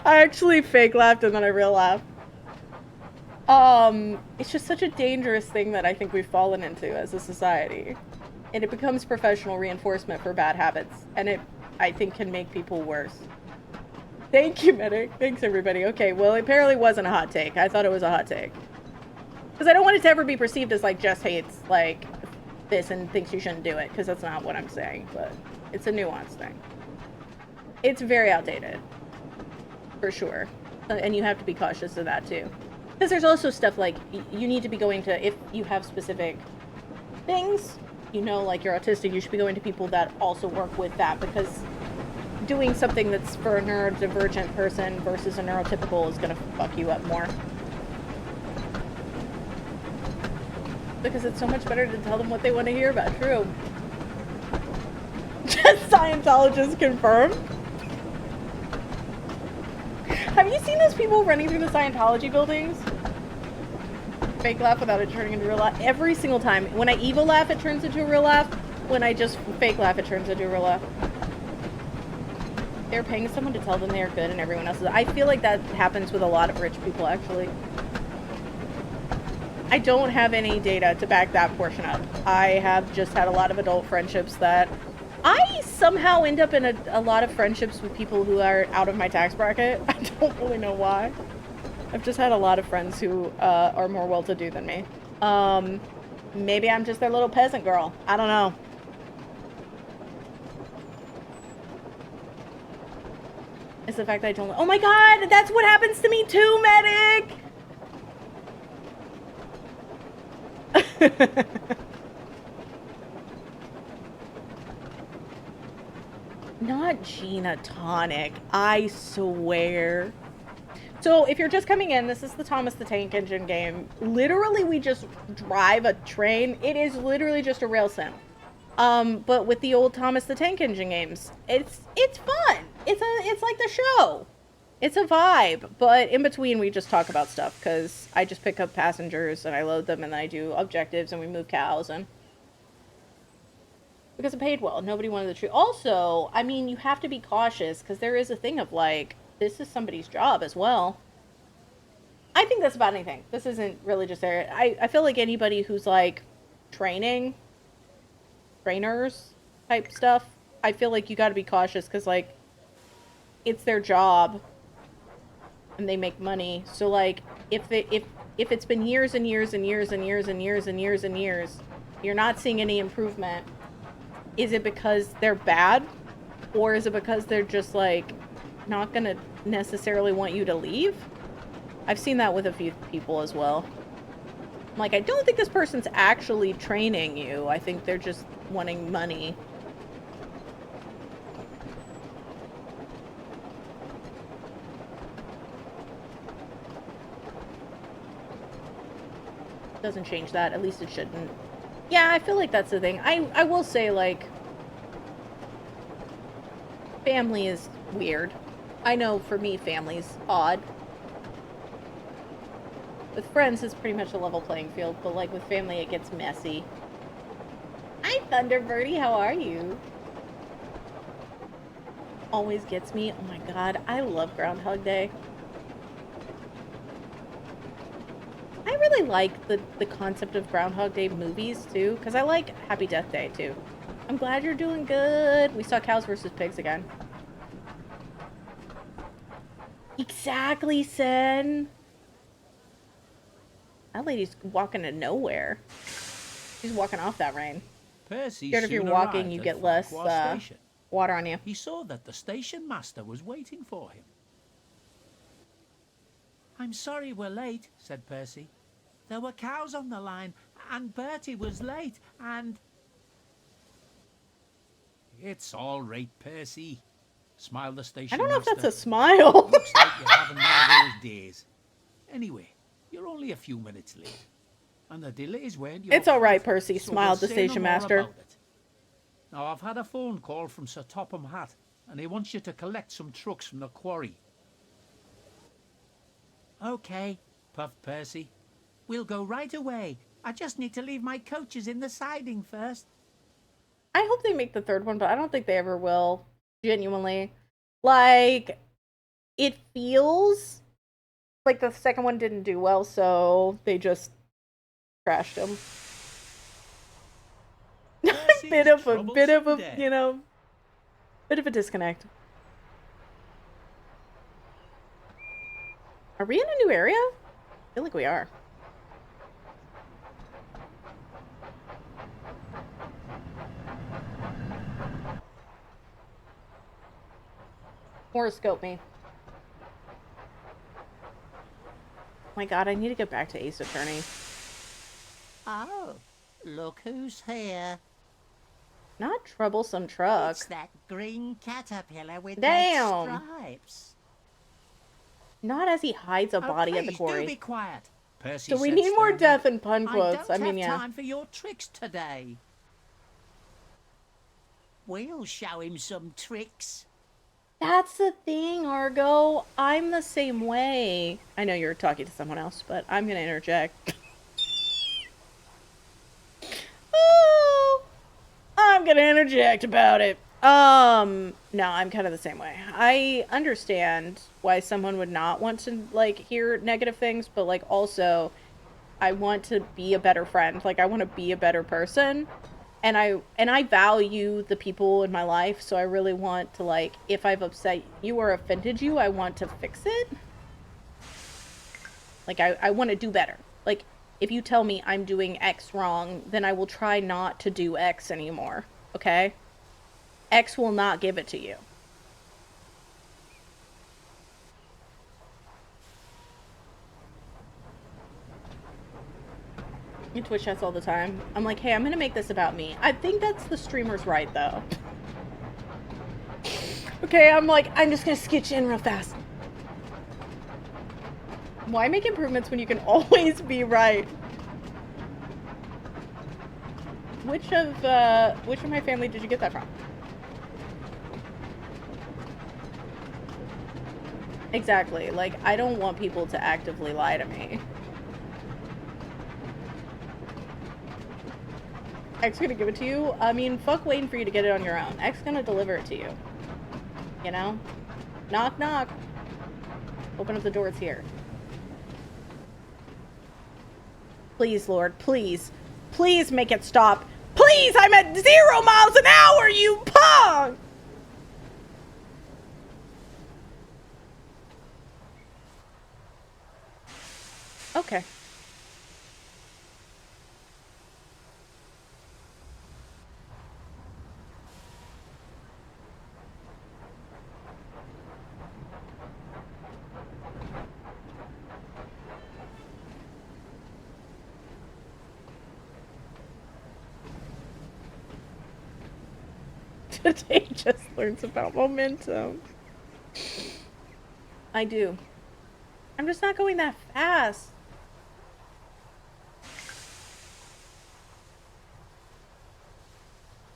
I actually fake laughed and then I real laughed. It's just such a dangerous thing that I think we've fallen into as a society. And it becomes professional reinforcement for bad habits. And it, I think, can make people worse. Thank you, Medic. Thanks, everybody. Okay, well, it apparently wasn't a hot take. I thought it was a hot take. Because I don't want it to ever be perceived as, like, Jess hates, like, this and thinks you shouldn't do it. Because that's not what I'm saying. But it's a nuanced thing. It's very outdated. For sure. And you have to be cautious of that too. Because there's also stuff like, you need to be going to, if you have specific things, you know, like you're autistic, you should be going to people that also work with that, because doing something that's for a neurodivergent person versus a neurotypical is going to fuck you up more. Because it's so much better to tell them what they want to hear about. True. Just Scientologists confirmed. Have you seen those people running through the Scientology buildings? Fake laugh without it turning into real laugh. Every single time. When I evil laugh, it turns into a real laugh. When I just fake laugh, it turns into a real laugh. They're paying someone to tell them they're good and everyone else is. I feel like that happens with a lot of rich people, actually. I don't have any data to back that portion up. I have just had a lot of adult friendships that... I somehow end up in a lot of friendships with people who are out of my tax bracket. I don't really know why. I've just had a lot of friends who are more well-to-do than me. Maybe I'm just their little peasant girl. I don't know. It's the fact that I don't... Oh my god! That's what happens to me too, medic! Not Gina Tonic. I swear. So, if you're just coming in, this is the Thomas the Tank Engine game. Literally, we just drive a train. It is literally just a rail sim. But with the old Thomas the Tank Engine games, it's fun. It's like the show. It's a vibe. But in between, we just talk about stuff, because I just pick up passengers and I load them, and then I do objectives and we move cows, and because it paid well. Nobody wanted the tree. Also, I mean, you have to be cautious, because there is a thing of, like, this is somebody's job as well. I think that's about anything. This isn't really just there. I feel like anybody who's like training, trainers type stuff, I feel like you got to be cautious because like it's their job and they make money. So like if it's been years and years and years and years and years and years and years, you're not seeing any improvement. Is it because they're bad, or is it because they're just like not gonna necessarily want you to leave? I've seen that with a few people as well. I'm like, I don't think this person's actually training you. I think they're just wanting money. Doesn't change that. At least it shouldn't. Yeah, I feel like that's the thing. I will say, like, family is weird. I know for me, family's odd. With friends, it's pretty much a level playing field, but like with family, it gets messy. Hi, Thunderbirdie, how are you? Always gets me. Oh my god, I love Groundhog Day. I really like the concept of Groundhog Day movies, too, because I like Happy Death Day, too. I'm glad you're doing good. We saw Cows vs. Pigs again. Exactly, Sen. That lady's walking to nowhere. She's walking off that rain. Percy Scared if you're soon walking, arrived you at get less Farquhar Station. water on you. He saw that the station master was waiting for him. "I'm sorry we're late," said Percy. "There were cows on the line, and Bertie was late, and—" "It's all right, Percy," smiled the station I don't know if master. that's a smile. "Looks like you're having one of those days. Anyway, you're only a few minutes late, and the delays weren't your It's all right, fault, Percy, so smiled we'll the say no station more master. about it. Now, I've had a phone call from Sir Topham Hatt, and he wants you to collect some trucks from the quarry." "Okay," puffed Percy. "We'll go right away. I just need to leave my coaches in the siding first." I hope they make the third one, but I don't think they ever will. Genuinely. Like, it feels like the second one didn't do well, so they just trashed them. Percy's bit of a, troublesome day. you know, bit of a disconnect. Are we in a new area? I feel like we are. Horoscope me. Oh my god, I need to get back to Ace Attorney. Oh, look who's here. Not troublesome truck. It's that green caterpillar with Damn. red stripes. Not as he hides a Oh, body at the please quarry. do be quiet. Percy So we said need more sternly. death and pun I quotes. don't I mean, have yeah. time for your tricks today. We'll show him some tricks. That's the thing, Argo. I'm the same way. I know you're talking to someone else, but I'm gonna interject. Oh, I'm gonna interject about it. No, I'm kind of the same way. I understand why someone would not want to, like, hear negative things, but, like, also, I want to be a better friend. Like, I want to be a better person. And I value the people in my life, so I really want to, like, if I've upset you or offended you, I want to fix it. Like, I want to do better. Like, if you tell me I'm doing X wrong, then I will try not to do X anymore, okay? X will not give it to you. In Twitch chats all the time. I'm like, hey, I'm gonna make this about me. I think that's the streamer's right, though. Okay, I'm like, I'm just gonna sketch in real fast. Why make improvements when you can always be right? Which of my family did you get that from? Exactly. Like, I don't want people to actively lie to me. X gonna give it to you? I mean, fuck waiting for you to get it on your own. X gonna deliver it to you. You know? Knock, knock. Open up the door, it's here. Please, Lord, please. Please make it stop. Please, I'm at 0 miles an hour, you punk! Okay. Today just learns about momentum. I do. I'm just not going that fast.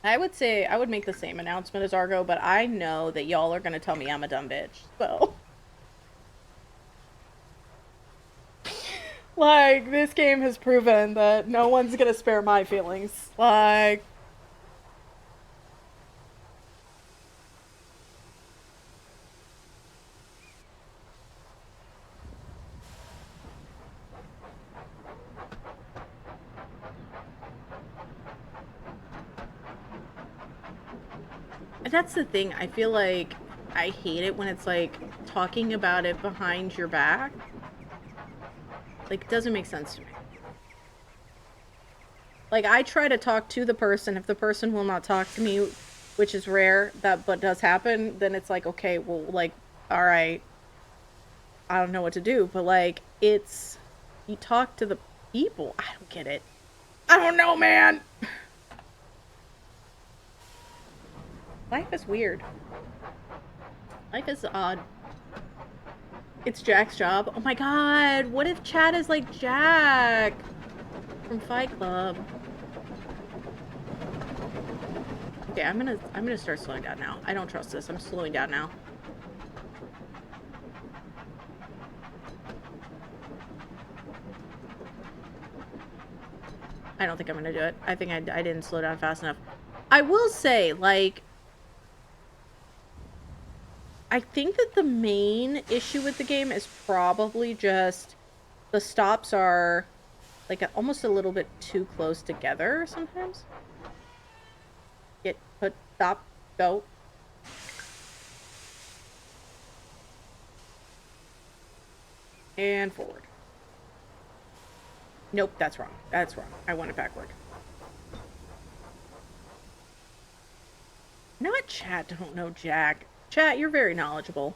I would say I would make the same announcement as Argo, but I know that y'all are gonna tell me I'm a dumb bitch. So, like, this game has proven that no one's gonna spare my feelings. Like, that's the thing. I feel like I hate it when it's like talking about it behind your back. Like, it doesn't make sense to me. Like, I try to talk to the person. If the person will not talk to me, which is rare, but does happen, then it's like, okay, well, like, all right, I don't know what to do. But, like, it's, you talk to the people. I don't get it. I don't know, man. Life is weird. Life is odd. It's Jack's job. Oh my god, what if Chad is like Jack from Fight Club? Okay, I'm gonna start slowing down now. I don't trust this. I'm slowing down now. I don't think I'm gonna do it. I think I didn't slow down fast enough. I will say, like, I think that the main issue with the game is probably just the stops are like almost a little bit too close together sometimes. Get, put, stop, go. And forward. Nope, that's wrong. That's wrong. I want it backward. Not chat, don't know Jack. Chat, you're very knowledgeable.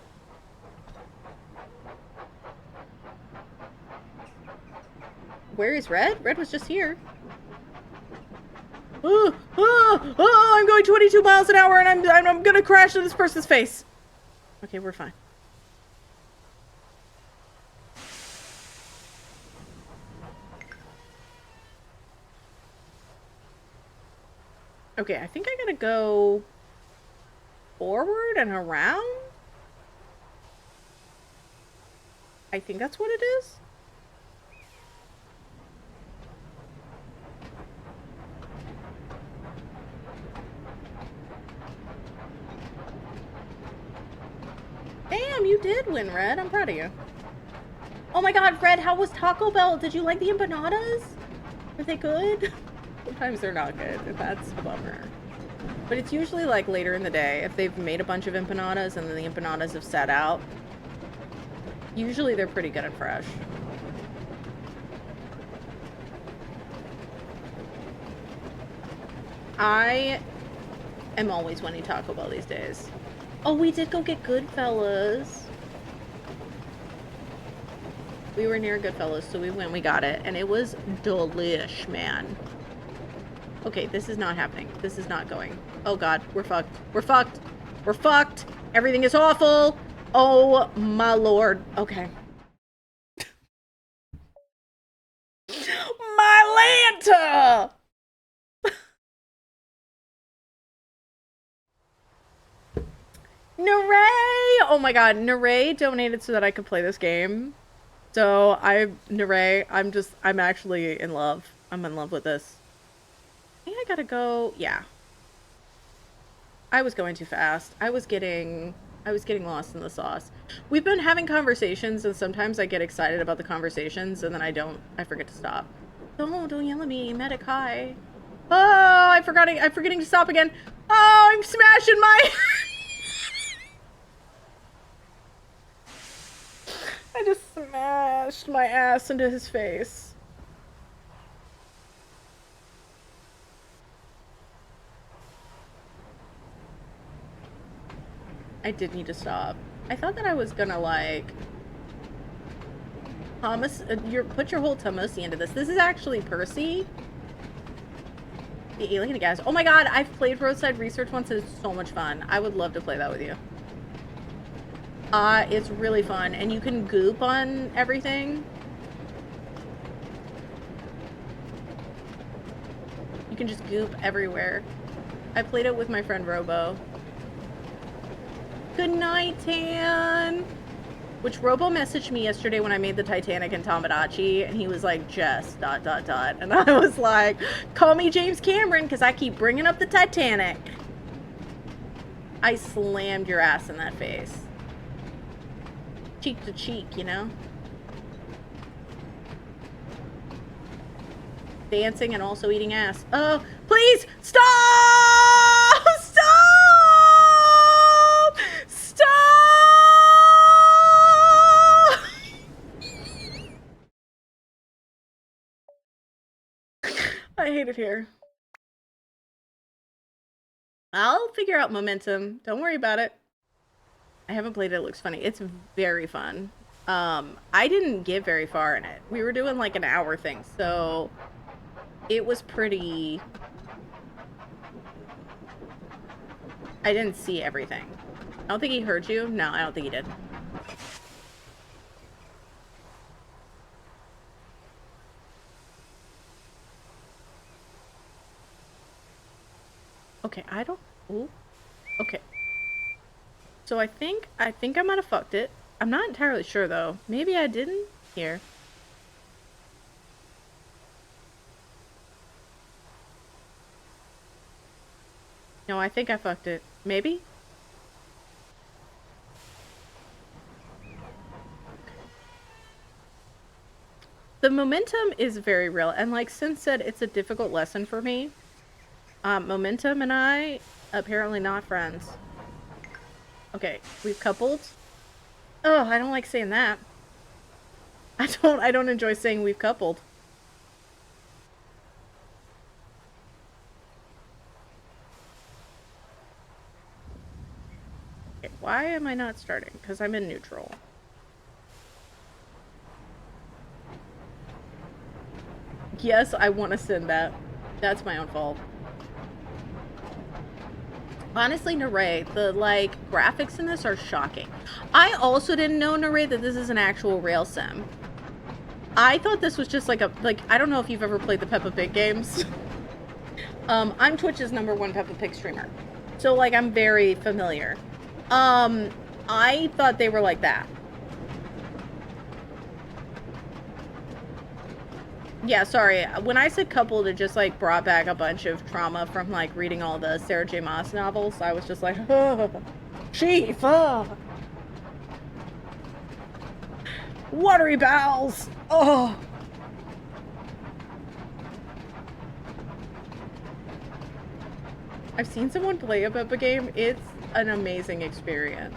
Where is Red? Red was just here. Oh, I'm going 22 miles an hour and I'm gonna crash into this person's face. Okay, we're fine. Okay, I think I gotta go forward and around? I think that's what it is. Damn, you did win, Red. I'm proud of you. Oh my god, Red, how was Taco Bell? Did you like the empanadas? Were they good? Sometimes they're not good. That's a bummer. But it's usually like later in the day if they've made a bunch of empanadas and then the empanadas have sat out. Usually they're pretty good and fresh. I am always wanting Taco Bell these days. Oh, we did go get Goodfellas. We were near Goodfellas, so we went, we got it, and it was delish, man. Okay, this is not happening. This is not going. Oh god, we're fucked. We're fucked. We're fucked. Everything is awful. Oh my lord. Okay. My Lanta! Naray! Oh my god, Naray donated so that I could play this game. So Naray, I'm actually in love. I'm in love with this. I think I gotta go, yeah. I was going too fast. I was getting I was getting lost in the sauce. We've been having conversations, and sometimes I get excited about the conversations, and then I forget to stop. Don't yell at me, medic, hi. Oh, I'm forgetting to stop again. Oh, I'm smashing my... I just smashed my ass into his face. I did need to stop. I thought that I was gonna, like... put your whole Thomosi into this. This is actually Percy. The alien gas. Oh my god, I've played Roadside Research once and it's so much fun. I would love to play that with you. It's really fun. And you can goop on everything. You can just goop everywhere. I played it with my friend Robo. Good night, Tan! Which Robo messaged me yesterday when I made the Titanic and Tomodachi, and he was like, Jess, ... And I was like, call me James Cameron, because I keep bringing up the Titanic. I slammed your ass in that face. Cheek to cheek, you know? Dancing and also eating ass. Oh, please, stop! Stop! Stop! I hate it here. I'll figure out momentum. Don't worry about it. I haven't played it. It looks funny. It's very fun. I didn't get very far in it. We were doing like an hour thing, so it was pretty... I didn't see everything. I don't think he heard you. No, I don't think he did. Okay, I don't... Ooh. Okay. So I think I might have fucked it. I'm not entirely sure, though. Maybe I didn't? Here. No, I think I fucked it. Maybe? The momentum is very real, and like Sin said, it's a difficult lesson for me. Momentum and I, apparently not friends. Okay, we've coupled. Oh, I don't like saying that. I don't enjoy saying we've coupled. Okay, why am I not starting? Because I'm in neutral. Yes, I want to send that. That's my own fault. Honestly, Naray, the, like, graphics in this are shocking. I also didn't know, Naray, that this is an actual rail sim. I thought this was just like a, like, I don't know if you've ever played the Peppa Pig games. I'm Twitch's #1 Peppa Pig streamer. So, like, I'm very familiar. I thought they were like that. Yeah, sorry. When I said coupled, it just, like, brought back a bunch of trauma from, like, reading all the Sarah J. Maas novels. I was just like, oh, chief, oh. Watery bowels, oh. I've seen someone play a Peppa game. It's an amazing experience.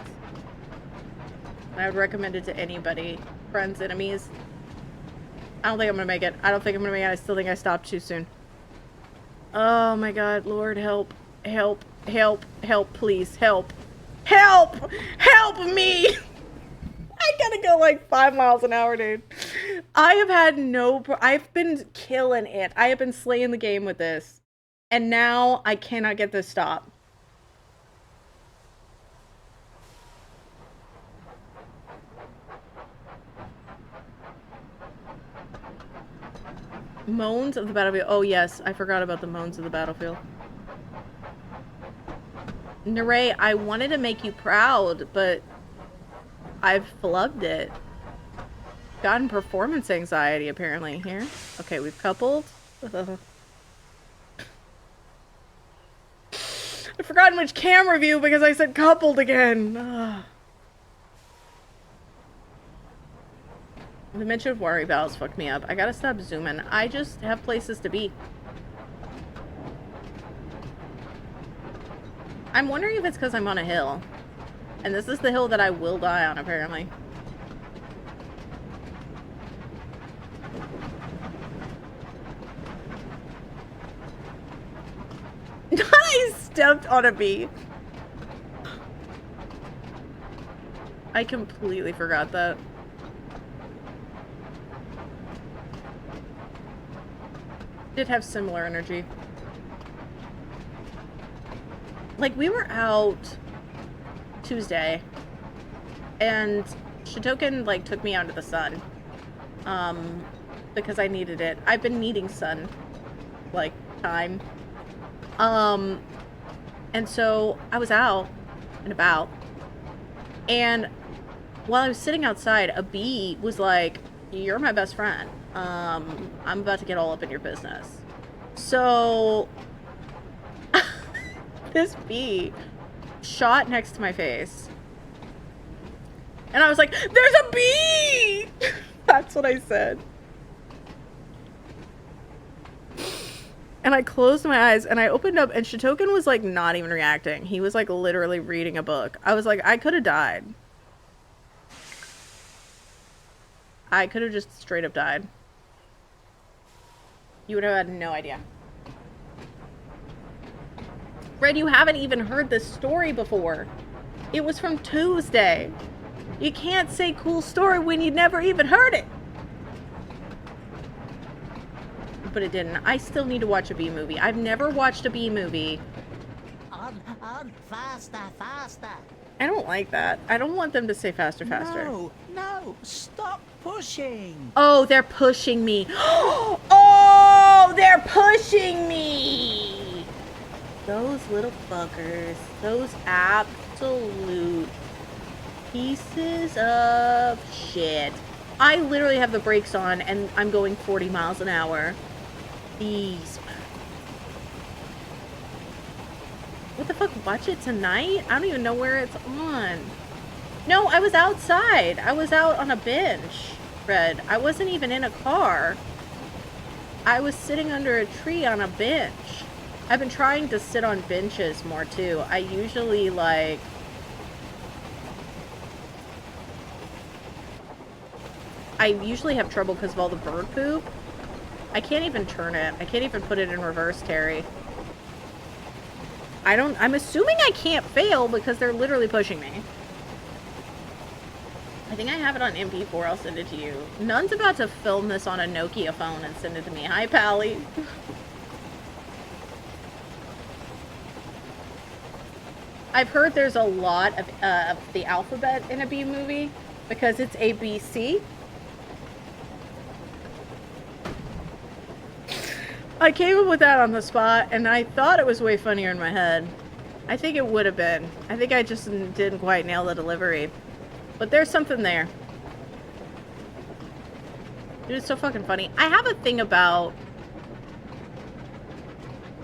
I would recommend it to anybody. Friends, enemies. I don't think I'm gonna make it. I don't think I'm gonna make it. I still think I stopped too soon. Oh my god, Lord, help. Help. Help. Help, please. Help. Help! Help me! I gotta go like 5 miles an hour, dude. I have had I've been killing it. I have been slaying the game with this. And now I cannot get this stop. Moans of the battlefield. Oh yes, I forgot about the moans of the battlefield. Naray, I wanted to make you proud, but I've flubbed it. Gotten performance anxiety apparently here. Okay, we've coupled. I forgotten which camera view because I said coupled again. Ugh. The mention of worry valves fucked me up. I gotta stop zooming. I just have places to be. I'm wondering if it's because I'm on a hill. And this is the hill that I will die on, apparently. I stepped on a bee. I completely forgot that. Did have similar energy. Like, we were out Tuesday, and Shitoken, like, took me out to the sun. Because I needed it. I've been needing sun, like, time. And so I was out and about, and while I was sitting outside, a bee was like, "You're my best friend. I'm about to get all up in your business." So this bee shot next to my face, and I was like, "There's a bee!" That's what I said. And I closed my eyes and I opened up, and Shitoken was like not even reacting. He was like literally reading a book. I was like, I could have died. I could have just straight up died. You would have had no idea. Red, you haven't even heard this story before. It was from Tuesday. You can't say cool story when you never even heard it. But it didn't. I still need to watch a bee movie. I've never watched a bee movie. On, faster, faster. I don't like that. I don't want them to say faster, faster. No, stop pushing. Oh, they're pushing me. Oh, they're pushing me. Those little fuckers. Those absolute pieces of shit. I literally have the brakes on and I'm going 40 miles an hour. These. What the fuck? Watch it tonight? I don't even know where it's on. No, I was outside. I was out on a bench, Fred. I wasn't even in a car. I was sitting under a tree on a bench. I've been trying to sit on benches more too. I usually like... I usually have trouble because of all the bird poop. I can't even turn it. I can't even put it in reverse, Terry. I'm assuming I can't fail because they're literally pushing me. I think I have it on MP4. I'll send it to you. Nun's about to film this on a Nokia phone and send it to me. Hi, Pally. I've heard there's a lot of the alphabet in a B movie because it's A, B, C. I came up with that on the spot, and I thought it was way funnier in my head. I think it would have been. I think I just didn't quite nail the delivery. But there's something there. Dude, it's so fucking funny. I have a thing about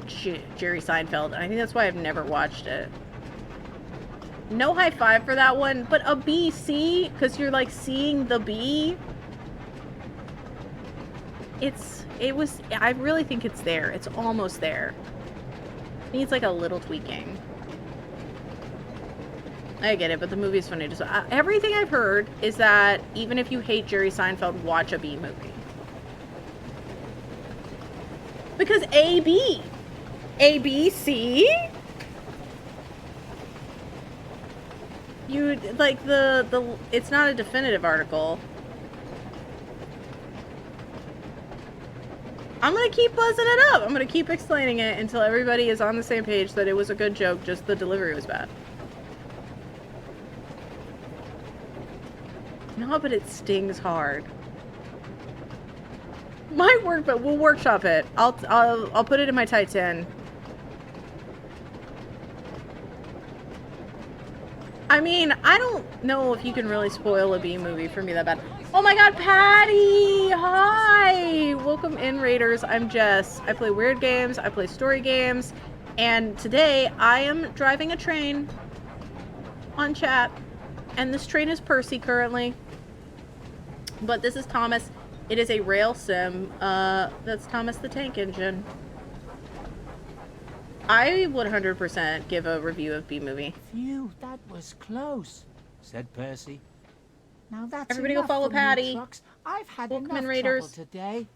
Jerry Seinfeld, and I think that's why I've never watched it. No high five for that one, but a BC, because you're like seeing the B. I really think it's there. It's almost there. Needs like a little tweaking. I get it, but the movie's funny. Just everything I've heard is that even if you hate Jerry Seinfeld, watch a B movie. Because A, B. A, B, C? You, like, it's not a definitive article. I'm gonna keep buzzing it up. I'm gonna keep explaining it until everybody is on the same page that it was a good joke, just the delivery was bad. No, but it stings hard. Might work, but we'll workshop it. I'll put it in my tight 10. I mean, I don't know if you can really spoil a B movie for me that bad. Oh my god, Patty! Hi! Welcome in, Raiders. I'm Jess. I play weird games. I play story games. And today I am driving a train on chat, and this train is Percy currently. But this is Thomas. It is a rail sim. That's Thomas the Tank Engine. I would 100% give a review of B-Movie. Phew, that was close, said Percy. Now that's Everybody go enough follow from you Patty. trucks. I've had Welcome enough in, Raiders. trouble today.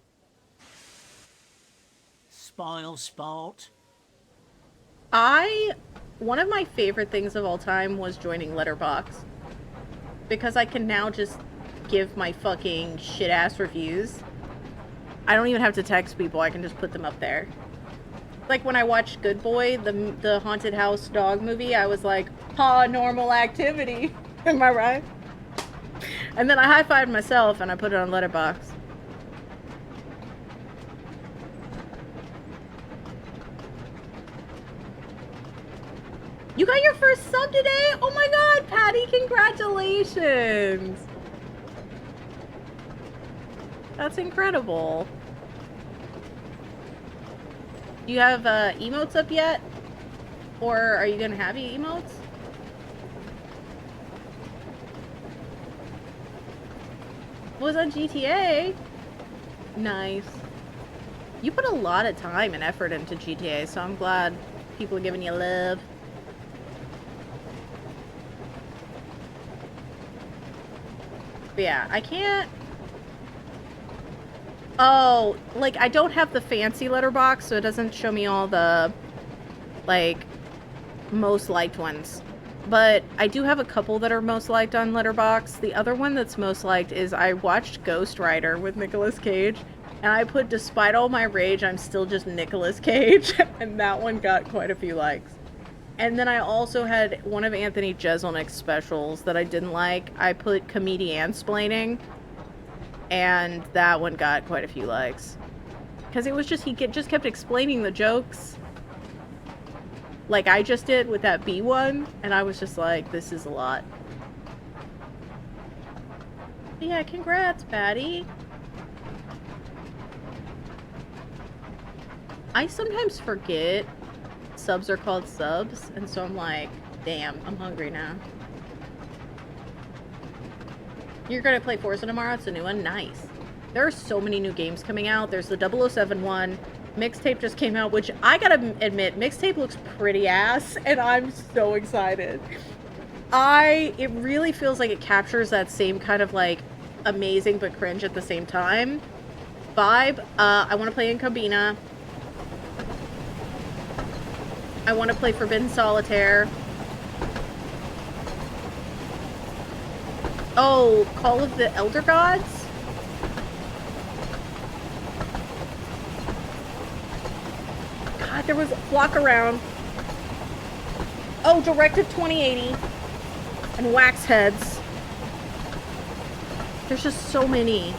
Spoil sport. One of my favorite things of all time was joining Letterboxd. Because I can now just give my fucking shit-ass reviews. I don't even have to text people, I can just put them up there. Like when I watched Good Boy, the haunted house dog movie, I was like, Normal Activity. Am I right? And then I high-fived myself and I put it on Letterboxd. You got your first sub today? Oh my god, Patty, congratulations! That's incredible. Do you have emotes up yet? Or are you gonna have emotes? Was on GTA. Nice. You put a lot of time and effort into GTA, so I'm glad people are giving you love. But yeah, I can't... Oh, like, I don't have the fancy letterbox, so it doesn't show me all the, like, most liked ones. But I do have a couple that are most liked on Letterboxd. The other one that's most liked is I watched Ghost Rider with Nicolas Cage, and I put, despite all my rage, I'm still just Nicolas Cage, and that one got quite a few likes. And then I also had one of Anthony Jeselnik's specials that I didn't like. I put Comedian-splaining, and that one got quite a few likes. Because it was just, he just kept explaining the jokes. Like I just did with that B one, and I was just like, this is a lot. But yeah, congrats, Patty. I sometimes forget subs are called subs, and so I'm like, damn, I'm hungry now. You're gonna play Forza tomorrow? It's a new one? Nice. There are so many new games coming out. There's the 007 one. Mixtape just came out, which I gotta admit, Mixtape looks pretty ass, and I'm so excited. It really feels like it captures that same kind of, like, amazing but cringe at the same time vibe. I want to play Incombina. I want to play Forbidden Solitaire. Oh, Call of the Elder Gods? God, there was Flock Around. Oh, Directive 2080. And Wax Heads. There's just so many.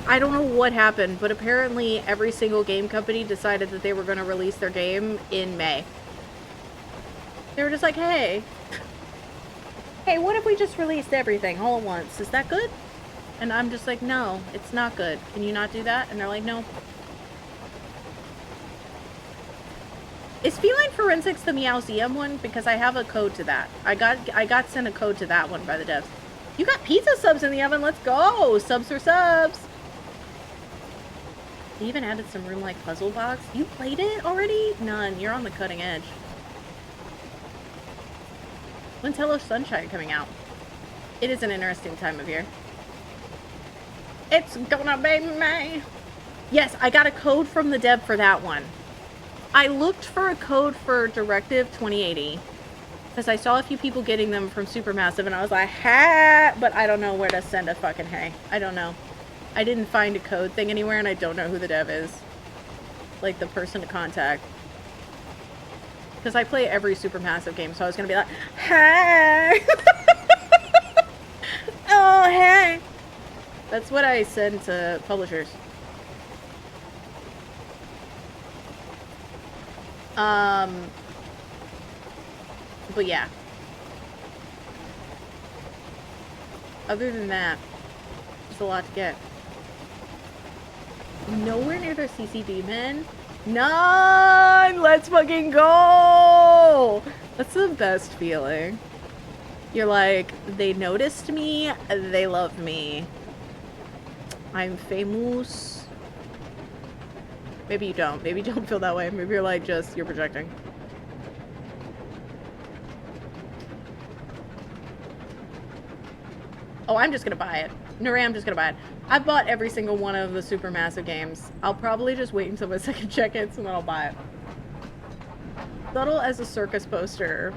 I don't know what happened, but apparently every single game company decided that they were going to release their game in May. They were just like, hey, what if we just released everything all at once? Is that good? And I'm just like, no, it's not good. Can you not do that? And they're like, no. Is Feline Forensics the Meowseum one? Because I have a code to that. I got sent a code to that one by the devs. You got pizza subs in the oven. Let's go. Subs for subs. They even added some room-like puzzle box. You played it already? None. You're on the cutting edge. When's Hello Sunshine coming out? It is an interesting time of year. It's gonna be May. Yes, I got a code from the dev for that one. I looked for a code for Directive 2080 because I saw a few people getting them from Supermassive, and I was like, ha! But I don't know where to send a fucking hey. I don't know. I didn't find a code thing anywhere, and I don't know who the dev is. Like, the person to contact. Because I play every Supermassive game, so I was gonna be like, hey! Oh, hey! That's what I send to publishers. But yeah. Other than that, it's a lot to get. Nowhere near the CCB men. 9! Let's fucking go! That's the best feeling. You're like, they noticed me, they love me. I'm famous. Maybe you don't. Maybe you don't feel that way. Maybe you're like, just, you're projecting. Oh, I'm just gonna buy it. Nuri, I'm just gonna buy it. I've bought every single one of the Supermassive games. I'll probably just wait until my second check hits and then I'll buy it. Subtle as a circus poster.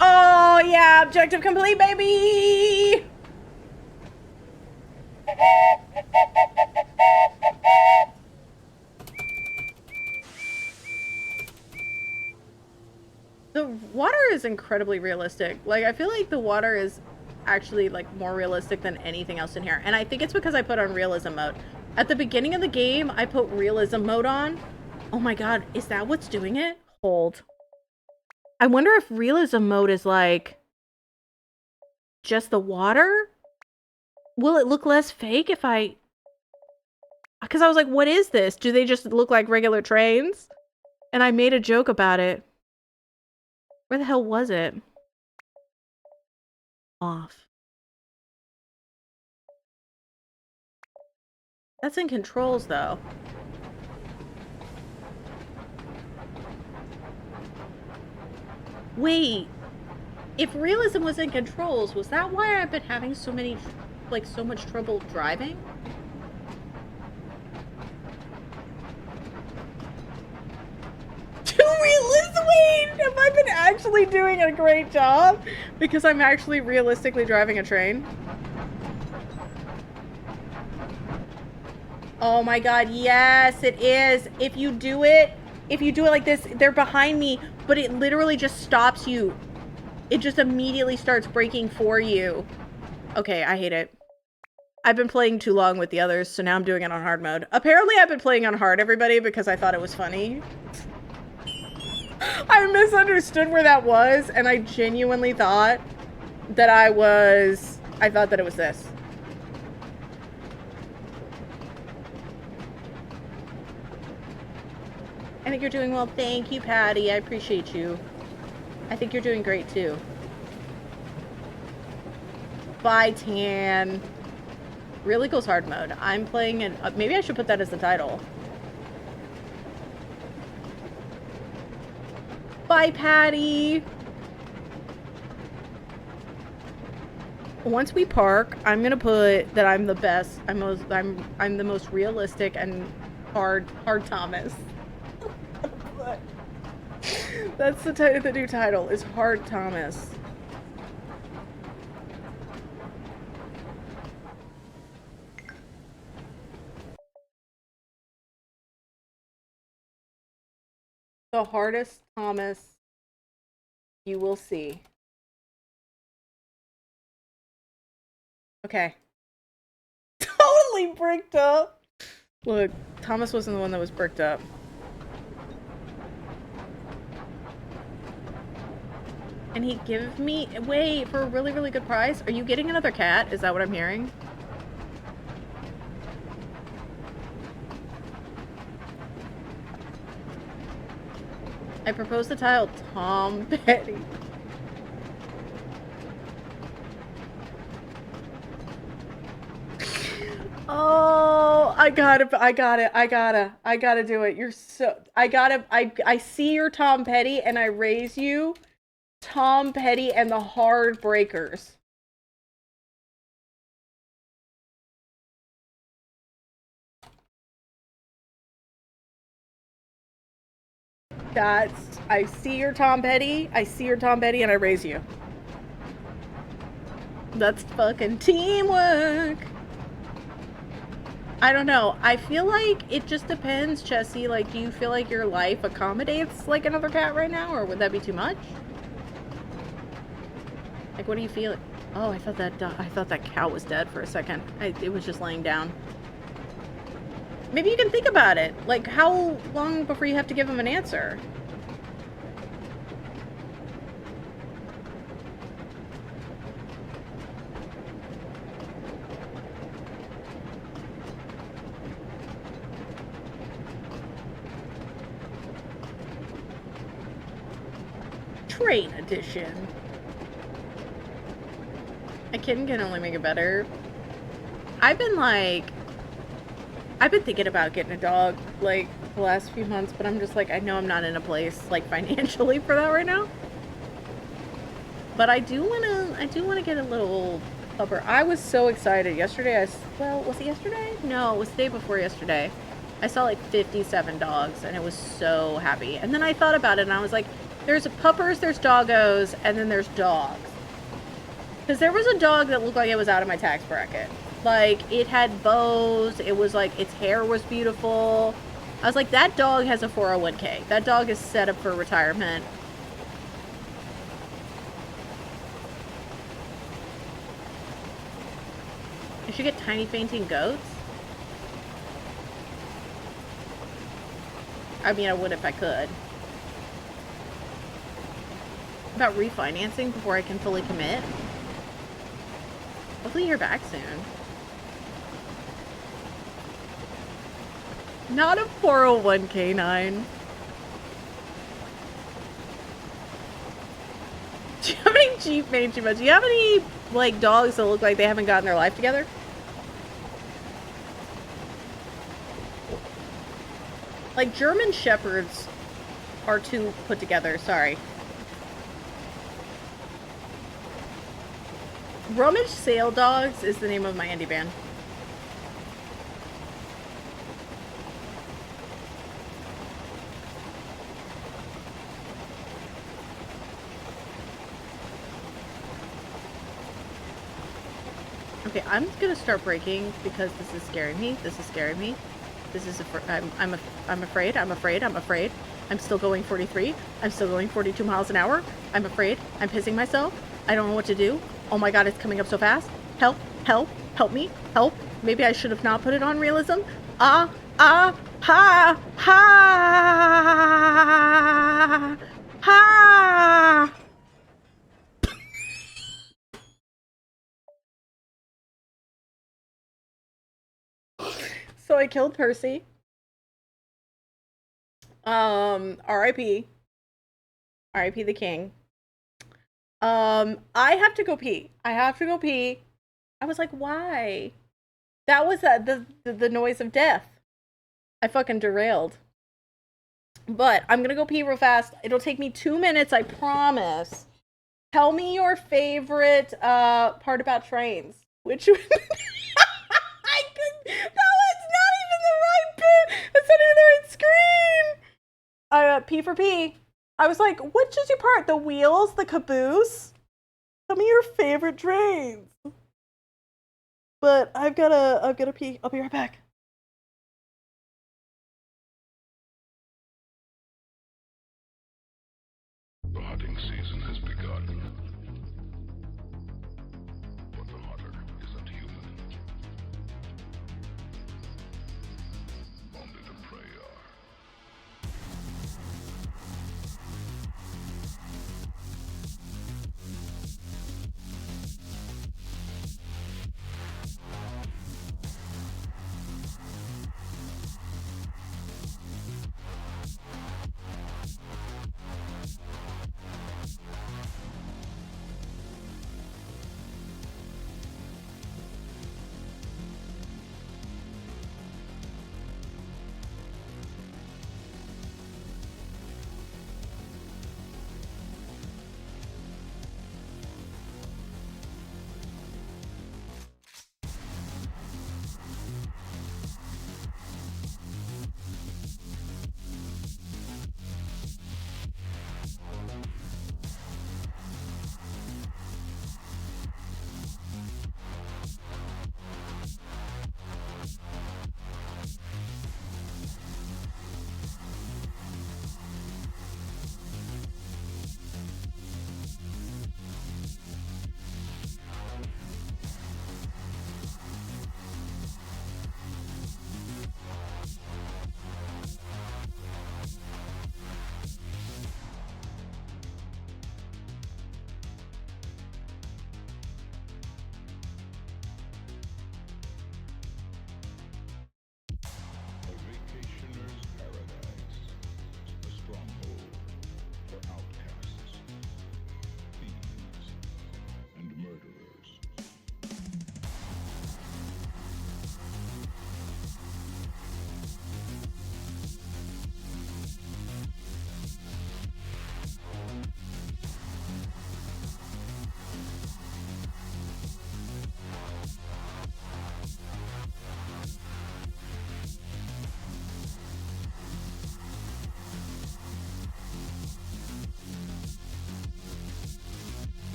Oh yeah, objective complete, baby! The water is incredibly realistic. Like, I feel like the water is actually, like, more realistic than anything else in here. And I think it's because I put on realism mode. At the beginning of the game, I put realism mode on. Oh my god, is that what's doing it? Hold. I wonder if realism mode is, like, just the water? Will it look less fake if I... Because I was like, what is this? Do they just look like regular trains? And I made a joke about it. Where the hell was it? Off. That's in controls, though. Wait. If realism was in controls, was that why I've been having so many, like, so much trouble driving? Wait, have I been actually doing a great job? Because I'm actually realistically driving a train? Oh my god, yes, it is. If you do it like this, they're behind me, but it literally just stops you. It just immediately starts braking for you. Okay, I hate it. I've been playing too long with the others, so now I'm doing it on hard mode. Apparently I've been playing on hard, everybody, because I thought it was funny. I misunderstood where that was, and I genuinely thought that I thought that it was this. I think you're doing well. Thank you, Patty. I appreciate you. I think you're doing great, too. Bye, Tan. Real Equals Hard Mode. I'm playing in... maybe I should put that as the title. Bye, Patty. Once we park, I'm gonna put that I'm the best. I'm the most realistic and hard Thomas. That's the new title is Hard Thomas. The hardest Thomas you will see. Okay. Totally bricked up. Look, Thomas wasn't the one that was bricked up. And he gave me... Wait, for a really, really good price? Are you getting another cat? Is that what I'm hearing? I proposed the title Tom Petty. Oh, I gotta do it. You're so... I see your Tom Petty and I raise you Tom Petty and the Heartbreakers. I see your Tom Petty, and I raise you. That's fucking teamwork. I don't know. I feel like it just depends, Chessie. Like, do you feel like your life accommodates, like, another cat right now, or would that be too much? Like, what do you feel? Oh, I thought that cow was dead for a second. It was just laying down. Maybe you can think about it. Like, how long before you have to give him an answer? Train edition. A kitten can only make it better. I've been thinking about getting a dog, like, the last few months, but I'm just like, I know I'm not in a place, like, financially for that right now. But I do wanna get a little pupper. I was so excited yesterday. Well, was it yesterday? No, it was the day before yesterday. I saw like 57 dogs, and I was so happy. And then I thought about it, and I was like, there's puppers, there's doggos, and then there's dogs. Because there was a dog that looked like it was out of my tax bracket. Like, it had bows, it was like, its hair was beautiful. I was like, that dog has a 401k. That dog is set up for retirement. I should get tiny fainting goats. I mean, I would if I could. About refinancing before I can fully commit. Hopefully you're back soon. Not a 401k9. Do you have any Jeep made too much? Do you have any, like, dogs that look like they haven't gotten their life together? Like, German Shepherds are too put together, sorry. Rummage Sale Dogs is the name of my indie band. Okay, I'm gonna start braking because this is scaring me. This is scaring me. This is I'm afraid. I'm afraid. I'm afraid. I'm still going 43. I'm still going 42 miles an hour. I'm afraid. I'm pissing myself. I don't know what to do. Oh my god, it's coming up so fast. Help, help, help me, help. Maybe I should have not put it on realism. Ha, ha. So I killed Percy. R.I.P. R.I.P. the king. I have to go pee. I have to go pee. I was like, why? That was the noise of death. I fucking derailed. But I'm gonna go pee real fast. It'll take me 2 minutes, I promise. Tell me your favorite part about trains. Which one? I couldn't. That was not even the right bit. That's not even the right screen. P for P. I was like, which is your part? The wheels, the caboose? Tell me your favorite trains. But I've gotta pee. I'll be right back. The hunting season has begun. But the hunter isn't human. Only the prey are.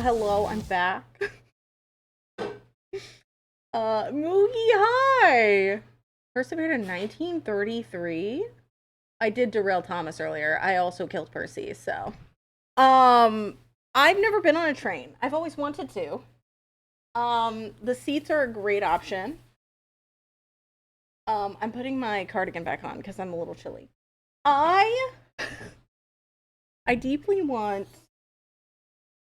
Hello, I'm back. Moogie, hi! First appeared in 1933. I did derail Thomas earlier. I also killed Percy, so. I've never been on a train. I've always wanted to. The seats are a great option. I'm putting my cardigan back on because I'm a little chilly. I deeply want...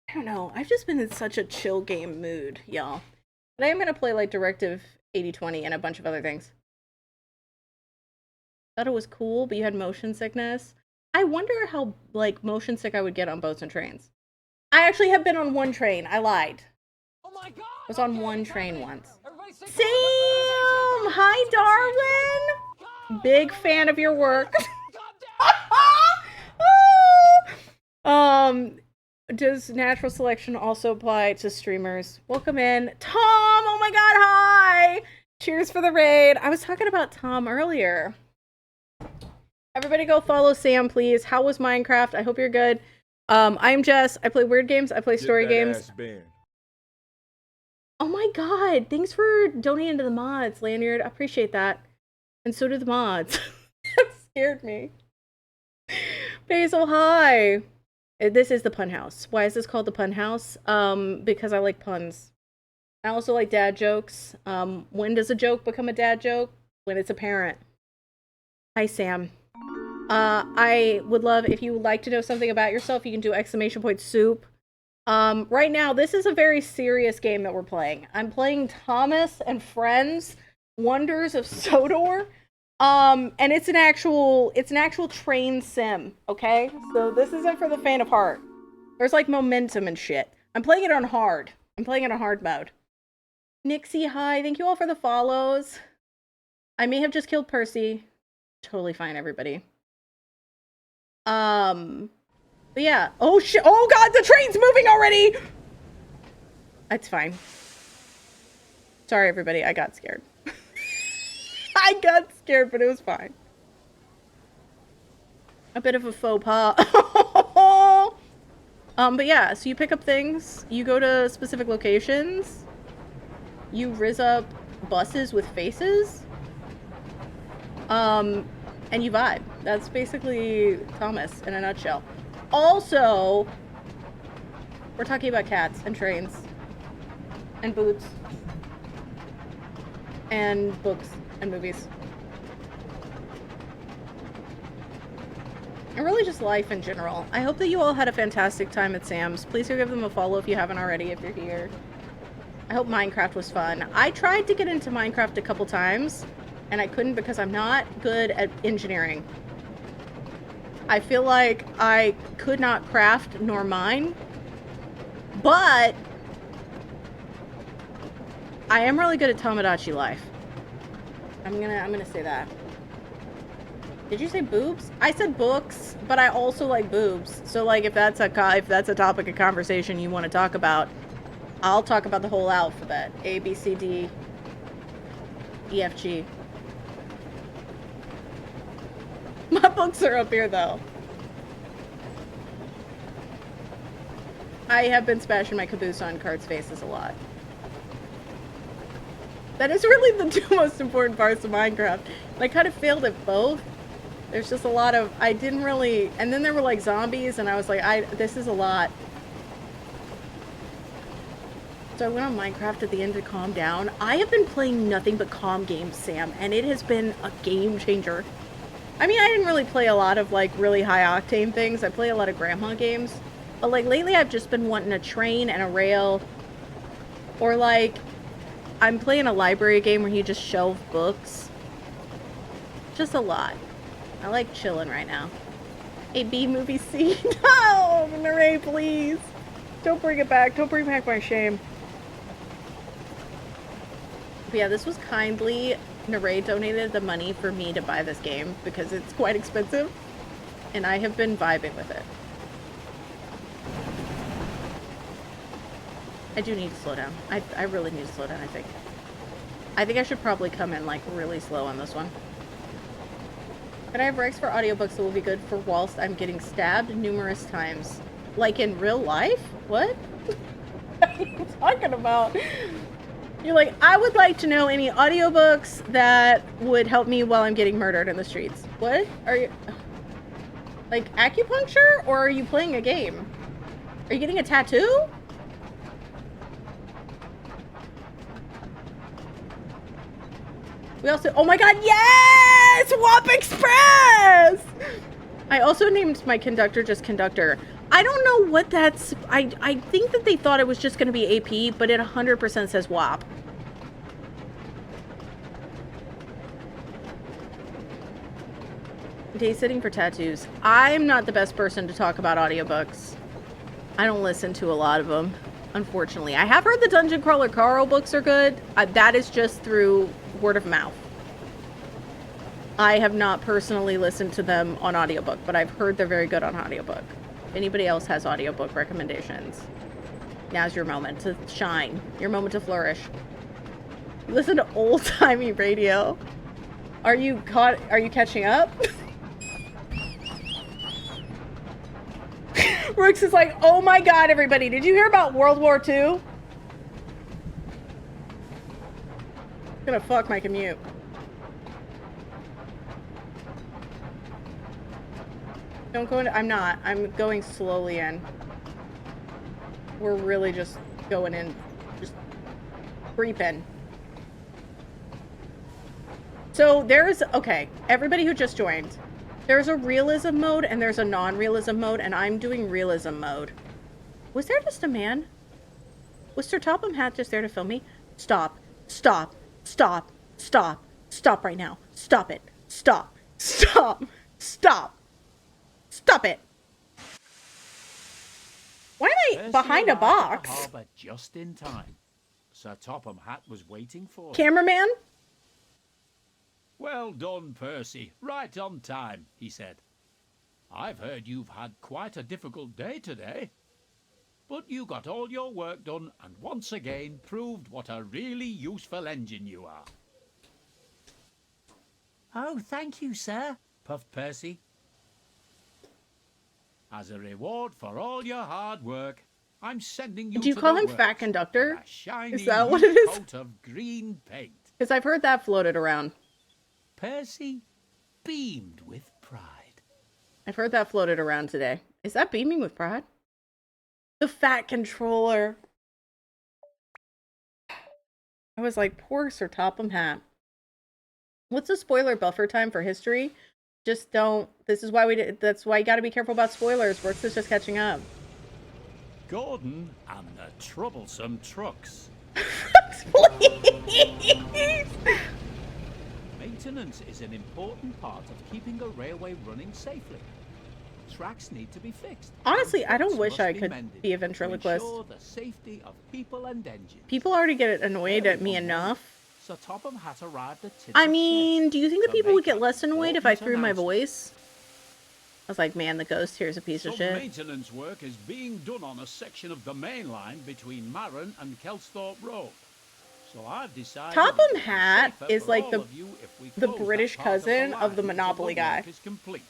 I don't know. I've just been in such a chill game mood, y'all. But I am going to play, like, Directive 8020 and a bunch of other things. Thought it was cool, but you had motion sickness. I wonder how, like, motion sick I would get on boats and trains. I actually have been on one train. I lied. Oh my God! I was on one train once. Sam! Hi, Darwin! Big fan of your work. Does natural selection also apply to streamers? Welcome in. Tom! Oh my god, hi! Cheers for the raid. I was talking about Tom earlier. Everybody go follow Sam, please. How was Minecraft? I hope you're good. I'm Jess. I play weird games. I play story games. Oh my god, thanks for donating to the mods, Lanyard. I appreciate that. And so do the mods. That scared me. Basil, hi. This is the pun house. Why is this called the pun house? Because I like puns. I also like dad jokes. When does a joke become a dad joke? When it's apparent. Hi, Sam. I would love, if you would like to know something about yourself, you can do _ soup. Right now, this is a very serious game that we're playing. I'm playing Thomas and Friends Wonders of Sondor. And it's an actual train sim, okay? So this isn't for the faint of heart. There's like momentum and shit. I'm playing it on hard. I'm playing it on hard mode. Nixie, hi. Thank you all for the follows. I may have just killed Percy. Totally fine, everybody. But yeah. Oh shit. Oh god, the train's moving already! That's fine. Sorry, everybody. I got scared. I got scared, but it was fine. A bit of a faux pas. But yeah, so you pick up things, you go to specific locations, you rizz up buses with faces, and you vibe. That's basically Thomas in a nutshell. Also, we're talking about cats and trains and boots and books and movies. And really just life in general. I hope that you all had a fantastic time at Sam's. Please go give them a follow if you haven't already, if you're here. I hope Minecraft was fun. I tried to get into Minecraft a couple times, and I couldn't because I'm not good at engineering. I feel like I could not craft nor mine, but I am really good at Tomodachi Life. I'm gonna say that. Did you say boobs? I said books, but I also like boobs. So like if that's a topic of conversation you want to talk about, I'll talk about the whole alphabet. A, B, C, D, E, F, G. My books are up here though. I have been smashing my caboose on cards' faces a lot. That is really the two most important parts of Minecraft. I kind of failed at both. There's just a lot of, I didn't really, and then there were like zombies and I was like, this is a lot. So I went on Minecraft at the end to calm down. I have been playing nothing but calm games, Sam, and it has been a game changer. I mean, I didn't really play a lot of like really high octane things. I play a lot of grandma games. But like lately I've just been wanting a train and a rail. Or like, I'm playing a library game where you just shelve books. Just a lot. I like chilling right now. A B movie C. No! Narrate, please! Don't bring it back. Don't bring back my shame. But yeah, this was kindly... Narrate donated the money for me to buy this game because it's quite expensive. And I have been vibing with it. I do need to slow down. I really need to slow down, I think. I think I should probably come in like really slow on this one. Can I have Rex for audiobooks that will be good for whilst I'm getting stabbed numerous times? Like in real life? What? are you talking about? You're like, I would like to know any audiobooks that would help me while I'm getting murdered in the streets. What? Are you... Like, acupuncture? Or are you playing a game? Are you getting a tattoo? We also... Oh my god, yes! WAP Express! I also named my conductor just Conductor. I don't know what that's... I think that they thought it was just going to be AP, but it 100% says WAP. Day sitting for tattoos. I'm not the best person to talk about audiobooks. I don't listen to a lot of them, unfortunately. I have heard the Dungeon Crawler Carl books are good. That is just through word of mouth. I have not personally listened to them on audiobook, but I've heard they're very good on audiobook. If anybody else has audiobook recommendations, now's your moment to shine. Your moment to flourish. Listen to old-timey radio. Are you catching up? Rooks is like, oh my god, everybody, did you hear about World War II? I'm gonna fuck my commute. Don't go into... I'm not. I'm going slowly in. We're really just going in. Just creeping. So there's... Okay, everybody who just joined. There's a realism mode and there's a non-realism mode, and I'm doing realism mode. Was there just a man? Was Sir Topham Hatt just there to film me? Stop. Stop. Stop. Stop. Stop right now. Stop it. Stop. Stop. Stop. Stop it. Why am I behind a box? Harbour just in time. Sir Topham Hatt was waiting for him. Cameraman? Well done, Percy. Right on time, he said. I've heard you've had quite a difficult day today. But you got all your work done and once again proved what a really useful engine you are. Oh, thank you, sir, puffed Percy. As a reward for all your hard work, I'm sending you Do you to call the him works Fat Conductor? in a shiny Is that what new it is? coat of green paint. Because I've heard that floated around. Percy beamed with pride. I've heard that floated around today. Is that beaming with pride? The Fat Controller. I was like, poor Sir Topham Hatt. What's the spoiler buffer time for history? Just don't. This is why we did. That's why you got to be careful about spoilers. Works is just catching up. Gordon and the troublesome trucks. Please. Maintenance is an important part of keeping a railway running safely. Tracks need to be fixed. Honestly, I don't Trucks wish must I could mended be a to ventriloquist. ensure the safety of people and engines. People already get annoyed at me enough. Sir Topham Hatt arrived at Tidworth I mean, Church do you think that to people would make get less annoyed if I important threw my announcement. voice? I was like, man, the ghost here is a piece of Some shit. maintenance work is being done on a section of the main line between Marron and Kelsthorpe Road. So I've decided Topham it would be Hatt safer is for like all the of you if we the close that British part of the cousin of line the until Monopoly the work guy. is complete.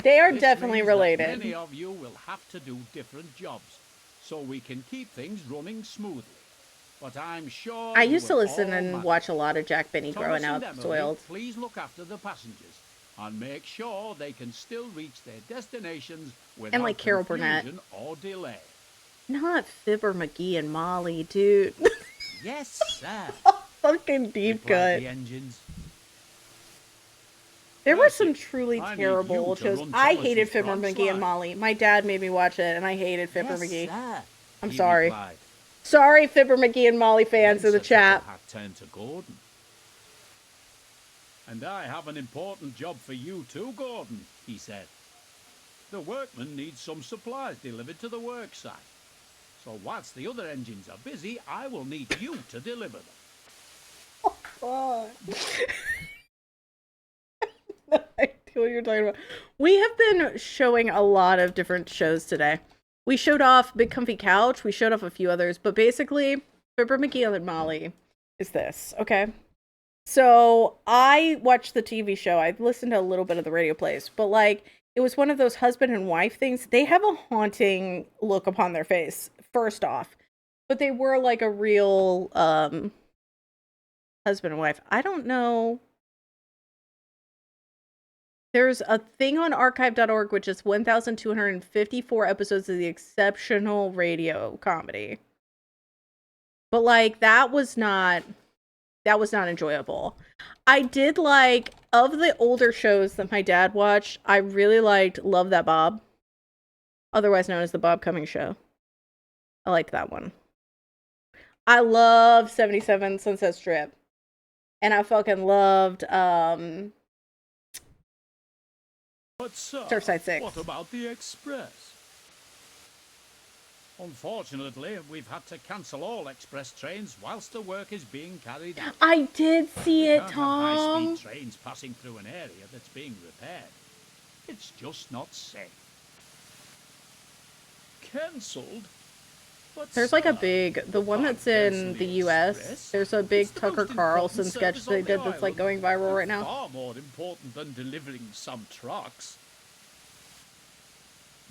They are This definitely means that related. Many of you will have to do different jobs, so we can keep things running smoothly. But I'm sure I you used to will listen all and manage. watch a lot of Jack Benny growing Thomas and up, Emily, Soiled. please look after the passengers and make sure they can still reach their destinations without like Carol Burnett. confusion or delay. Not Fibber, McGee, and Molly, dude. Yes, sir. Fucking deep replied cut. the engines. There were Percy, some truly I need terrible you old to shows. run I Thomas's hated Fibber, front McGee, and line. Molly. My dad made me watch it, and I hated Fibber, yes, McGee. sir. I'm He sorry. replied. Sorry, Fibber, McGee, and Molly fans Then in the Sir chat. Topham Hatt turned to Gordon. And I have an important job for you too, Gordon, he said. The workmen need some supplies delivered to the work site. So whilst the other engines are busy, I will need you to deliver them. Fuck. No idea what you're talking about. We have been showing a lot of different shows today. We showed off Big Comfy Couch. We showed off a few others, but basically, Fibber, McGee, and Molly is this, okay? So I watched the TV show. I listened to a little bit of the radio plays, but like it was one of those husband and wife things. They have a haunting look upon their face. First off, But they were like a real husband and wife. I don't know. There's a thing on archive.org which is 1,254 episodes of the exceptional radio comedy. But like that was not enjoyable. I did like, of the older shows that my dad watched, I really liked Love That Bob, otherwise known as the Bob Cummings Show. I liked that one. I love 77 Sunset Strip. And I fucking loved But sir, Surfside 6. what about the express? Unfortunately, we've had to cancel all express trains whilst the work is being carried out. I did see We it, can't have Tom. high-speed trains passing through an area that's being repaired. It's just not safe. Cancelled? But There's like a sir, big, the one can't that's in cancel the US, express. there's a big It's the Tucker most Carlson important sketch service they on the did that's like island, going viral right and now. far more important than delivering some trucks.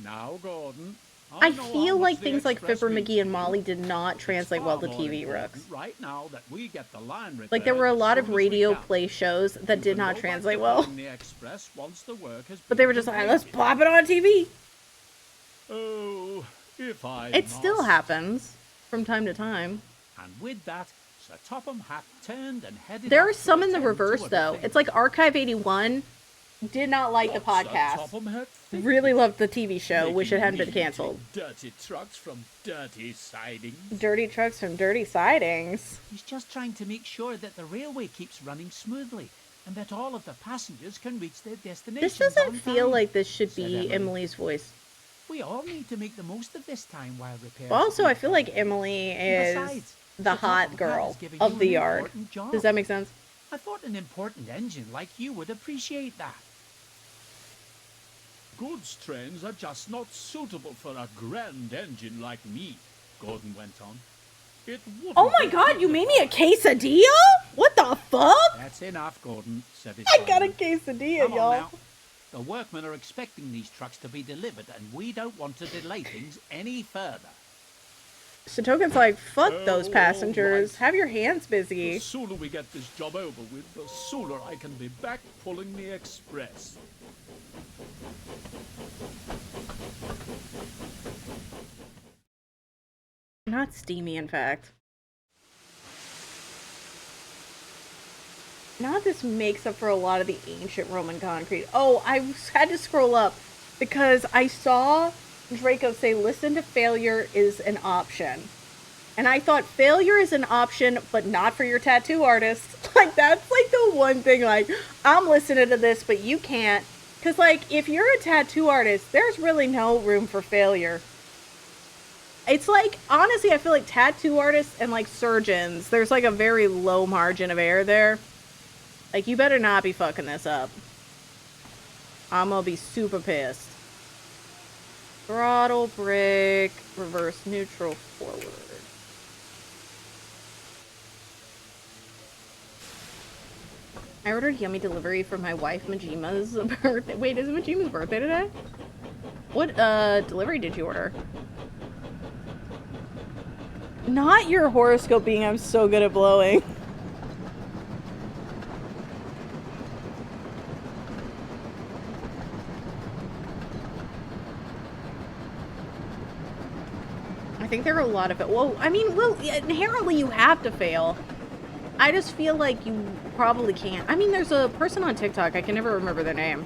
Now, Gordon, I know how feel much like the things like express Fibber means McGee to and you. Molly did not It's translate far well to more TV, important Rooks. right now that we get the line Like there were a repaired lot as of soon as we radio can. play shows that You did can not go back translate to well. pulling the express once the work has But they been were just like, let's completed. plop it on TV. Oh, if I It still must. happens from time to time. And with that, Sir Topham Hatt turned and headed There off are to some in the attend to reverse other though. things. It's like Archive 81 did not like the What's Sir podcast. Topham Hatt thinking? Really loved the TV show. Wish it Making hadn't been me canceled. take dirty trucks from dirty sidings. Dirty trucks from dirty sidings. He's just trying to make sure that the railway keeps running smoothly and that all of the passengers can reach their destinations This doesn't on feel time. like this should said be Emily. Emily's voice. We all need to make the most of this time while repairs. Also, are I being feel like carried out. Emily And is besides, the Sir hot Topham Hatt girl is giving of you the an yard. important job. Does that make sense? I thought an important engine like you would appreciate that. Goods trains are just not suitable for a grand engine like me, Gordon went on. It wouldn't Oh my be god, you made me a dignified. quesadilla? What the fuck? That's enough, Gordon, said his I got a foreman. quesadilla, Come on y'all. now. The workmen are expecting these trucks to be delivered, and we don't want to delay things any further. So Token's like, fuck those Oh, passengers. right. Have your hands The busy. sooner we get this job over with, the sooner I can be back pulling the express. Not steamy, in fact. Now this makes up for a lot of the ancient Roman concrete. Oh, I had to scroll up because I saw Draco say, listen to failure is an option. And I thought failure is an option, but not for your tattoo artist. Like, that's like the one thing, like, I'm listening to this, but you can't. Because, like, if you're a tattoo artist, there's really no room for failure. It's like, honestly, I feel like tattoo artists and, like, surgeons, there's, like, a very low margin of error there. Like, you better not be fucking this up. I'm gonna be super pissed. Throttle, brake, reverse, neutral, forward. I ordered yummy delivery for my wife Majima's birthday. Wait, is it Majima's birthday today? What delivery did you order? Not your horoscope being I'm so good at blowing. I think there are a lot of it. Well, I mean, well, inherently you have to fail. I just feel like you probably can't. I mean, there's a person on TikTok, I can never remember their name,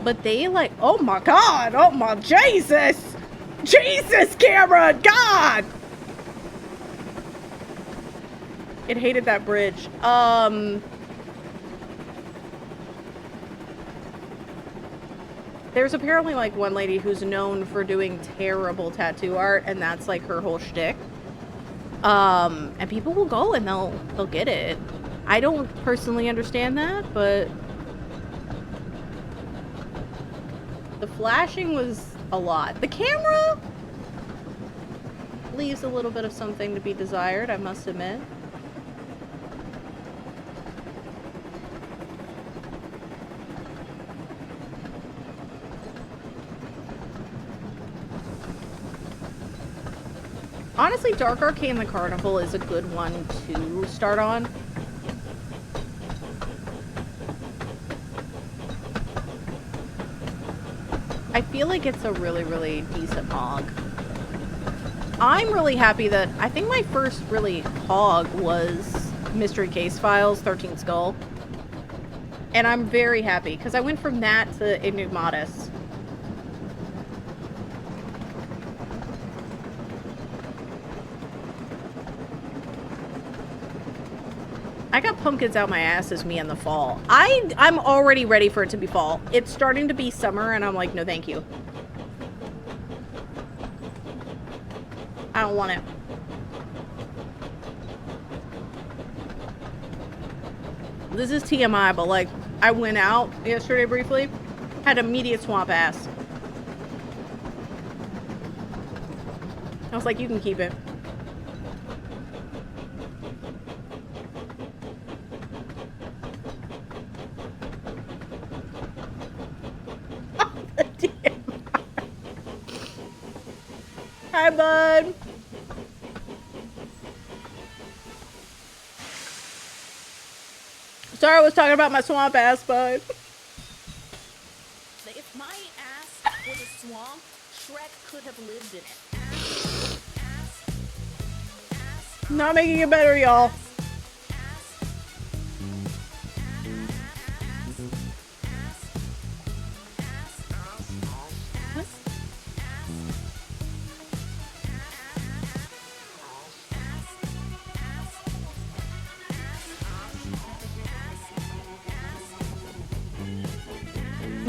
but they like, oh my god, oh my Jesus! Jesus, Cameron, God! It hated that bridge. There's apparently like one lady who's known for doing terrible tattoo art, and that's like her whole shtick. And people will go and they'll get it. I don't personally understand that, but the flashing was a lot. The camera leaves a little bit of something to be desired, I must admit. Honestly, Dark Arcane the Carnival is a good one to start on. I feel like it's a really, really decent hog. I'm really happy that I think my first really hog was Mystery Case Files 13 Skull. And I'm very happy because I went from that to Enigmatus. I got pumpkins out my ass as me in the fall. I'm already ready for it to be fall. It's starting to be summer and I'm like, no thank you. I don't want it. This is TMI, but like, I went out yesterday briefly, had immediate swamp ass. I was like, you can keep it. Hi, bud. Sorry, I was talking about my swamp ass, bud. If my ass was a swamp, Shrek could have lived in it. Not making it better, y'all.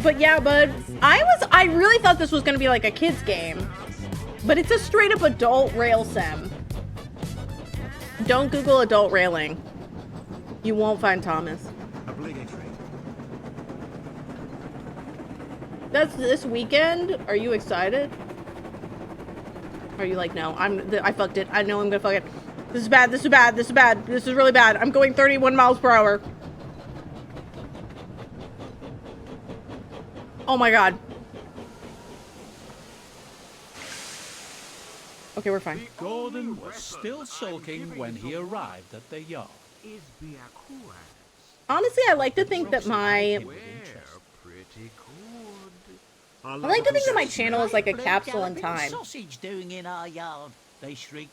But yeah, bud, I really thought this was gonna be like a kid's game, but it's a straight up adult rail sim. Don't Google adult railing. You won't find Thomas. Obligatory. That's this weekend. Are you excited? Are you like, no, I fucked it. I know I'm gonna fuck it. This is bad, this is bad, this is bad, this is really bad. I'm going 31 miles per hour. Oh my god. Okay, we're fine. Gordon was still sulking when he arrived at the yard. Honestly, I like to think that my channel is like a capsule in time. Sausage doing in our yard? They shrieked.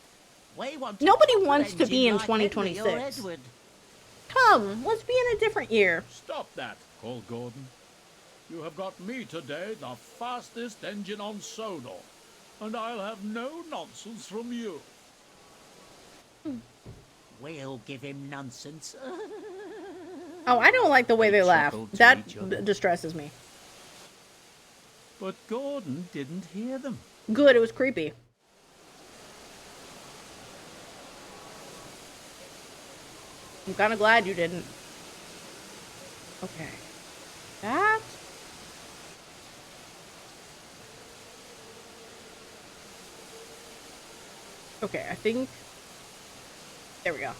Nobody wants to be in 2026. Come, let's be in a different year. Stop that, called Gordon. You have got me today, the fastest engine on Sondor, and I'll have no nonsense from you. We'll give him nonsense. Oh, I don't like the way they laugh. That distresses me. But Gordon didn't hear them. Good, it was creepy. I'm kind of glad you didn't. Okay. That. Okay, I think. There we go.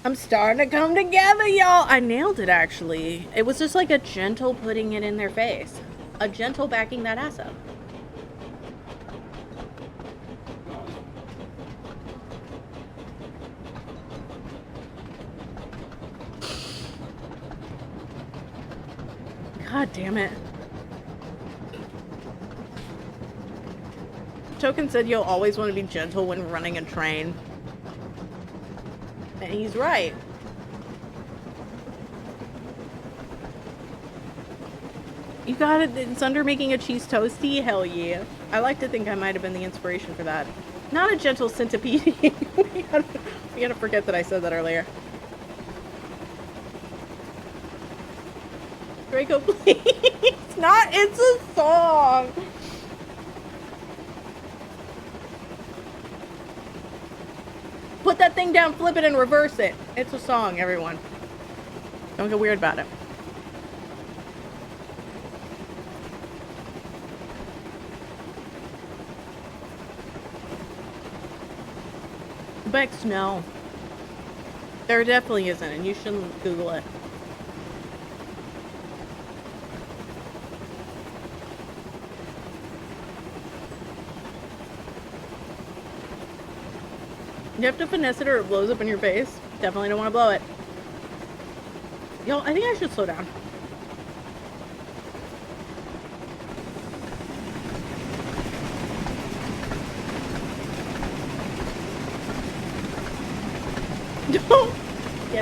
I'm starting to come together, y'all. I nailed it, actually. It was just like a gentle putting it in their face. A gentle backing that ass up. God damn it. Token said you'll always want to be gentle when running a train. And he's right. You got it. It's under making a cheese toasty? Hell yeah. I like to think I might have been the inspiration for that. Not a gentle centipede. we gotta forget that I said that earlier. Draco, please. It's a song. Put that thing down, flip it, and reverse it. It's a song, everyone. Don't get weird about it. Bex, no. There definitely isn't, and you shouldn't Google it. You have to finesse it or it blows up in your face. Definitely don't want to blow it. Yo, I think I should slow down.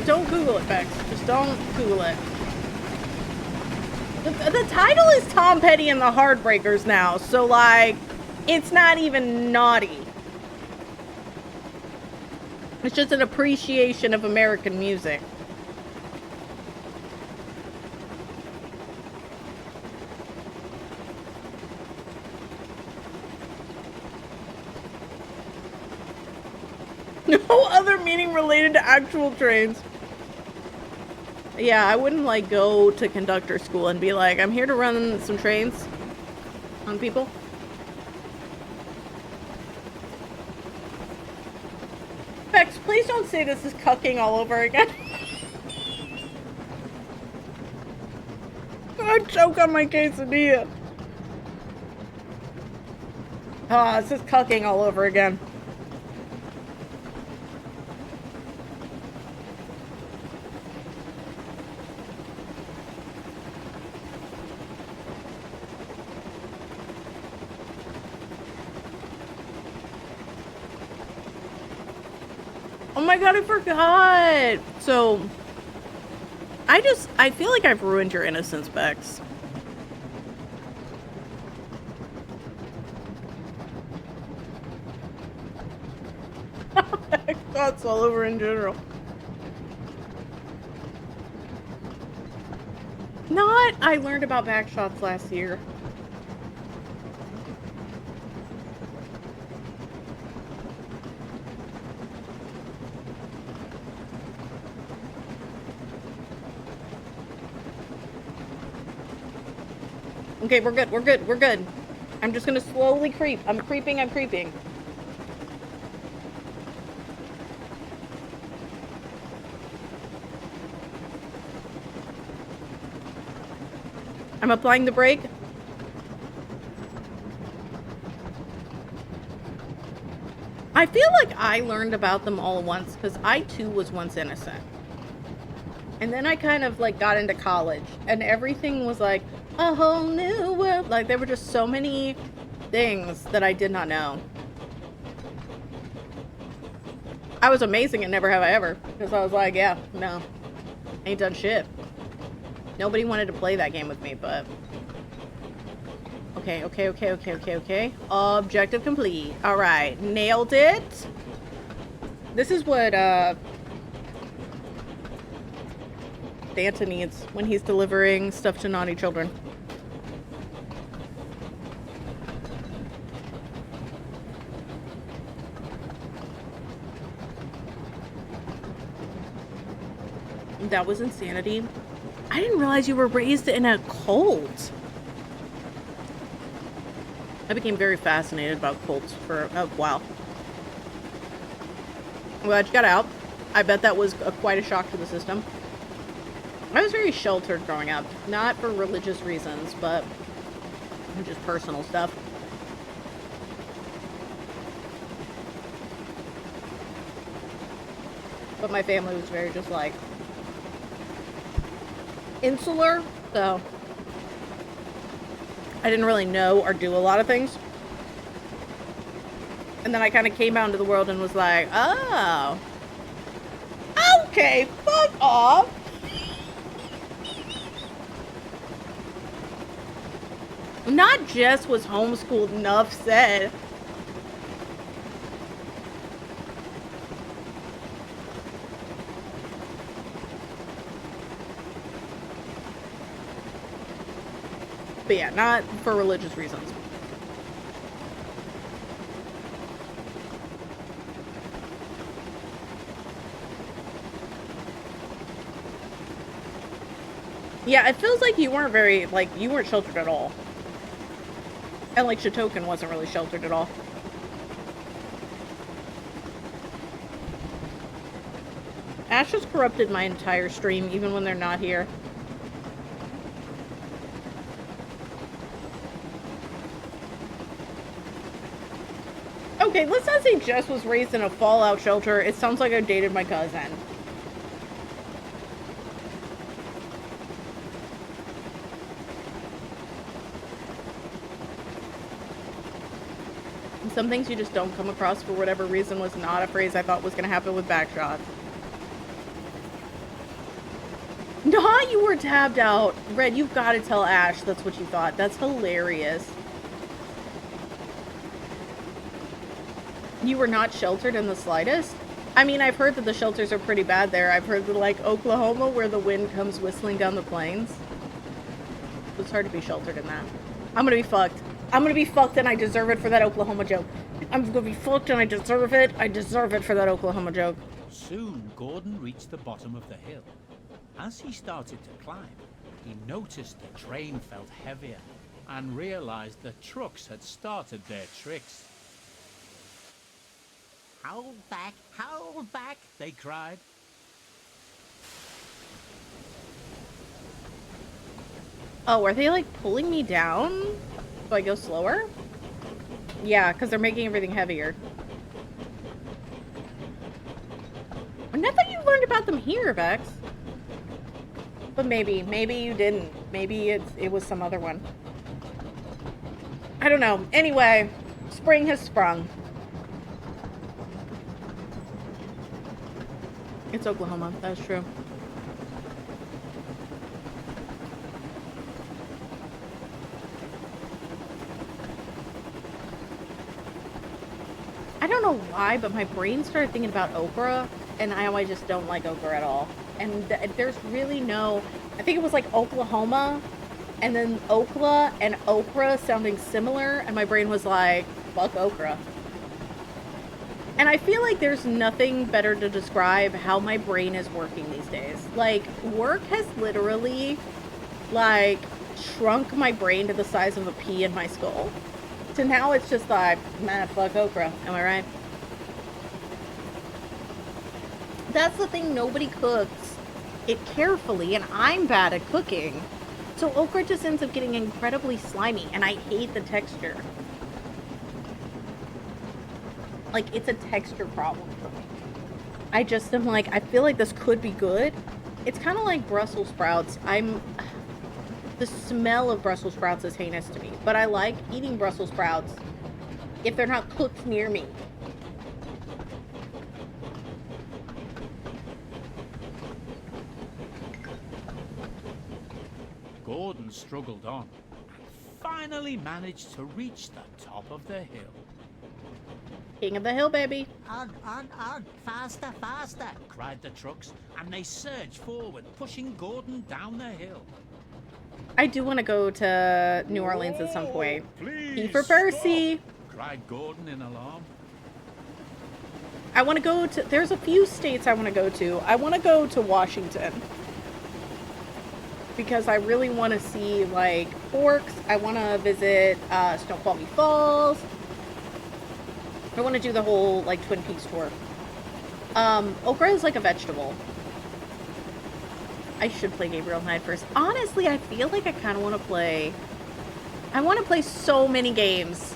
Don't Google it, Bex. Just don't Google it. The title is Tom Petty and the Heartbreakers now, so like, it's not even naughty. It's just an appreciation of American music. No other meaning related to actual trains. Yeah, I wouldn't like go to conductor school and be like, I'm here to run some trains on people. Bex, please don't say this is cucking all over again. I choke on my quesadilla. Ah, this is cucking all over again. Oh my god, I forgot! So, I feel like I've ruined your innocence, Bex. Thoughts all over in general. Not, I learned about backshots last year. Okay, we're good, we're good, we're good. I'm just gonna slowly creep. I'm creeping, I'm creeping. I'm applying the brake. I feel like I learned about them all at once because I too was once innocent. And then I kind of like got into college and everything was like a whole new world. Like there were just so many things that I did not know. I was amazing at Never Have I Ever because I was like, yeah, no, ain't done shit. Nobody wanted to play that game with me, but okay. Objective complete. All right, nailed it. This is what Santa needs when he's delivering stuff to naughty children. That was insanity. I didn't realize you were raised in a cult. I became very fascinated about cults for a while. I'm glad you got out. I bet that was quite a shock to the system. I was very sheltered growing up. Not for religious reasons, but just personal stuff. But my family was very just like insular, so I didn't really know or do a lot of things. And then I kind of came out into the world and was like, oh, okay, fuck off. Not just was homeschooled, enough said. But yeah, not for religious reasons. Yeah, it feels like you weren't very, like, you weren't sheltered at all. And, like, Shitoken wasn't really sheltered at all. Ash has corrupted my entire stream, even when they're not here. Oh, Okay, let's not say Jess was raised in a fallout shelter. It sounds like I dated my cousin. Some things you just don't come across for whatever reason was not a phrase I thought was going to happen with backshots. Nah, you were tabbed out. Red, you've got to tell Ash that's what you thought. That's hilarious. You were not sheltered in the slightest? I mean, I've heard that the shelters are pretty bad there. I've heard that, like, Oklahoma, where the wind comes whistling down the plains. It's hard to be sheltered in that. I'm gonna be fucked. I'm gonna be fucked and I deserve it for that Oklahoma joke. I'm gonna be fucked and I deserve it. I deserve it for that Oklahoma joke. Soon, Gordon reached the bottom of the hill. As he started to climb, he noticed the train felt heavier and realized the trucks had started their tricks. Hold back, they cried. Oh, are they like pulling me down? Do I go slower? Yeah, because they're making everything heavier. I thought you learned about them here, Vex. But maybe you didn't. Maybe it was some other one. I don't know. Anyway, spring has sprung. It's Oklahoma. That's true. I don't know why, but my brain started thinking about okra, and now I just don't like okra at all. And there's really no... I think it was like Oklahoma, and then Okla and okra sounding similar, and my brain was like, fuck okra. And I feel like there's nothing better to describe how my brain is working these days. Like, work has literally, like, shrunk my brain to the size of a pea in my skull. So now it's just like, man, fuck okra. Am I right? That's the thing, nobody cooks it carefully, and I'm bad at cooking. So okra just ends up getting incredibly slimy, and I hate the texture. Like, it's a texture problem for me. I just am like, I feel like this could be good. It's kind of like Brussels sprouts. The smell of Brussels sprouts is heinous to me, but I like eating Brussels sprouts if they're not cooked near me. Gordon struggled on and finally managed to reach the top of the hill. King of the hill, baby. On, faster, faster, Cried the trucks, and they surged forward, pushing Gordon down the hill. I do want to go to New Orleans at some point. Please P for Percy. Cried Gordon in alarm. I want to go to... There's a few states I want to go to. I want to go to Washington. Because I really want to see, like, Forks. I want to visit Snoqualmie Falls. I want to do the whole, like, Twin Peaks tour. Okra is like a vegetable. I should play Gabriel Knight first. Honestly, I feel like I kind of want to play... I want to play so many games.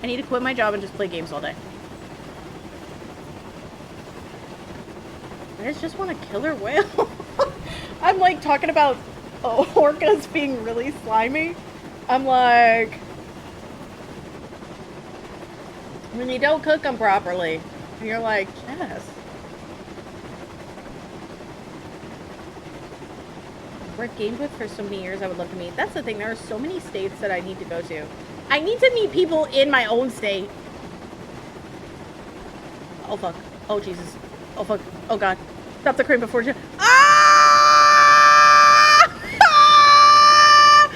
I need to quit my job and just play games all day. I just want a killer whale. I'm like talking about orcas being really slimy. I'm like... When you don't cook them properly, and you're like, yes. Worked gamed with for so many years I would love to meet. That's the thing, there are so many states that I need to go to. I need to meet people in my own state. Oh fuck. Oh Jesus. Oh fuck. Oh god. Stop the cream before you... Ah! Ah!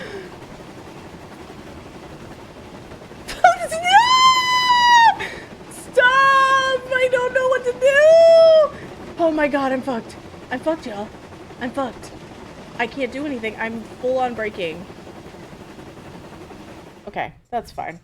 Stop! I don't know what to do! Oh my god, I'm fucked. I'm fucked, y'all. I'm fucked. I can't do anything. I'm full on braking. Okay, that's fine.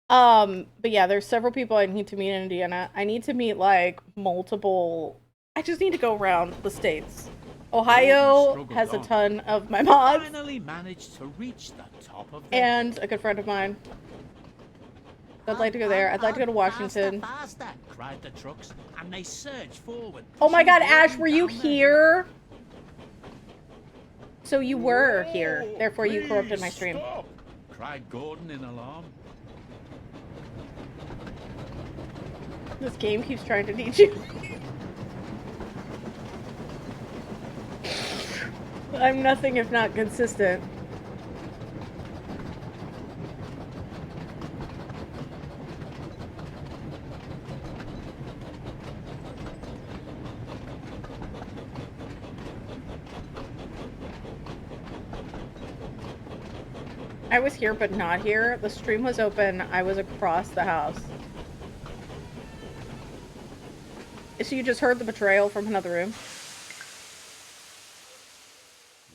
But yeah, there's several people I need to meet in Indiana. I need to meet, like, multiple... I just need to go around the states. Ohio has a ton of my mods. Finally managed to reach the top of the and a good friend of mine. I'd like to go there. I'd like to go to Washington. Faster, faster, cried the trucks, and they surged forward. Oh my god, pushing Ash, Gordon were you down the hill. here? So you were here. Therefore, you corrupted my stream. Stop! Cried Gordon in alarm. This game keeps trying to teach you. I'm nothing if not consistent. I was here but not here. The stream was open. I was across the house. So you just heard the betrayal from another room?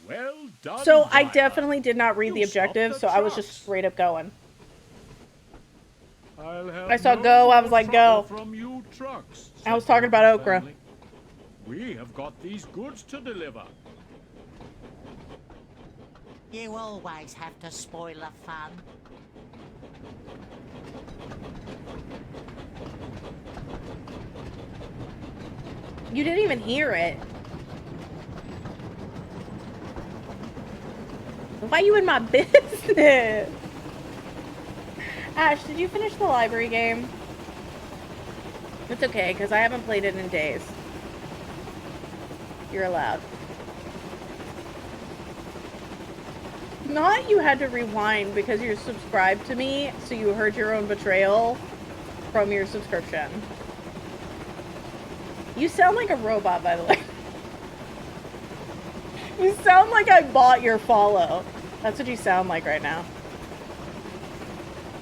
Well done, So I driver. definitely did not read the You stopped objective, the so I was just trucks. straight up going. I'll have I saw no go, I was more like, trouble go. From you trucks, I was said talking about Gordon's okra. family. We have got these goods to deliver. You always have to spoil the fun. You didn't even hear it. Why are you in my business? Ash, did you finish the library game? It's okay, because I haven't played it in days. You're allowed. Not you had to rewind because you're subscribed to me, so you heard your own betrayal from your subscription. You sound like a robot, by the way. You sound like I bought your follow. That's what you sound like right now.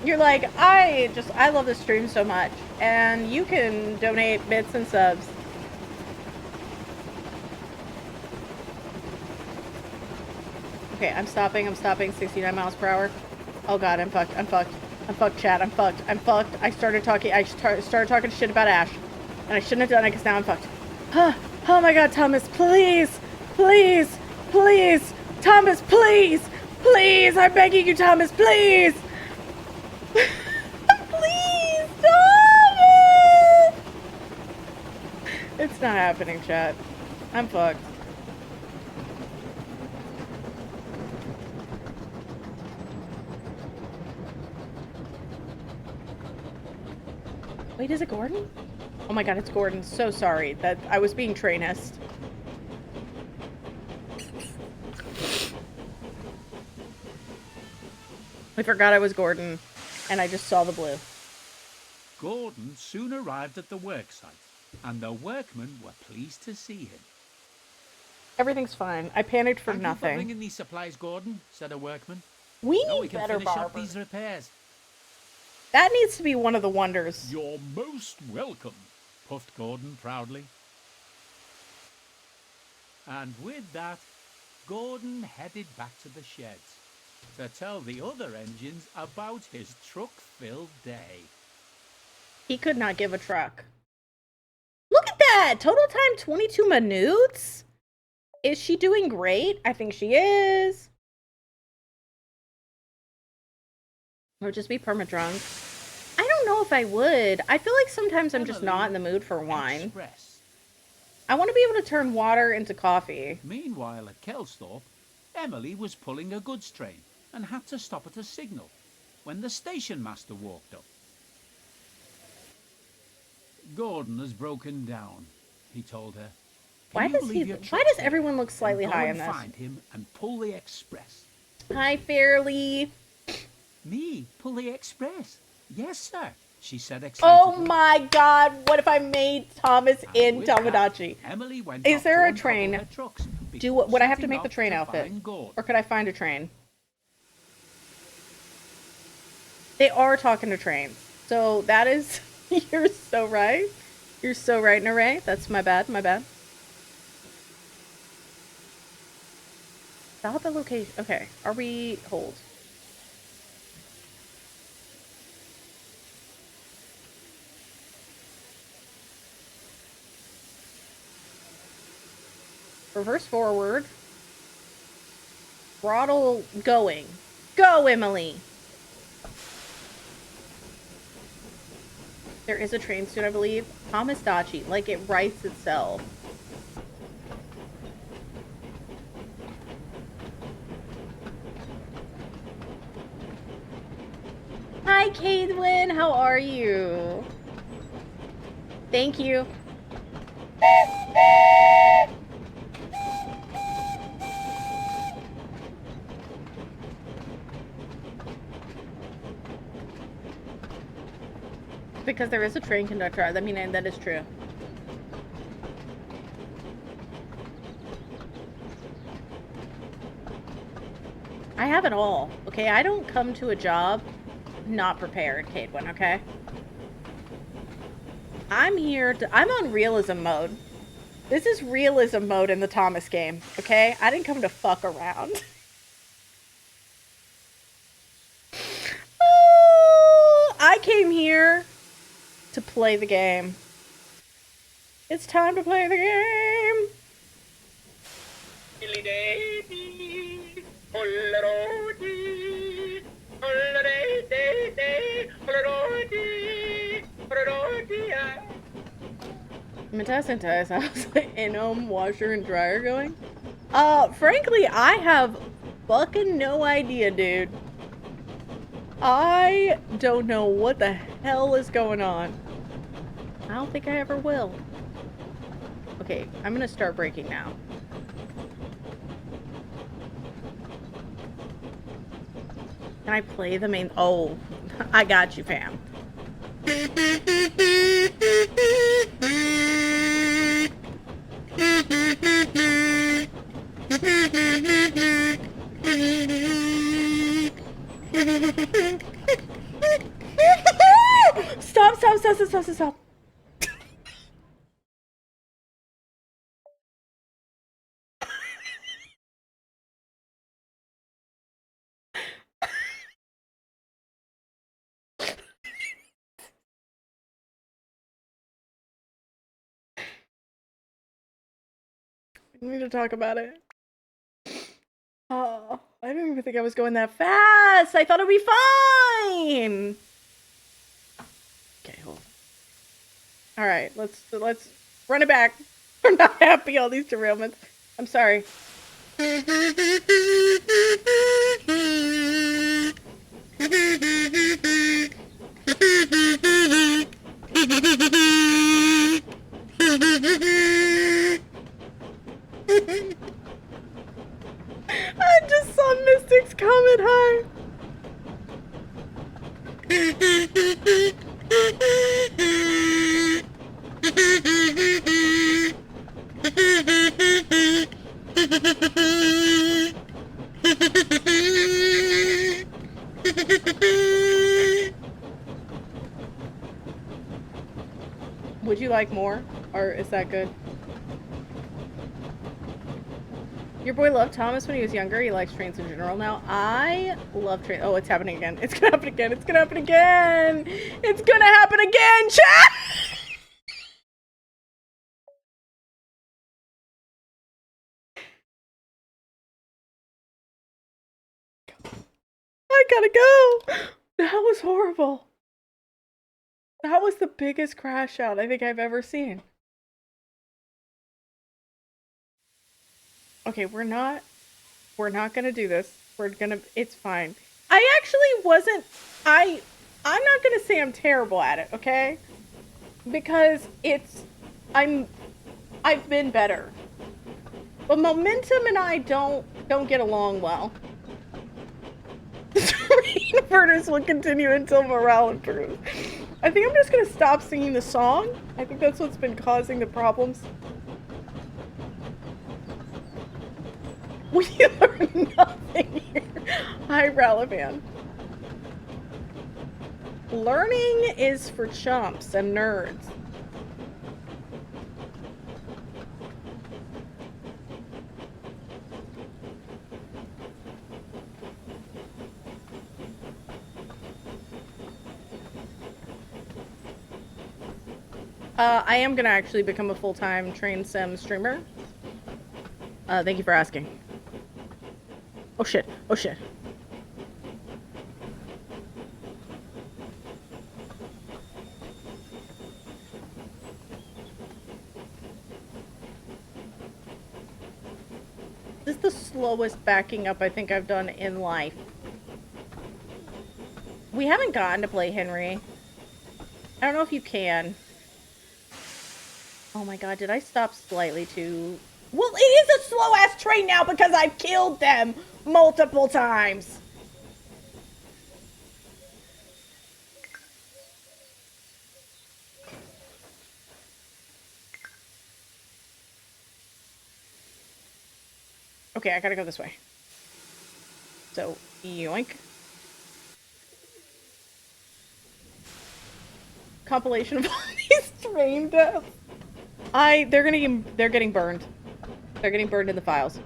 You're like, I love this stream so much. And you can donate bits and subs. Okay, I'm stopping, 69 miles per hour. Oh god, I'm fucked, chat, I'm fucked. I started talking shit about Ash. And I shouldn't have done it because now I'm fucked. Oh my god, Thomas, please, Thomas, please, I'm begging you, Thomas, please. Please, Thomas. It's not happening, chat. I'm fucked. Wait, is it Gordon? Oh my god, it's Gordon. So sorry that I was being trainist. I forgot I was Gordon, and I just saw the blue. Gordon soon arrived at the work site, and the workmen were pleased to see him. Everything's fine. I panicked for Thank you for nothing. bringing these supplies, Gordon, said a workman. We Now we need can better finish up barber. these repairs. That needs to be one of the wonders. You're most welcome, puffed Gordon proudly. And with that, Gordon headed back to the sheds to tell the other engines about his truck-filled day. He could not give a truck. Look at that! Total time 22 minutes? Is she doing great? I think she is. Or just be perma-drunk. I don't know if I would. I feel like sometimes I'm just not in the mood for wine. Express. I want to be able to turn water into coffee. Meanwhile, at Kelsthorpe, Emily was pulling a goods train and had to stop at a signal when the station master walked up. Gordon has broken down, he told her. Why does everyone look slightly high in this? Find him and pull the express. Hi, Fairly. Me, pull the express? Yes, sir, she said excitedly. Oh my god, what if I made Thomas in With that, Tomodachi? Emily went Is off there to a uncouple train? her trucks Would before I have to setting make the off train to outfit? find Gordon. Or could I find a train? They are talking to trains. So that is... You're so right. You're so right, Naray. That's my bad, Stop at location. Okay, are we... Hold. Reverse forward. Throttle going. Go, Emily! There is a train soon, I believe. Thomas Dachi, like it writes itself. Hi, Caitlin. How are you? Thank you. Because there is a train conductor. I mean, that is true. I have it all. Okay, I don't come to a job not prepared, Caitlin, okay? I'm here to... I'm on realism mode. This is realism mode in the Thomas game, okay? I didn't come to fuck around. Oh, I came here to play the game. It's time to play the game. Metasynthesize. I was like, in-home washer and dryer going? Frankly, I have fucking no idea, dude. I don't know what the hell is going on. I don't think I ever will. Okay, I'm gonna start breaking now. Can I play the main? Oh, I got you, fam. Stop, stop, stop, stop, stop, stop. We need to talk about it. Oh, I didn't even think I was going that fast. I thought it'd be fine. Okay, hold on. All right, let's run it back. I'm not happy all these derailments. I'm sorry. I just saw Mystic's comment. Hi. Would you like more, or is that good? Your boy loved Thomas when he was younger. He likes trains in general now. I love trains. Oh, it's happening again. It's gonna happen again. It's gonna happen again. It's gonna happen again, chat! I gotta go. That was horrible. That was the biggest crash out I think I've ever seen. Okay, we're not gonna do this. It's fine. I actually wasn't, I'm not gonna say I'm terrible at it, okay? Because I've been better. But Momentum and I don't get along well. Inverters will continue until morale improves. I think I'm just gonna stop singing the song. I think that's what's been causing the problems. We learn nothing here. Hi, Ralavan. Learning is for chumps and nerds. I am gonna actually become a full-time train sim streamer. Thank you for asking. Oh shit, oh shit. This is the slowest backing up I think I've done in life. We haven't gotten to play Henry. I don't know if you can. Oh my god, did I stop slightly too... Well, it is a slow-ass train now because I've killed them multiple times. Okay, I gotta go this way. So, yoink. Compilation of all these train deaths. They're getting burned. They're getting burned in the files.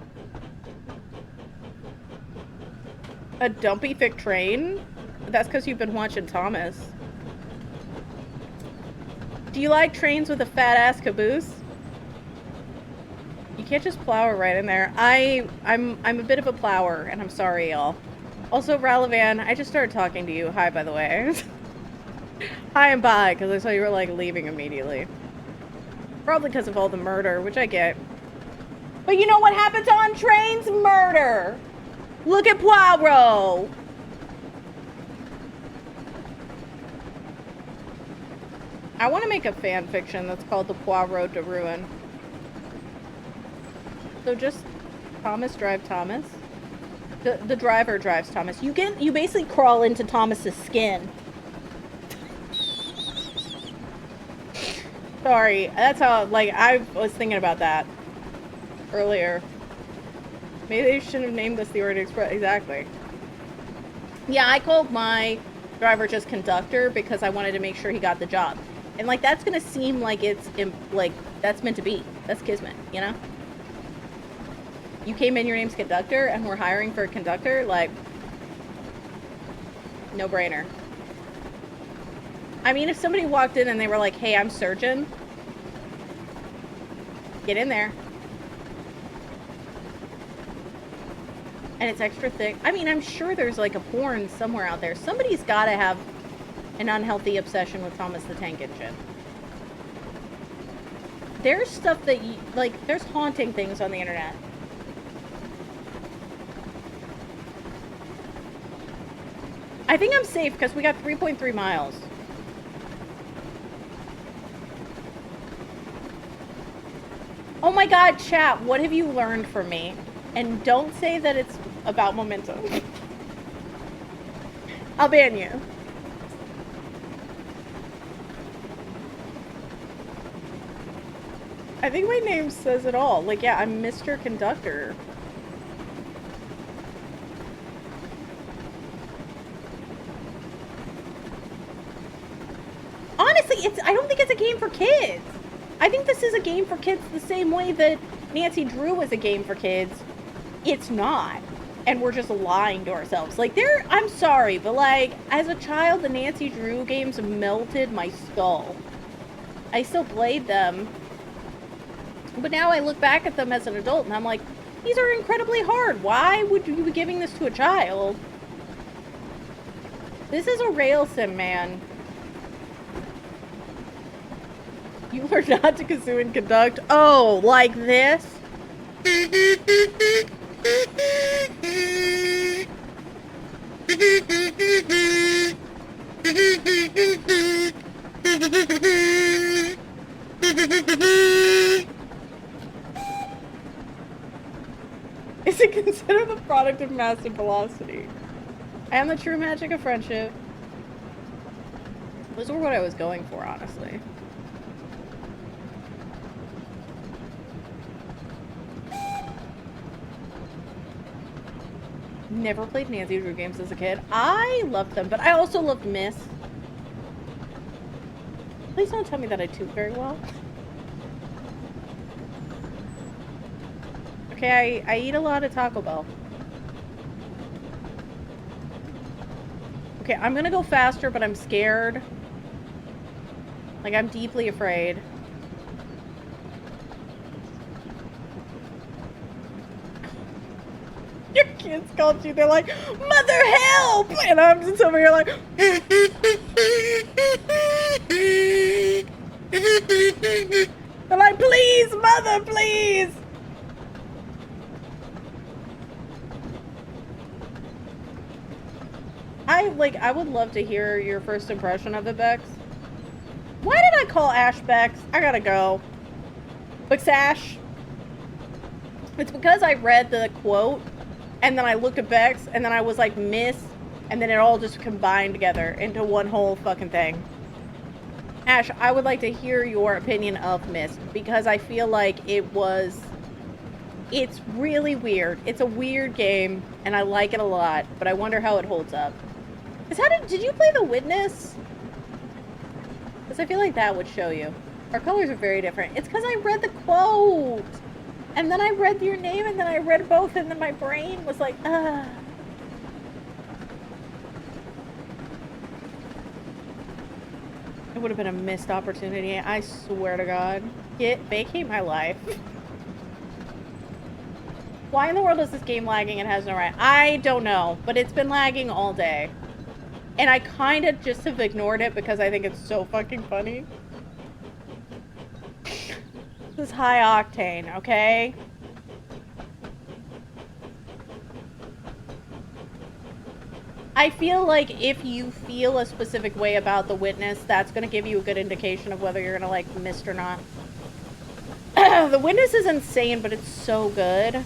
A dumpy thick train? That's because you've been watching Thomas. Do you like trains with a fat ass caboose? You can't just plow it right in there. I'm a bit of a plower, and I'm sorry, y'all. Also, Ralavan, I just started talking to you. Hi, by the way. Hi and bye, because I saw you were, like, leaving immediately. Probably because of all the murder, which I get. But you know what happens on trains? Murder! Look at Poirot! I want to make a fan fiction that's called The Poirot de Ruin. So just Thomas drive Thomas. The driver drives Thomas. You basically crawl into Thomas's skin. Sorry, that's how, like, I was thinking about that earlier. Maybe they shouldn't have named this the Orient Express. Exactly. Yeah, I called my driver just conductor because I wanted to make sure he got the job. And, like, that's gonna seem like it's, like, that's meant to be. That's kismet, you know? You came in, your name's conductor, and we're hiring for a conductor? Like, no brainer. I mean, if somebody walked in and they were like, hey, I'm surgeon. Get in there. And it's extra thick. I mean, I'm sure there's like a porn somewhere out there. Somebody's got to have an unhealthy obsession with Thomas the Tank Engine. There's stuff that you, like, there's haunting things on the internet. I think I'm safe because we got 3.3 miles. Oh my god, chat, what have you learned from me? And don't say that it's about momentum. I'll ban you. I think my name says it all. Like, yeah, I'm Mr. Conductor. Honestly, I don't think it's a game for kids. I think this is a game for kids the same way that Nancy Drew was a game for kids. It's not. And we're just lying to ourselves. Like, I'm sorry, but like, as a child, the Nancy Drew games melted my skull. I still played them. But now I look back at them as an adult and I'm like, these are incredibly hard. Why would you be giving this to a child? This is a rail sim, man. You learn not to kazoo and conduct. Oh, like this? Is it considered the product of massive velocity? And the true magic of friendship. Those were what I was going for, honestly. Never played Nancy Drew games as a kid. I loved them, but I also loved Miss. Please don't tell me that I toot very well. Okay, I eat a lot of Taco Bell. Okay, I'm gonna go faster, but I'm scared. Like, I'm deeply afraid. Your kids called you, they're like, Mother, help! And I'm just over here like... They're like, please, Mother, please! I would love to hear your first impression of it, Bex. Why did I call Ash Bex? I gotta go. Bex Ash. It's because I read the quote, and then I looked at Bex, and then I was like, Miss, and then it all just combined together into one whole fucking thing. Ash, I would like to hear your opinion of Mist, because I feel like it's really weird. It's a weird game, and I like it a lot, but I wonder how it holds up. Did you play The Witness? Because I feel like that would show you. Our colors are very different. It's because I read the quote, and then I read your name, and then I read both, and then my brain was like, ah. It would have been a missed opportunity. I swear to God. Vacate my life. Why in the world is this game lagging and has no right? I don't know, but it's been lagging all day. And I kind of just have ignored it because I think it's so fucking funny. This is high octane, okay? I feel like if you feel a specific way about The Witness, that's going to give you a good indication of whether you're going to like Mist or not. The Witness is insane, but it's so good.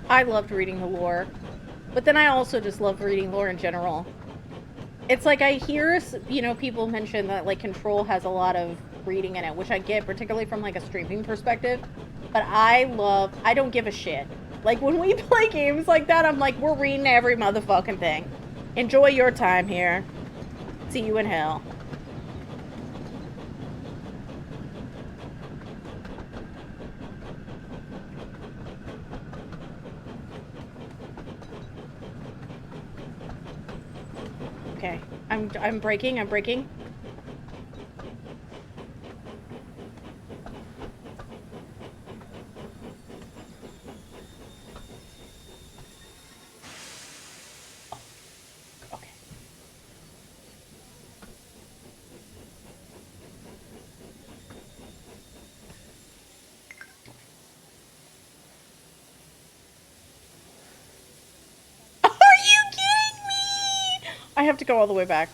I loved reading the lore, but then I also just love reading lore in general. It's like I hear, you know, people mention that like Control has a lot of reading in it, which I get, particularly from like a streaming perspective. But I don't give a shit. Like when we play games like that, I'm like, we're reading every motherfucking thing. Enjoy your time here. See you in hell. Okay, I'm braking. Okay. Are you kidding me? I have to go all the way back.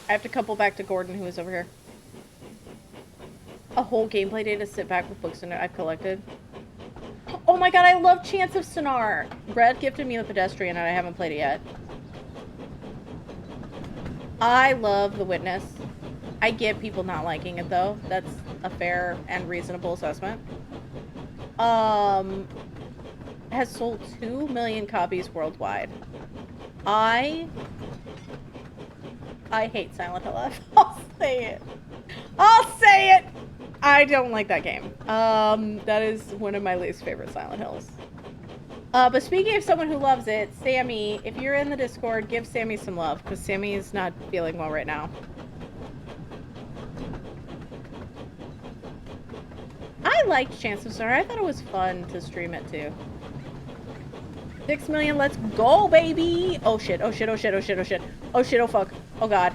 I have to couple back to Gordon, who is over here. A whole gameplay day to sit back with books I've collected. Oh my god, I love Chance of Sonar! Brad gifted me the Pedestrian and I haven't played it yet. I love The Witness. I get people not liking it though. That's a fair and reasonable assessment. Has sold 2 million copies worldwide. I hate Silent Hill F. I'll say it. I'll say it! I don't like that game. That is one of my least favorite Silent Hills. But speaking of someone who loves it, Sammy, if you're in the Discord, give Sammy some love, because Sammy is not feeling well right now. I liked Chance of Sonar. I thought it was fun to stream it too. 6 million, let's go, baby! Oh shit, oh shit, oh shit, oh shit, oh shit. Oh shit, oh fuck. Oh god.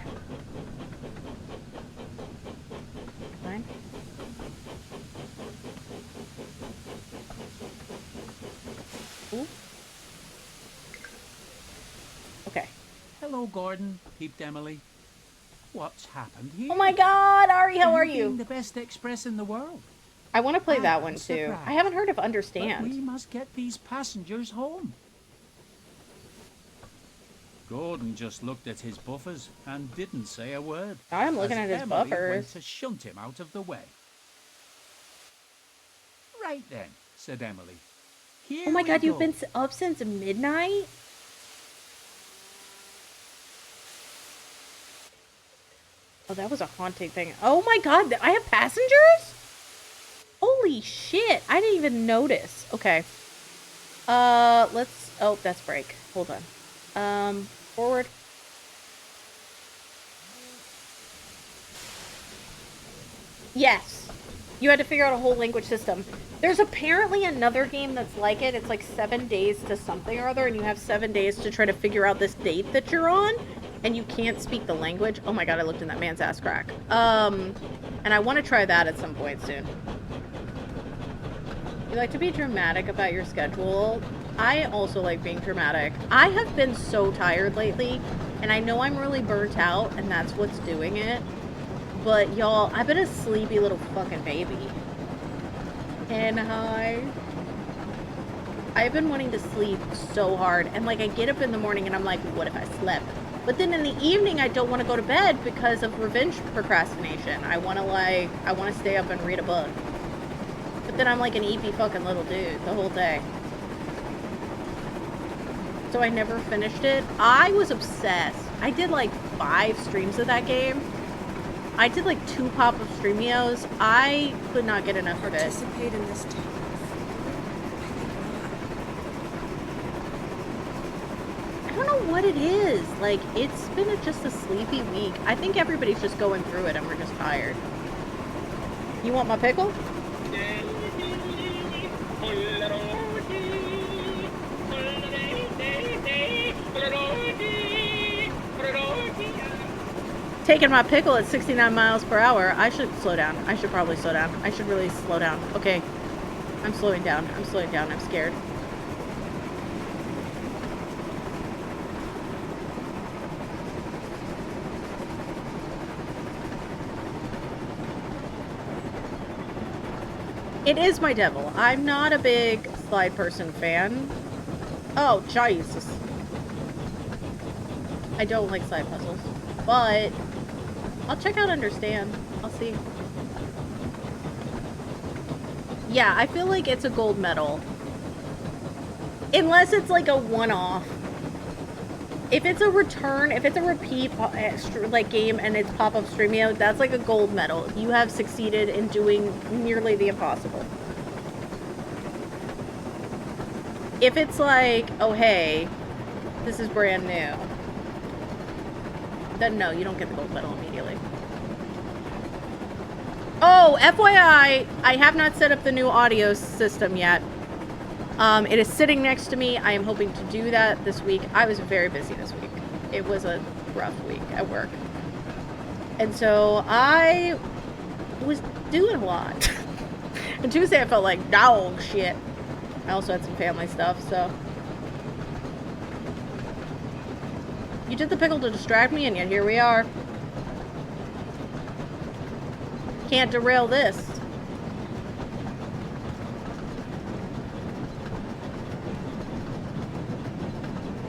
Fine. Ooh. Okay. Hello, Gordon, peeped Emily. What's happened here? Oh my god, Ari, how are you? Being the best express in the world. I want to play that one I'm too. surprised. I haven't heard of But Understand. we must get these passengers home. Gordon just looked at his buffers and didn't say a word. I'm looking as at his Emily buffers. went to shunt him out of the way. Right then, said Emily. Here Oh my we god, you've go. been up since midnight? Oh, that was a haunting thing. Oh my god, I have passengers? Holy shit, I didn't even notice. Okay. Let's... Oh, that's brake. Hold on. Forward. Yes. You had to figure out a whole language system. There's apparently another game that's like it. It's like 7 days to something or other, and you have 7 days to try to figure out this date that you're on, and you can't speak the language. Oh my god, I looked in that man's ass crack. And I want to try that at some point soon. You like to be dramatic about your schedule. I also like being dramatic. I have been so tired lately, and I know I'm really burnt out, and that's what's doing it. But y'all, I've been a sleepy little fucking baby. And I've been wanting to sleep so hard. And like I get up in the morning and I'm like, what if I slept? But then in the evening I don't want to go to bed because of revenge procrastination. I want to stay up and read a book. But then I'm like an eepy fucking little dude the whole day. So I never finished it. I was obsessed. I did like 5 streams of that game. I did like 2 pop-up streamios. I could not get enough of it. Participate in this talk. I don't know what it is. Like, it's been just a sleepy week. I think everybody's just going through it and we're just tired. You want my pickle? Taking my pickle at 69 miles per hour. I should slow down. I should probably slow down. I should really slow down. Okay. I'm slowing down. I'm slowing down. I'm scared. It is my devil. I'm not a big slide person fan. Oh, Jesus. I don't like slide puzzles. But I'll check out Understand. I'll see. Yeah, I feel like it's a gold medal. Unless it's like a one-off. If it's a return, if it's a repeat like game and it's pop-up streamio, that's like a gold medal. You have succeeded in doing nearly the impossible. If it's like, oh hey, this is brand new, then no, you don't get the gold medal immediately. Oh, FYI, I have not set up the new audio system yet. It is sitting next to me. I am hoping to do that this week. I was very busy this week. It was a rough week at work. And so I was doing a lot. And Tuesday I felt like dog shit. I also had some family stuff, so. You did the pickle to distract me, and yet here we are. Can't derail this.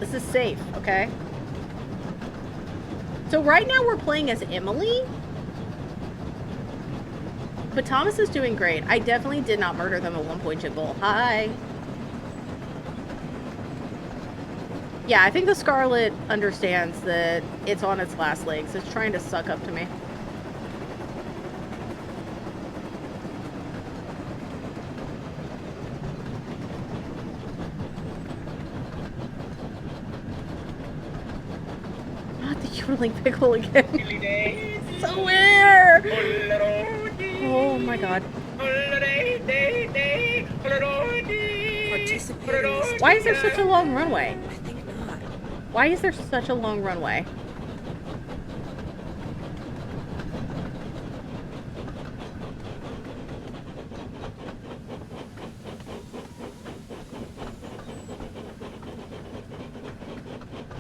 This is safe, okay? So right now we're playing as Emily. But Thomas is doing great. I definitely did not murder them at one point, Jibble. Hi. Yeah, I think the Scarlet understands that it's on its last legs. It's trying to suck up to me. Not the yodeling pickle again. So weird. Oh my god. Why is there such a long runway? I think not. Why is there such a long runway?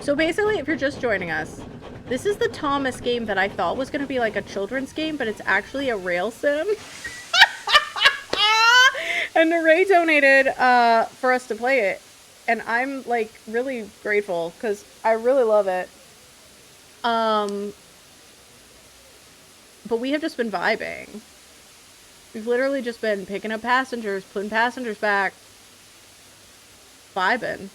So basically, if you're just joining us, this is the Thomas game that I thought was going to be like a children's game, but it's actually a rail sim. And Ray donated for us to play it. And I'm like really grateful because I really love it. But we have just been vibing. We've literally just been picking up passengers, putting passengers back, vibing.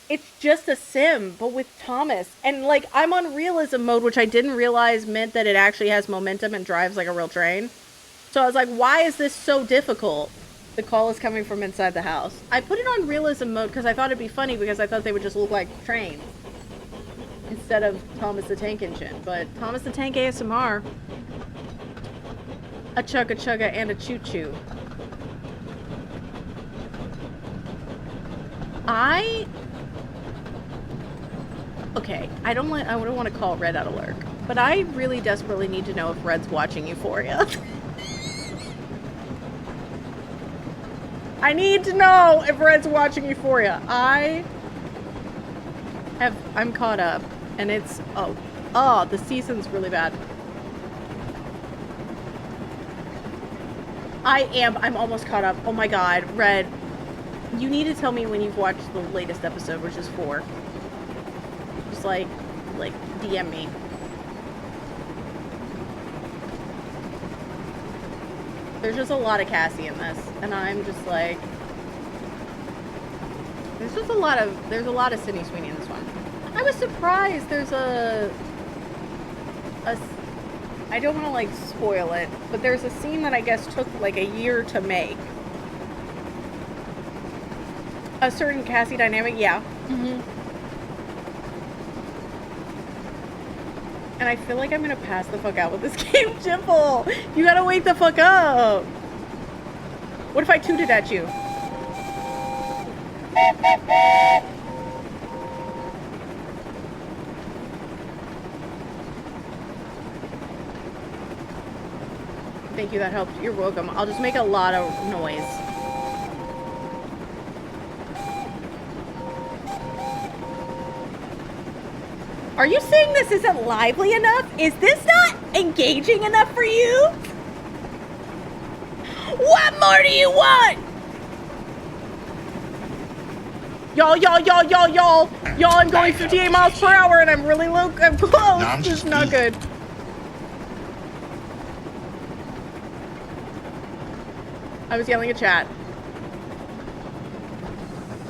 It's just a sim, but with Thomas. And like, I'm on realism mode, which I didn't realize meant that it actually has momentum and drives like a real train. So I was like, why is this so difficult? The call is coming from inside the house. I put it on realism mode because I thought it'd be funny because I thought they would just look like trains instead of Thomas the Tank Engine. But Thomas the Tank ASMR. A chugga chugga and a choo choo. Okay, I don't want to call Red out of lurk, but I really desperately need to know if Red's watching Euphoria. I need to know if Red's watching Euphoria. I'm caught up, and it's the season's really bad. I'm almost caught up. Oh my god, Red, you need to tell me when you've watched the latest episode, which is 4. Just like DM me. There's just a lot of Cassie in this, and I'm just like, there's a lot of Sydney Sweeney in this one. I was surprised there's I don't want to like spoil it, but there's a scene that I guess took like a year to make. A certain Cassie dynamic, yeah. And I feel like I'm gonna pass the fuck out with this game, Jimple. You gotta wake the fuck up. What if I tooted at you? Thank you, that helped. You're welcome. I'll just make a lot of noise. Are you saying this isn't lively enough? Is this not engaging enough for you? What more do you want? Y'all, I'm going 58 miles per hour and I'm really low. I'm close. This is not good. I was yelling at chat.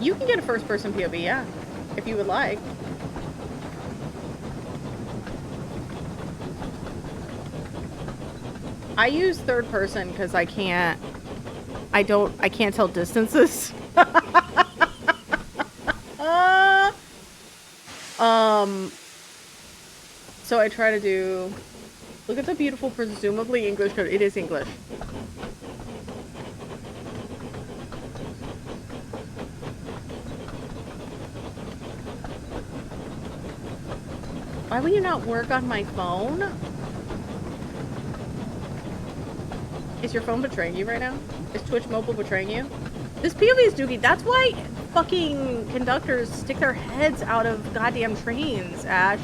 You can get a first-person POV, yeah, if you would like. I use third person because I can't tell distances. So I try to do, look at the beautiful, presumably English code. It is English. Why will you not work on my phone? Is your phone betraying you right now? Is Twitch Mobile betraying you? This POV is dookie. That's why fucking conductors stick their heads out of goddamn trains, Ash.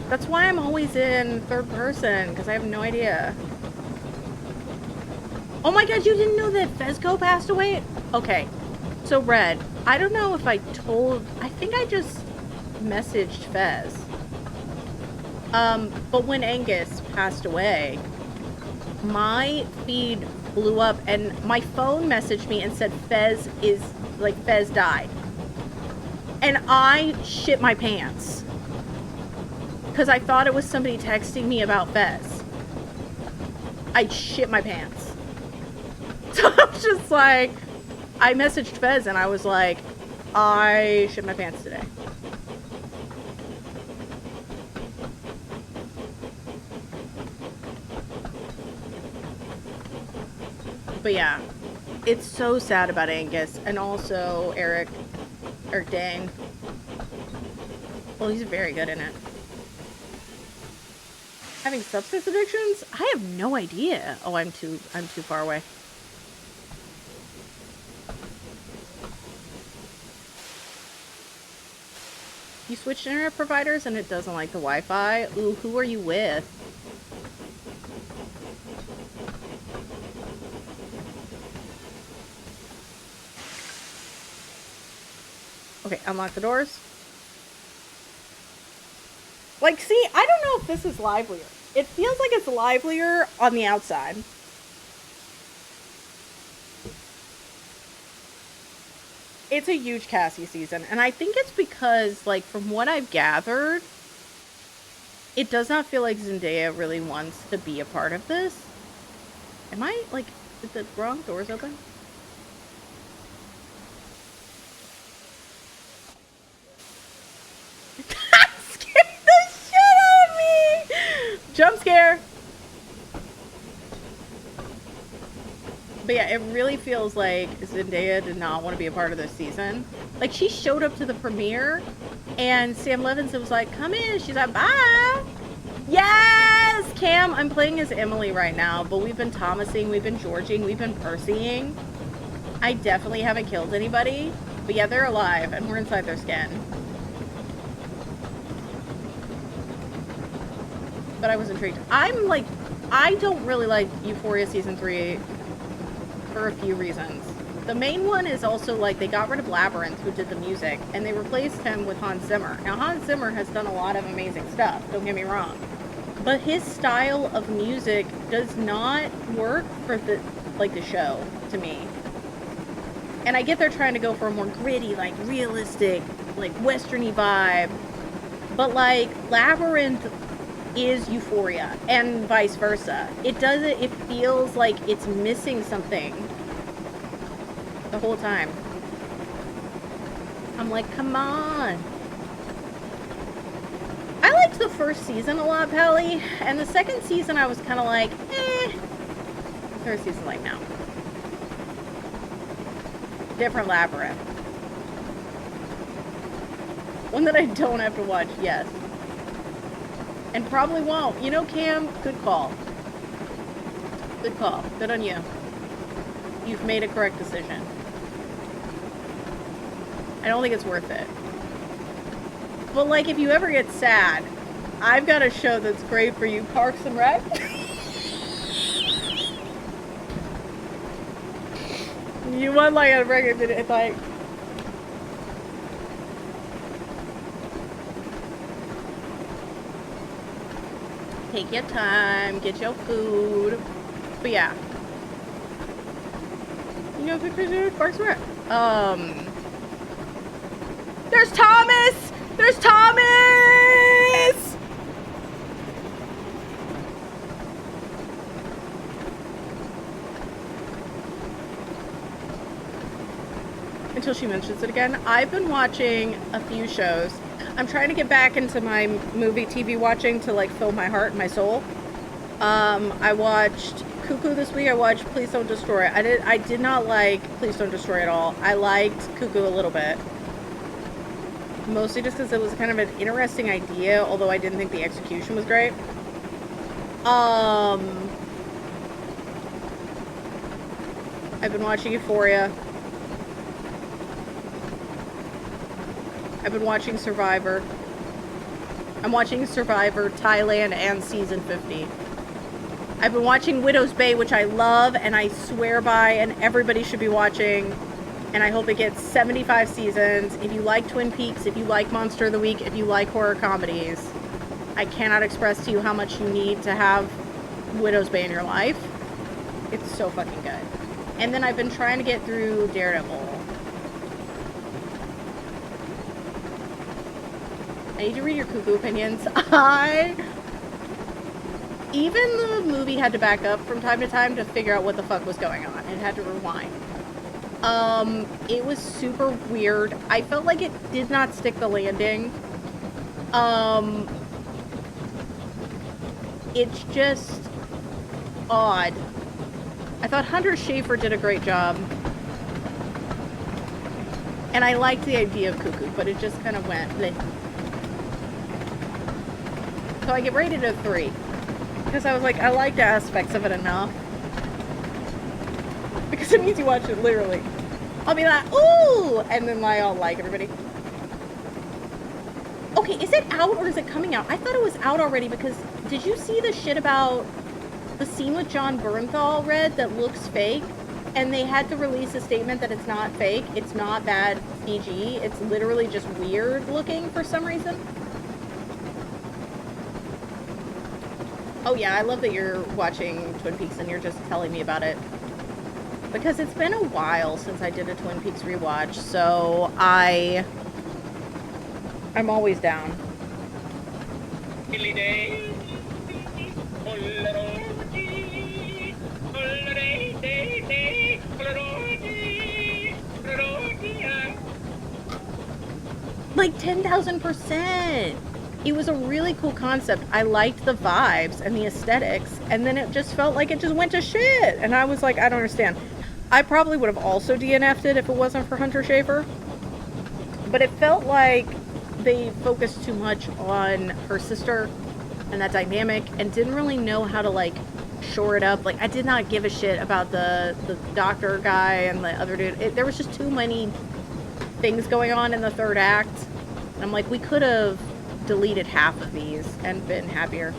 That's why I'm always in third person, because I have no idea. Oh my god, you didn't know that Fezco passed away? Okay, so Red, I don't know if I think I just messaged Fez. But when Angus passed away, my feed blew up and my phone messaged me and said Fez died. And I shit my pants. Because I thought it was somebody texting me about Fez. I shit my pants. So I was just like, I messaged Fez and I was like, I shit my pants today. But yeah, it's so sad about Angus and also Eric Dane. Well, he's very good in it. Having substance addictions? I have no idea. Oh, I'm too far away. You switched internet providers and it doesn't like the Wi-Fi? Ooh, who are you with? Okay, unlock the doors. Like, see, I don't know if this is livelier. It feels like it's livelier on the outside. It's a huge Cassie season, and I think it's because, like, from what I've gathered, it does not feel like Zendaya really wants to be a part of this. Am I, like, did the wrong doors open? Jump scare! But yeah, it really feels like Zendaya did not want to be a part of this season. Like, she showed up to the premiere, and Sam Levinson was like, come in. She's like, bye. Yes! Cam, I'm playing as Emily right now, but we've been Thomasing, we've been Georging, we've been Percying. I definitely haven't killed anybody. But yeah, they're alive, and we're inside their skin. But I was intrigued. I don't really like Euphoria Season 3 for a few reasons. The main one is also, like, they got rid of Labyrinth, who did the music, and they replaced him with Hans Zimmer. Now, Hans Zimmer has done a lot of amazing stuff, don't get me wrong. But his style of music does not work for the show, to me. And I get they're trying to go for a more gritty, like, realistic, like, western-y vibe. But, like, Labyrinth is Euphoria, and vice versa. It feels like it's missing something the whole time. I'm like, come on. I liked the first season a lot, Pally, and the second season I was kind of like, eh. The third season, like, no. Different Labyrinth. One that I don't have to watch, yes. And probably won't. You know, Cam, good call. Good call. Good on you. You've made a correct decision. I don't think it's worth it. But, like, if you ever get sad, I've got a show that's great for you. Parks and Rec. You want, like, a regular, it's like... Take your time, get your food. But yeah. You know pictures of Parks and Rec? There's Thomas! There's Thomas! Until she mentions it again. I've been watching a few shows. I'm trying to get back into my movie TV watching to, like, fill my heart and my soul. I watched Cuckoo this week. I watched Please Don't Destroy. I did not like Please Don't Destroy at all. I liked Cuckoo a little bit. Mostly just because it was kind of an interesting idea, although I didn't think the execution was great. I've been watching Euphoria. I've been watching Survivor. I'm watching Survivor Thailand and Season 50. I've been watching Widow's Bay, which I love and I swear by and everybody should be watching. And I hope it gets 75 seasons. If you like Twin Peaks, if you like Monster of the Week, if you like horror comedies, I cannot express to you how much you need to have Widow's Bay in your life. It's so fucking good. And then I've been trying to get through Daredevil. I need to read your Cuckoo opinions. Even the movie had to back up from time to time to figure out what the fuck was going on. It had to rewind. It was super weird. I felt like it did not stick the landing. It's just odd. I thought Hunter Schafer did a great job. And I liked the idea of Cuckoo, but it just kind of went bleh. So I get rated a 3. Because I was like, I liked aspects of it enough. Because it means you watch it literally. I'll be like, ooh! And then I'll like everybody. Okay, is it out or is it coming out? I thought it was out already because did you see the shit about the scene with John Bernthal read that looks fake? And they had to release a statement that it's not fake. It's not bad CG. It's literally just weird looking for some reason. Oh yeah, I love that you're watching Twin Peaks and you're just telling me about it. Because it's been a while since I did a Twin Peaks rewatch, so I'm always down. Like 10,000%. It was a really cool concept. I liked the vibes and the aesthetics, and then it just felt like it just went to shit. And I was like, I don't understand. I probably would have also DNF'd it if it wasn't for Hunter Schafer. But it felt like they focused too much on her sister and that dynamic and didn't really know how to, like, shore it up. Like, I did not give a shit about the doctor guy and the other dude. There was just too many things going on in the third act. And I'm like, we could have deleted half of these and been happier.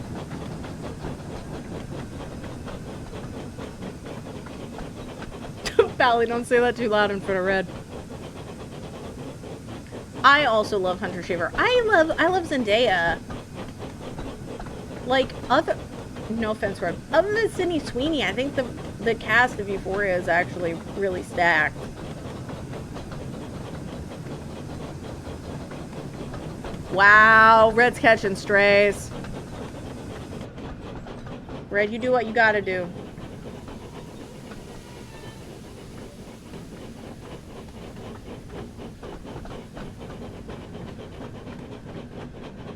Pally, don't say that too loud in front of Red. I also love Hunter Schafer. I love Zendaya. Like, no offense, Red. Other than Sydney Sweeney, I think the cast of Euphoria is actually really stacked. Wow, Red's catching strays. Red, you do what you gotta do.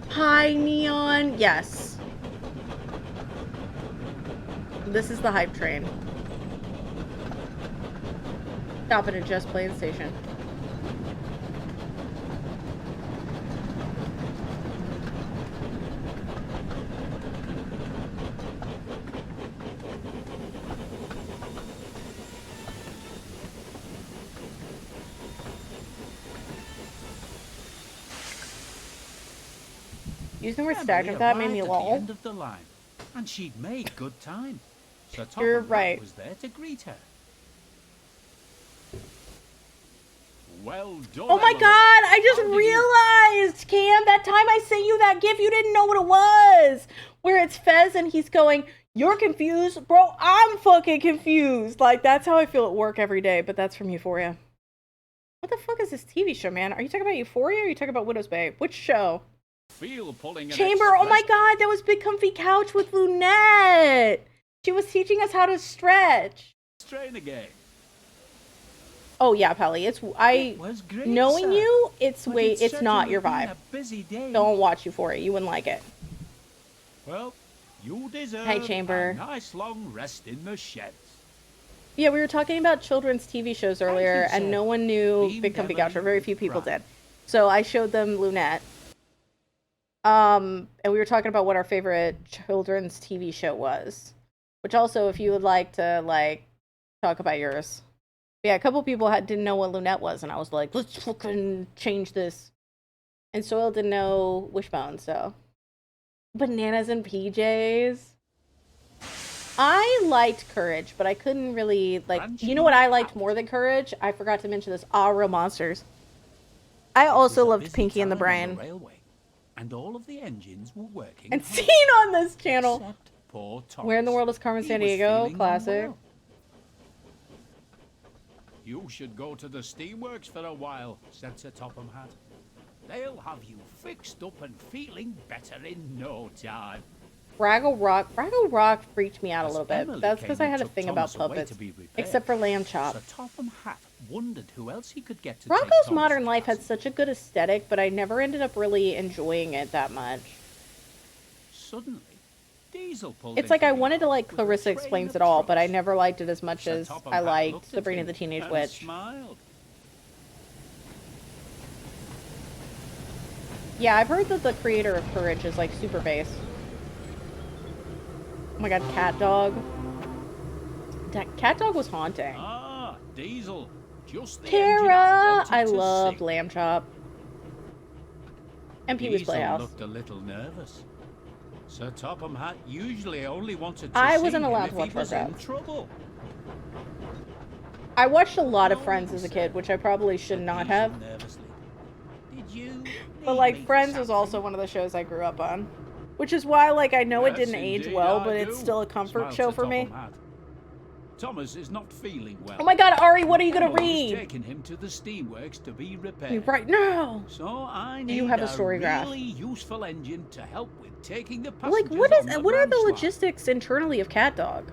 Hi, Neon. Yes. This is the hype train. Stop it at Just Play Station. Using the word stacked like that made me lol. End of the line, and she'd made good time. So You're right. Was there to greet her. Well done. Oh my Emily. god, I just realized, Cam, that time I sent you that gif, you didn't know what it was. Where it's Fez and he's going, "You're confused? Bro, I'm fucking confused." Like, that's how I feel at work every day, but that's from Euphoria. What the fuck is this TV show, man? Are you talking about Euphoria or are you talking about Widow's Bay? Which show? Feel pulling Chamber, oh my god, that was Big Comfy Couch with Lunette. She was teaching us how to stretch. Strain again. Oh yeah, Pelly, it was great, knowing sir. you, it's But it's not your certainly vibe. been a busy day. Don't watch Euphoria, you wouldn't like it. Well, you deserve Hi, Chamber. a nice long rest in the sheds. Yeah, we were talking about children's TV shows earlier, you, and sir. no one knew Be Big Comfy never Couch, or very few people cry. did. So I showed them Lunette. And we were talking about what our favorite children's TV show was. Which also, if you would like to, like, talk about yours. Yeah, a couple people didn't know what Lunette was, and I was like, let's fucking change this. And Soil didn't know Wishbone, so. Bananas and PJs. I liked Courage, but I couldn't really, like, you know what I liked more than Courage? I forgot to mention this. Real Monsters. I also loved Pinky and the Brain. Railway, and all of the engines were working. And hard, seen on this channel. except poor Thomas. Where in the world is Carmen He San was Diego? feeling Classic. unwell. You should go to the steamworks for a while, said Sir Topham Hatt. They'll have you fixed up and feeling better in no time. Fraggle Rock freaked me out a As little bit. Emily That's came because I and had a took thing Thomas about away puppets. to be repaired, Except for Lamb Chop. Sir Topham Hatt wondered who else he could get to take Rocco's Thomas Modern to Life had classes. such a good aesthetic, but I never ended up really enjoying it that much. Suddenly, Diesel pulled It's like into I the wanted to yard like with a Clarissa train Explains of It All, but I trucks. never liked it as much Sir as Topham I Hatt liked looked at Sabrina him the Teenage and Witch. smiled. Yeah, I've heard that the creator of Courage is like super bass. Oh my god, Cat Dog. Cat Dog was haunting. Ah, Diesel. Just the engine Kara! wanted I to loved see. Lamb Chop. And Pee Wee's Diesel Playhouse. looked a little nervous. Sir Topham Hatt usually only wanted to I see wasn't him allowed if to he watch was in Rugrats. trouble. I watched a lot of Friends as a kid, which I probably should said not Diesel have. nervously. Did you But need like me for Friends was also something? one of the shows I grew up on. Which is why like I know it Yes, didn't age indeed well, I but it's do, still a comfort smiled show Sir for me. Topham Hatt. Thomas is not feeling well. Oh my god, Ari, what are you gonna Emily is read? taking him to the steamworks to be repaired. You right now. So I need You have a story graph. really useful engine to help with taking the Like passengers what is on what are the branch line. logistics internally of Cat Dog?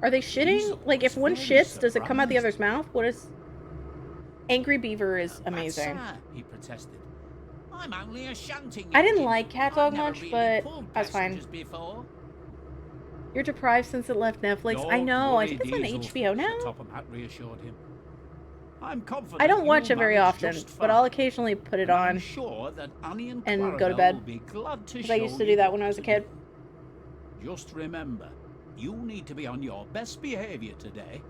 Are they shitting? Diesel Like if was one very shits, does it come out the surprised. other's mouth? What is Angry Beaver is But amazing. sir, he protested. I'm only a shunting I didn't engine. like Cat I've Dog never much, really but pulled that's fine. passengers before. You're deprived since it left Netflix. I Don't know. I worry, think it's on Diesel, HBO Sir now. Topham Hatt reassured him. I'm confident I don't watch you'll it very manage often, just but I'll fine. occasionally put it And I'm on sure that Annie and and go to Clarabelle bed. will be glad to Because show I used to you do that what when I was to a kid. do. Just remember, you need to be on your best behaviour today.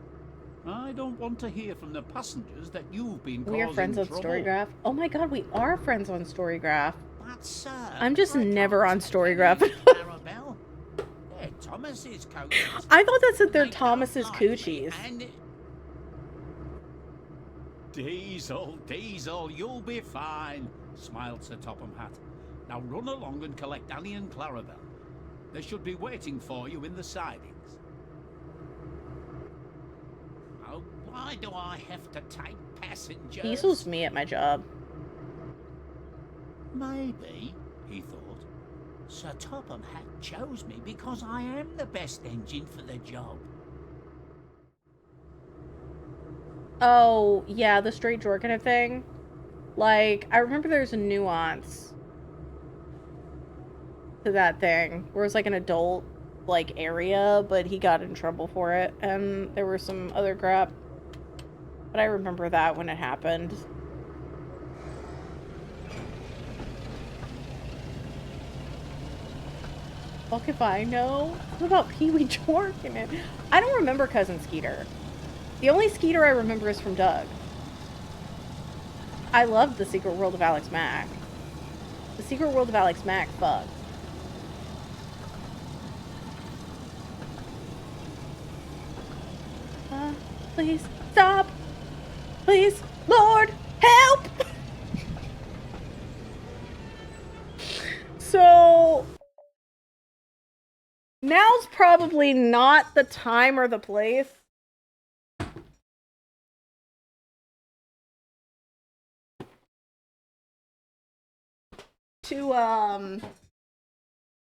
I don't want to hear from the passengers that you've been We are causing friends on trouble. Storygraph. Oh my god, we are friends on Storygraph. But, sir, I'm just I never can't on take Storygraph. any Clarabelle. They're Thomas's coaches. I thought that said they're They don't Thomas's like me, coochies. and Diesel, you'll be fine, smiled Sir Topham Hatt. Now run along and collect Annie and Clarabelle. They should be waiting for you in the sidings. Oh, why do I have to take passengers? Diesel's me at my job. Maybe, he thought, Sir Topham Hatt chose me because I am the best engine for the job. Oh, yeah, the straight Jorkin thing. Like, I remember there's a nuance to that thing, where it's like an adult, like, area, but he got in trouble for it, and there was some other crap. But I remember that when it happened. Fuck if I know. What about Pee-wee Jorkin it? I don't remember Cousin Skeeter. The only Skeeter I remember is from Doug. I loved The Secret World of Alex Mack. The Secret World of Alex Mack, fuck. Please, stop! Please, Lord, help! So... now's probably not the time or the place to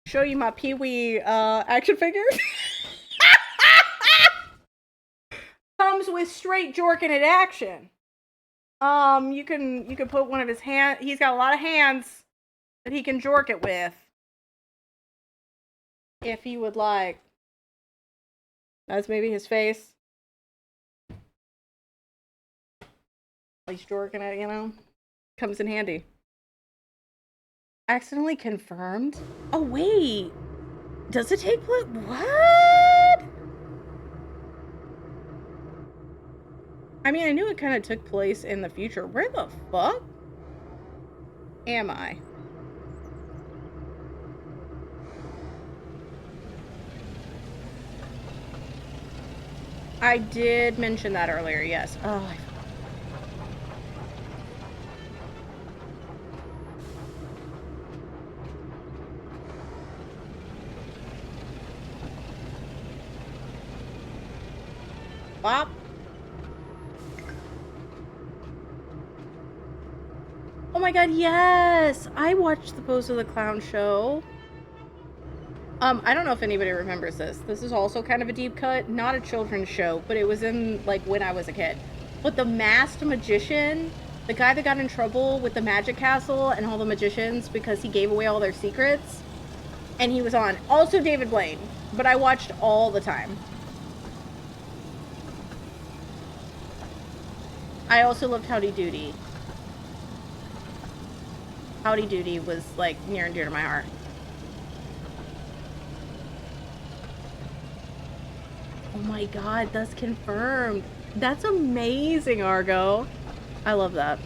show you my Pee-wee action figure. Comes with straight Jorkin at action. You can put one of his hand. He's got a lot of hands that he can jork it with, if he would like. That's maybe his face. He's jorking it, you know. Comes in handy. Accidentally confirmed? Oh, wait. Does it take place? What? I mean, I knew it kind of took place in the future. Where the fuck am I? I did mention that earlier, yes. Oh, Bop. Oh my god, yes! I watched the Pose of the Clown show. I don't know if anybody remembers this. This is also kind of a deep cut. Not a children's show, but it was in, like, when I was a kid. But the masked magician, the guy that got in trouble with the magic castle and all the magicians because he gave away all their secrets, and he was on. Also David Blaine, but I watched all the time. I also loved Howdy Doody. Howdy Doody was, like, near and dear to my heart. Oh my god, that's confirmed. That's amazing, Argo. I love that.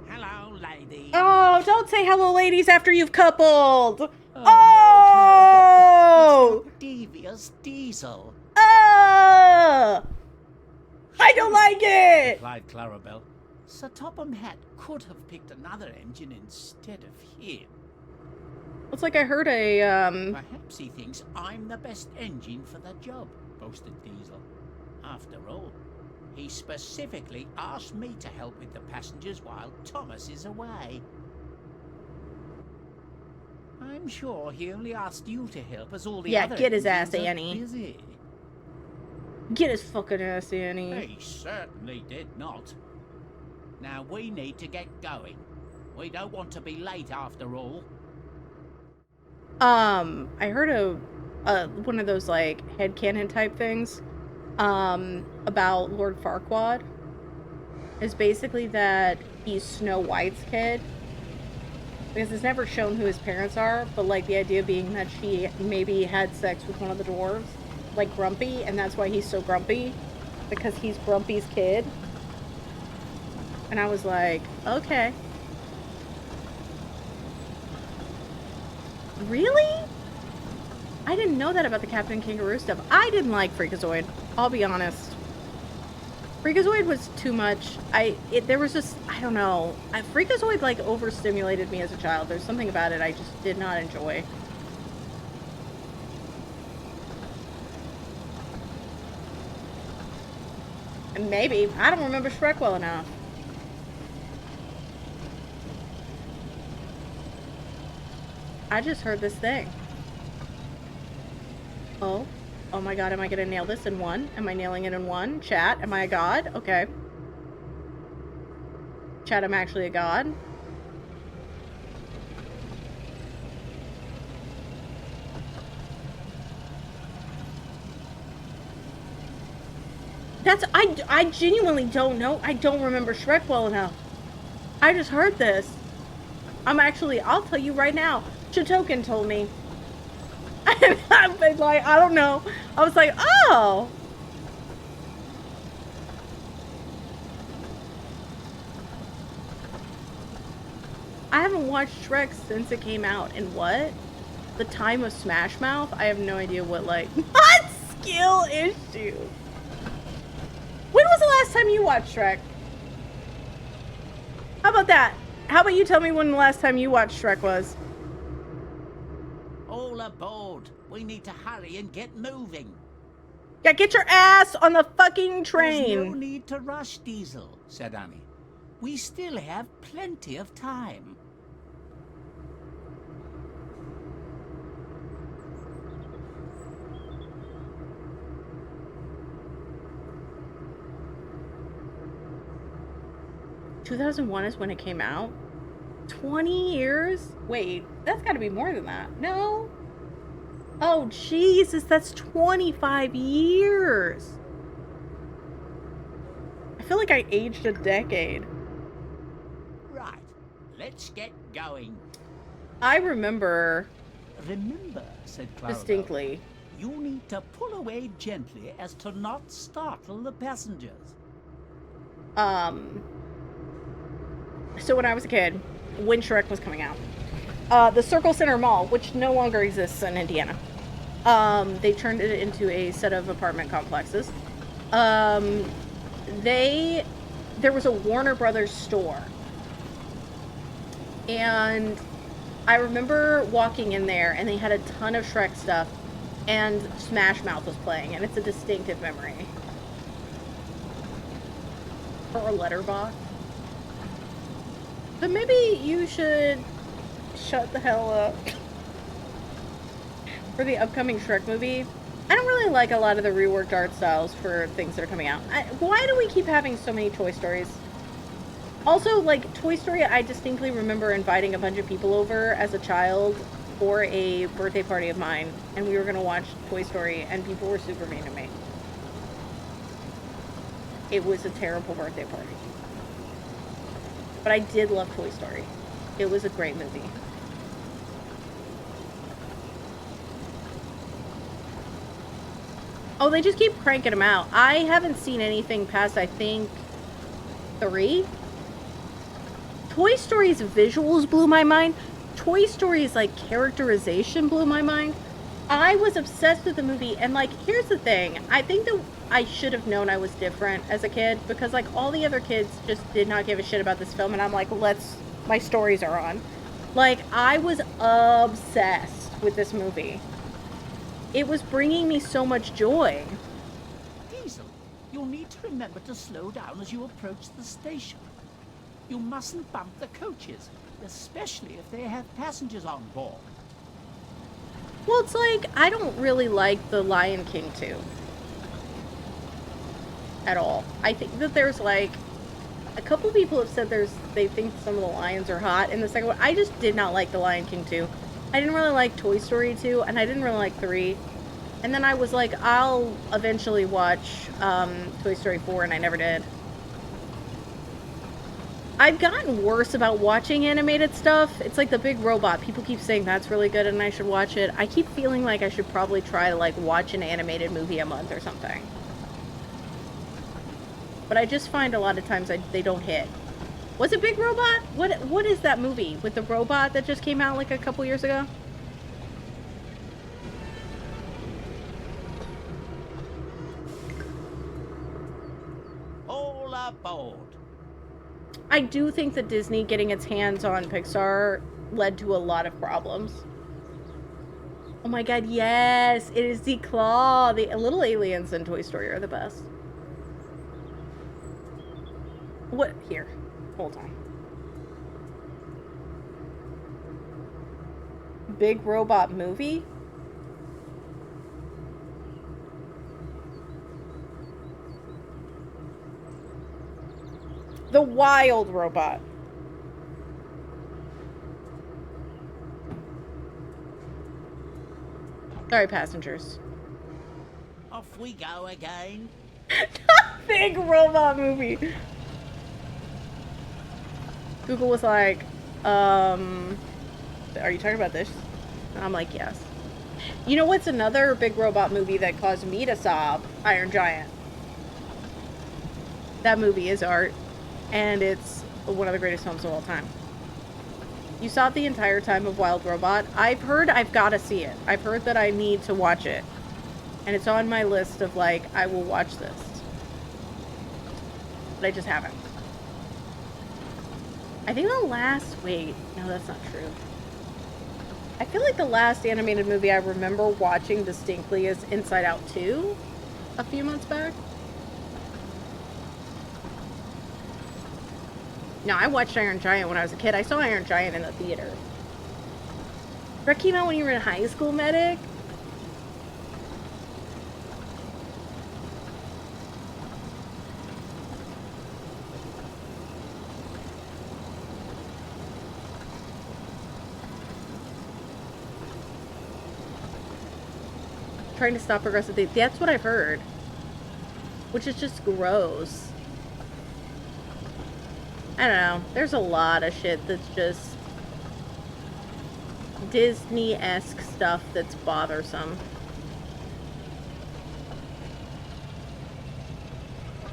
Hello, lady. Oh, don't say hello, ladies, after you've coupled. Oh! No, devious Diesel. I don't like it! Replied Clarabelle. Sir Topham Hatt could have picked another engine instead of him. Looks like I heard a, Perhaps he thinks I'm the best engine for the job, boasted Diesel. After all, he specifically asked me to help with the passengers while Thomas is away. I'm sure he only asked you to help as all the Yeah, other get his ass, engines are Annie. busy. Get his fucking ass, Annie. He certainly did not. Now we need to get going. We don't want to be late after all. I heard one of those like headcanon type things about Lord Farquaad. Is basically that he's Snow White's kid. Because it's never shown who his parents are, but like the idea being that she maybe had sex with one of the dwarves, like Grumpy, and that's why he's so grumpy, because he's Grumpy's kid. And I was like, okay. Really? I didn't know that about the Captain Kangaroo stuff. I didn't like Freakazoid, I'll be honest. Freakazoid was too much. There was just, I don't know. Freakazoid like overstimulated me as a child. There's something about it I just did not enjoy. And maybe, I don't remember Shrek well enough. I just heard this thing. Oh. Oh my god, am I gonna nail this in one? Am I nailing it in one? Chat, am I a god? Okay. Chat, I'm actually a god. I genuinely don't know. I don't remember Shrek well enough. I just heard this. I'll tell you right now. Chitoken told me. I've been like, I don't know. I was like, oh. I haven't watched Shrek since it came out. And what? The time of Smash Mouth? I have no idea what, like, what skill issue? When was the last time you watched Shrek? How about that? How about you tell me when the last time you watched Shrek was? All aboard. We need to hurry and get moving. Yeah, get your ass on the fucking train. There's no need to rush, Diesel, said Annie. We still have plenty of time. ...2001 is when it came out? 20 years? Wait, that's gotta be more than that. No? Oh, Jesus, that's 25 years. I feel like I aged a decade. Right, let's get going. I remember... Remember, said Clara, distinctly. You need to pull away gently as to not startle the passengers. So when I was a kid, when Shrek was coming out, the Circle Center Mall, which no longer exists in Indiana, they turned it into a set of apartment complexes. There was a Warner Brothers store. And I remember walking in there and they had a ton of Shrek stuff and Smash Mouth was playing, and it's a distinctive memory. Or a letterbox. But maybe you should shut the hell up for the upcoming Shrek movie. I don't really like a lot of the reworked art styles for things that are coming out. Why do we keep having so many Toy Stories? Also, like, Toy Story, I distinctly remember inviting a bunch of people over as a child for a birthday party of mine, and we were going to watch Toy Story, and people were super mean to me. It was a terrible birthday party. But I did love Toy Story. It was a great movie. Oh, they just keep cranking them out. I haven't seen anything past, I think, 3. Toy Story's visuals blew my mind. Toy Story's, like, characterization blew my mind. I was obsessed with the movie, and, like, here's the thing. I think that I should have known I was different as a kid, because, like, all the other kids just did not give a shit about this film, and I'm like, my stories are on. Like, I was obsessed with this movie. It was bringing me so much joy. Diesel, you'll need to remember to slow down as you approach the station. You mustn't bump the coaches, especially if they have passengers on board. Well, it's like, I don't really like The Lion King 2. At all. I think that there's, like, A couple people have said they think some of the lions are hot in the second one. I just did not like The Lion King 2. I didn't really like Toy Story 2, and I didn't really like 3. And then I was like, I'll eventually watch Toy Story 4, and I never did. I've gotten worse about watching animated stuff. It's like The Big Robot. People keep saying that's really good and I should watch it. I keep feeling like I should probably try to like watch an animated movie a month or something. But I just find a lot of times they don't hit. Was it Big Robot? What is that movie with the robot that just came out like a couple years ago? All aboard. I do think that Disney getting its hands on Pixar led to a lot of problems. Oh my god, yes! It is the claw! The little aliens in Toy Story are the best. What? Here. Hold on. Big Robot movie? The Wild Robot. Sorry, passengers. Off we go again. Big Robot movie. Google was like, are you talking about this? And I'm like, yes. You know what's another Big Robot movie that caused me to sob? Iron Giant. That movie is art. And it's one of the greatest films of all time. You saw it the entire time of Wild Robot. I've heard I've got to see it. I've heard that I need to watch it. And it's on my list of, like, I will watch this. But I just haven't. I think the last... Wait. No, that's not true. I feel like the last animated movie I remember watching distinctly is Inside Out 2 a few months back. No, I watched Iron Giant when I was a kid. I saw Iron Giant in the theater. That came out when you were in high school, Medic? Trying to stop progressive things. That's what I've heard. Which is just gross. I don't know. There's a lot of shit that's just Disney-esque stuff that's bothersome.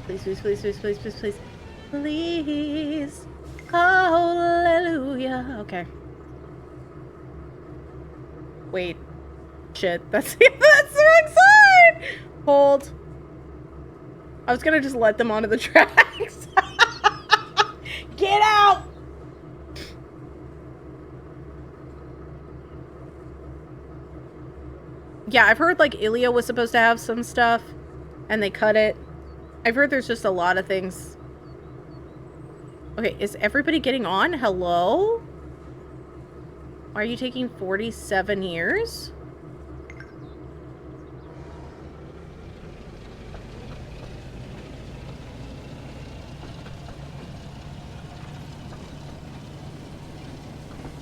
Please, please, please, please, please, please, please. Please. Hallelujah. Okay. Wait. Shit. That's the wrong side! Hold. I was gonna just let them onto the tracks. Get out! Yeah, I've heard like Ilya was supposed to have some stuff and they cut it. I've heard there's just a lot of things. Okay, is everybody getting on? Hello? Why are you taking 47 years?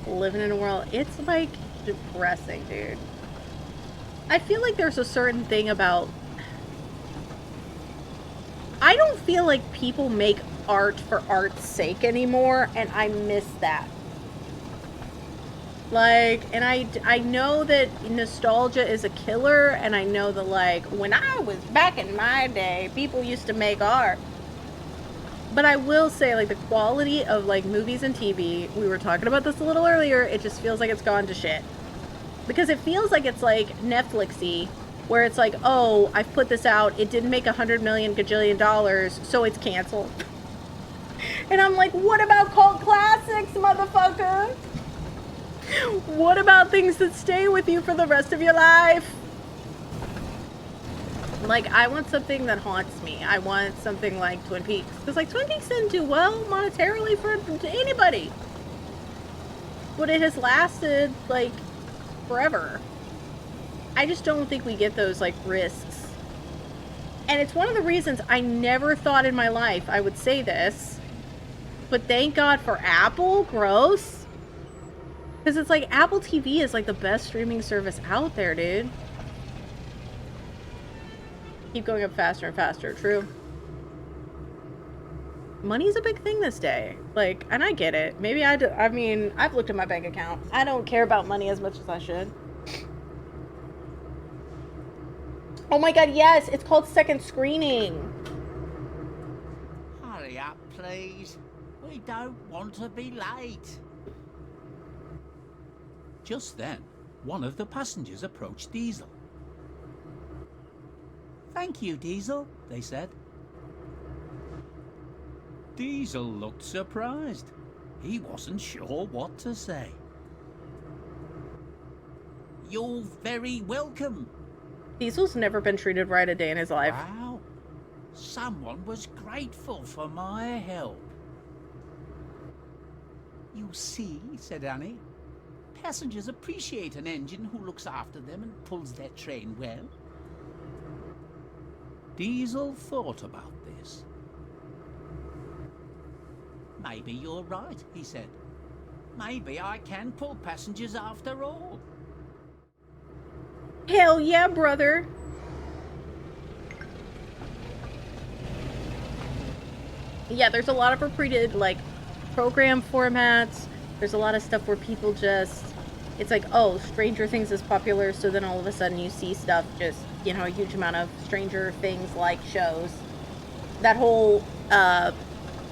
Living in a world, it's like depressing, dude. I feel like there's a certain thing about, I don't feel like people make art for art's sake anymore, and I miss that. Like, and I know that nostalgia is a killer, and I know that like when I was back in my day, people used to make art. But I will say, like, the quality of, like, movies and TV, we were talking about this a little earlier, it just feels like it's gone to shit. Because it feels like it's, like, Netflixy, where it's like, oh, I've put this out, it didn't make $100 million gajillion dollars, so it's canceled. And I'm like, what about cult classics, motherfucker? What about things that stay with you for the rest of your life? Like, I want something that haunts me. I want something like Twin Peaks. Because, like, Twin Peaks didn't do well monetarily for anybody. But it has lasted, like, forever. I just don't think we get those, like, risks. And it's one of the reasons I never thought in my life I would say this. but thank God for Apple. Gross. Because it's like Apple TV is like the best streaming service out there, dude. Keep going up faster and faster. True. Money's a big thing this day. Like, and I get it. Maybe I mean, I've looked at my bank account. I don't care about money as much as I should. Oh my god, yes! It's called second screening. Hurry up, please. We don't want to be late. Just then, one of the passengers approached Diesel. "Thank you, Diesel," they said. Diesel looked surprised. He wasn't sure what to say. You're very welcome. Diesel's never been treated right a day in his life. Wow. Someone was grateful for my help. "You see," said Annie, "passengers appreciate an engine who looks after them and pulls their train well." Diesel thought about this. Maybe you're right, he said. Maybe I can pull passengers after all. Hell yeah, brother. Yeah, there's a lot of repeated, like, program formats. There's a lot of stuff where people just... It's like, oh, Stranger Things is popular, so then all of a sudden you see stuff just, you know, a huge amount of Stranger Things-like shows. That whole,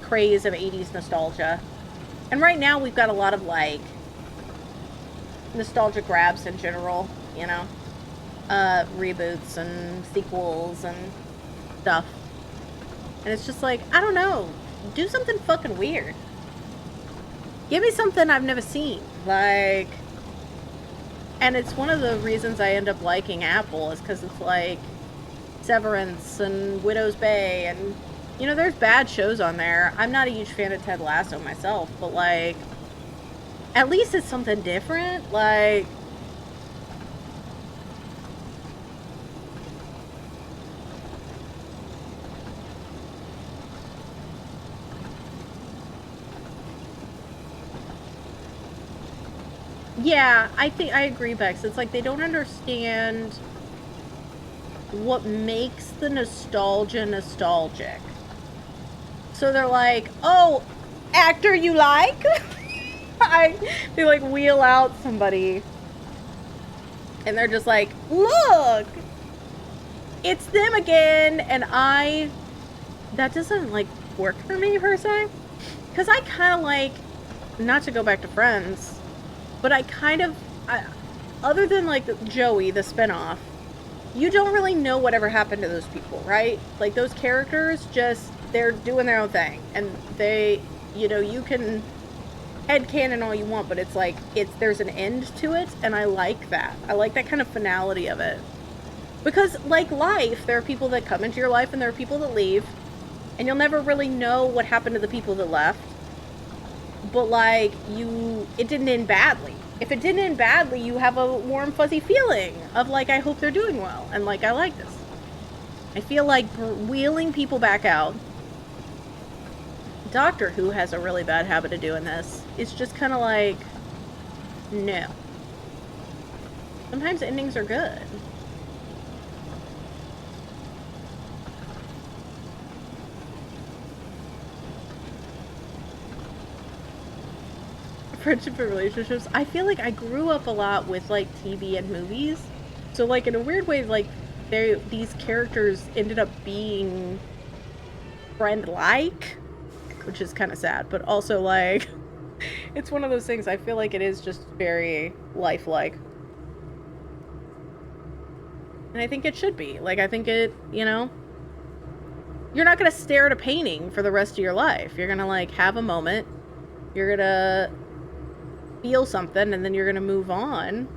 craze of 80s nostalgia. And right now we've got a lot of, like, nostalgia grabs in general, you know? Reboots and sequels and stuff. And it's just like, I don't know. Do something fucking weird. Give me something I've never seen. Like... And it's one of the reasons I end up liking Apple is because it's like Severance and Widow's Bay and, you know, there's bad shows on there. I'm not a huge fan of Ted Lasso myself, but like, at least it's something different. Like, yeah, I think I agree, Bex. It's like they don't understand what makes the nostalgia nostalgic. So they're like, oh, actor you like? They like wheel out somebody. And they're just like, look! It's them again! And that doesn't like work for me per se. Because I kind of like, not to go back to Friends, but I kind of, other than like Joey, the spinoff, you don't really know whatever happened to those people, right? Like those characters just, they're doing their own thing. And they, you know, you can headcanon all you want, but it's like, there's an end to it. And I like that. I like that kind of finality of it. Because like life, there are people that come into your life and there are people that leave. And you'll never really know what happened to the people that left. But like, it didn't end badly. If it didn't end badly, you have a warm, fuzzy feeling of like, I hope they're doing well. And like, I like this. I feel like wheeling people back out. Doctor Who has a really bad habit of doing this. It's just kind of like, no. Sometimes endings are good. Friendship and relationships. I feel like I grew up a lot with like TV and movies. So like in a weird way, like these characters ended up being friend-like, which is kind of sad, but also like it's one of those things. I feel like it is just very lifelike. And I think it should be. Like, I think it, you know, you're not going to stare at a painting for the rest of your life. You're going to like have a moment. You're going to feel something and then you're going to move on.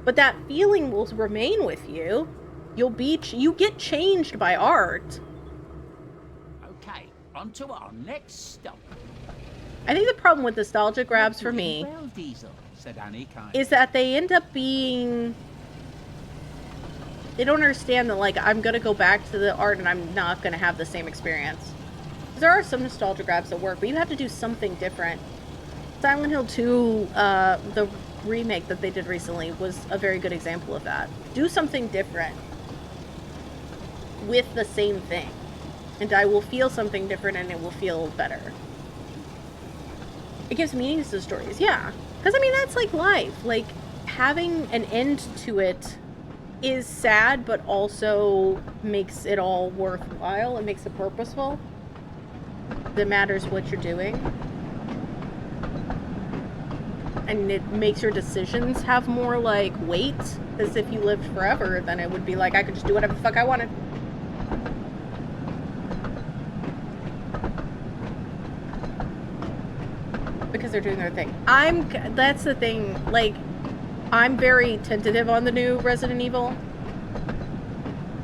But that feeling will remain with you. You get changed by art. Okay, on to our next stop. I think the problem with nostalgia grabs for me Well, Diesel, said Annie kindly. is that they end up being... They don't understand that, like, I'm going to go back to the art and I'm not going to have the same experience. There are some nostalgia grabs that work, but you have to do something different. Silent Hill 2, the remake that they did recently, was a very good example of that. Do something different with the same thing, and I will feel something different, and it will feel better. It gives meaning to the stories, yeah. Because, I mean, that's like life. Like, having an end to it is sad, but also makes it all worthwhile. It makes it purposeful. That matters what you're doing. And it makes your decisions have more, like, weight. As if you lived forever, then it would be like, I could just do whatever the fuck I wanted. Because they're doing their thing. That's the thing, like, I'm very tentative on the new Resident Evil.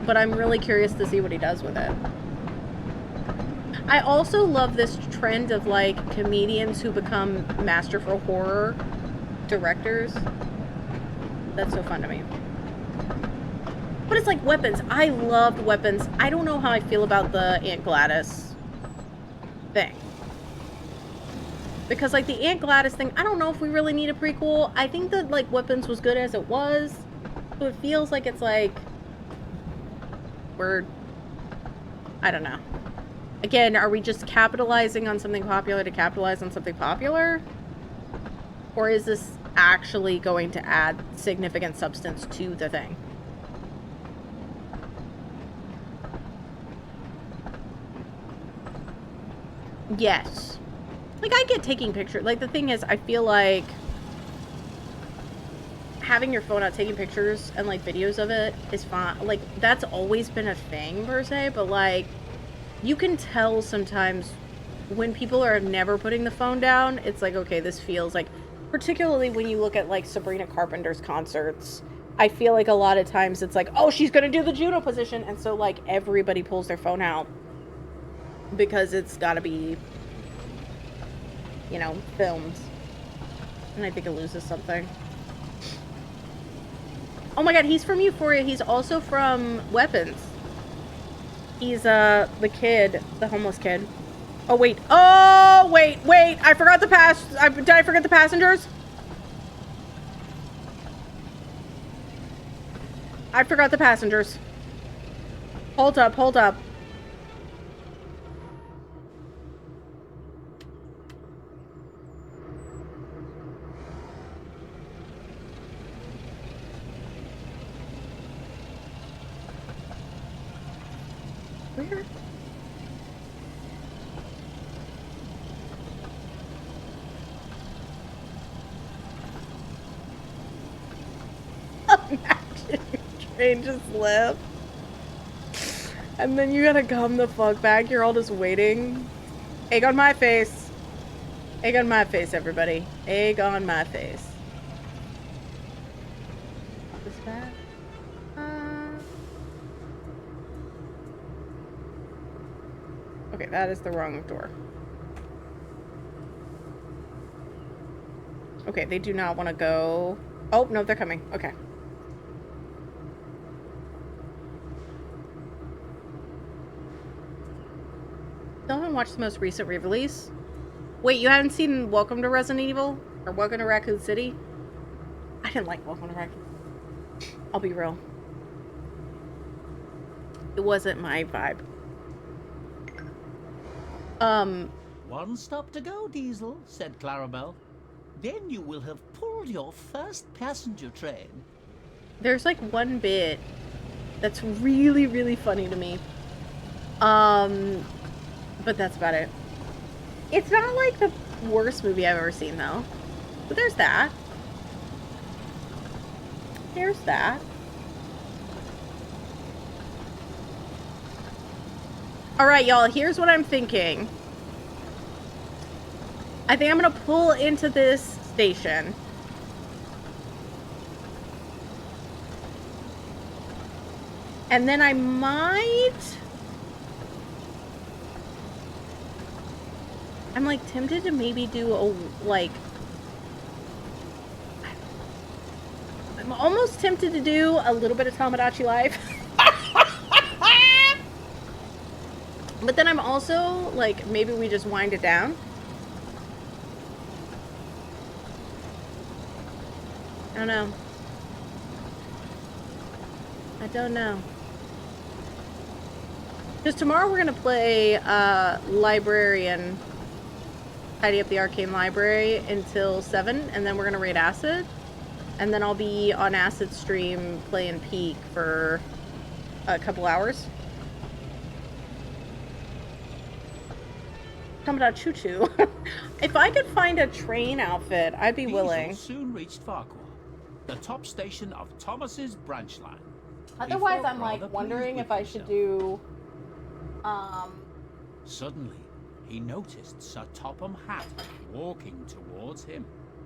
But I'm really curious to see what he does with it. I also love this trend of, like, comedians who become masterful horror directors. That's so fun to me. But it's like Weapons. I loved Weapons. I don't know how I feel about the Aunt Gladys thing. Because, like, the Aunt Gladys thing, I don't know if we really need a prequel. I think that, like, Weapons was good as it was. So it feels like it's, like, I don't know. Again, are we just capitalizing on something popular to capitalize on something popular? Or is this actually going to add significant substance to the thing? Yes. Like, I get taking pictures. Like, the thing is, I feel like having your phone out taking pictures and, like, videos of it is fine. Like, that's always been a thing, per se, but, like, you can tell sometimes when people are never putting the phone down, it's like, okay, this feels like, particularly when you look at, like, Sabrina Carpenter's concerts, I feel like a lot of times it's like, oh, she's gonna do the judo position, and so, like, everybody pulls their phone out because it's gotta be, you know, filmed. And I think it loses something. Oh my god, he's from Euphoria. He's also from Weapons. He's, the kid, the homeless kid. Oh, wait. Oh, wait. I forgot the did I forget the passengers? I forgot the passengers. Hold up. Where? Imagine your train just left. And then you gotta come the fuck back. You're all just waiting. Egg on my face. Egg on my face, everybody. Egg on my face. Is that? Okay, that is the wrong door. Okay, they do not want to go. Oh, no, they're coming. Okay. Still haven't watched the most recent re-release. Wait, you haven't seen Welcome to Resident Evil? Or Welcome to Raccoon City? I didn't like Welcome to Raccoon. I'll be real. It wasn't my vibe. One stop to go, Diesel, said Clarabelle. Then you will have pulled your first passenger train. There's like one bit that's really, really funny to me. But that's about it. It's not like the worst movie I've ever seen, though. But there's that. There's that. Alright, y'all, here's what I'm thinking. I think I'm gonna pull into this station. And then I might... I'm like tempted to maybe do a, like... I'm almost tempted to do a little bit of Tamagotchi Life. But then I'm also, like, maybe we just wind it down. I don't know. I don't know. Because tomorrow we're going to play Librarian. Tidy up the arcane library until 7, and then we're going to raid Acid. And then I'll be on Acid stream playing Peak for a couple hours. Coming out choo choo. If I could find a train outfit, I'd be Diesel willing. soon reached Farquhar, the top station of Thomas's branch line. Otherwise, He I'm felt like rather wondering pleased if with I should himself. do. Suddenly, he noticed Sir Topham Hatt walking towards him.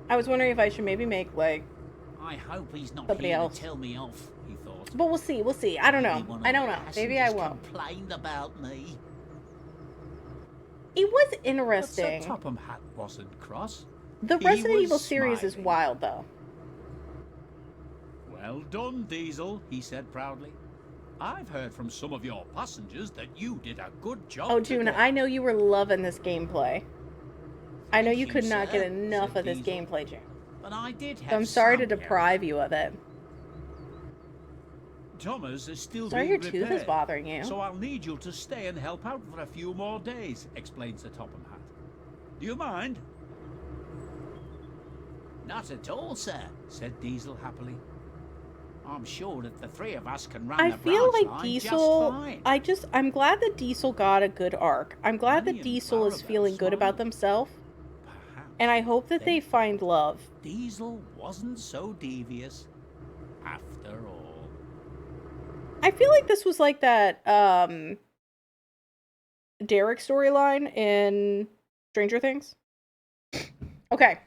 I was wondering if I should maybe make like. I hope he's not Somebody here else. to tell me off, he thought. But we'll see. We'll see. I don't know. Maybe one of I don't the know. Maybe I passengers won't. complained about me. It was But Sir interesting. Topham Hatt wasn't cross. The He Resident was Evil series is smiling. wild, though. Well done, Diesel, he said proudly. I've heard from some of your passengers that you did a good job. Oh, June, today. I know you were loving this gameplay. I know Thank you you, could not get sir, enough said of this Diesel. gameplay, June. But I did have So I'm sorry to some deprive you of it. Thomas is still Sorry being your tooth is repaired, bothering you. so I'll need you to stay and help out for a few more days, explained Sir Topham Hatt. Do you mind? Not at all, sir. Said Diesel happily. I'm sure that the three of us can run I the feel branch like line Diesel. just fine. I'm glad that Diesel got a good arc. I'm glad Annie that and Diesel is Clarabelle feeling good about smiled. themselves. Perhaps And I hope that they then find love. Diesel wasn't so devious after all. I feel like this was like that Derek storyline in Stranger Things. Okay.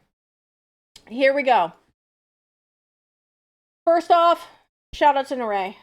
Here we go. First off, shout out to Neray.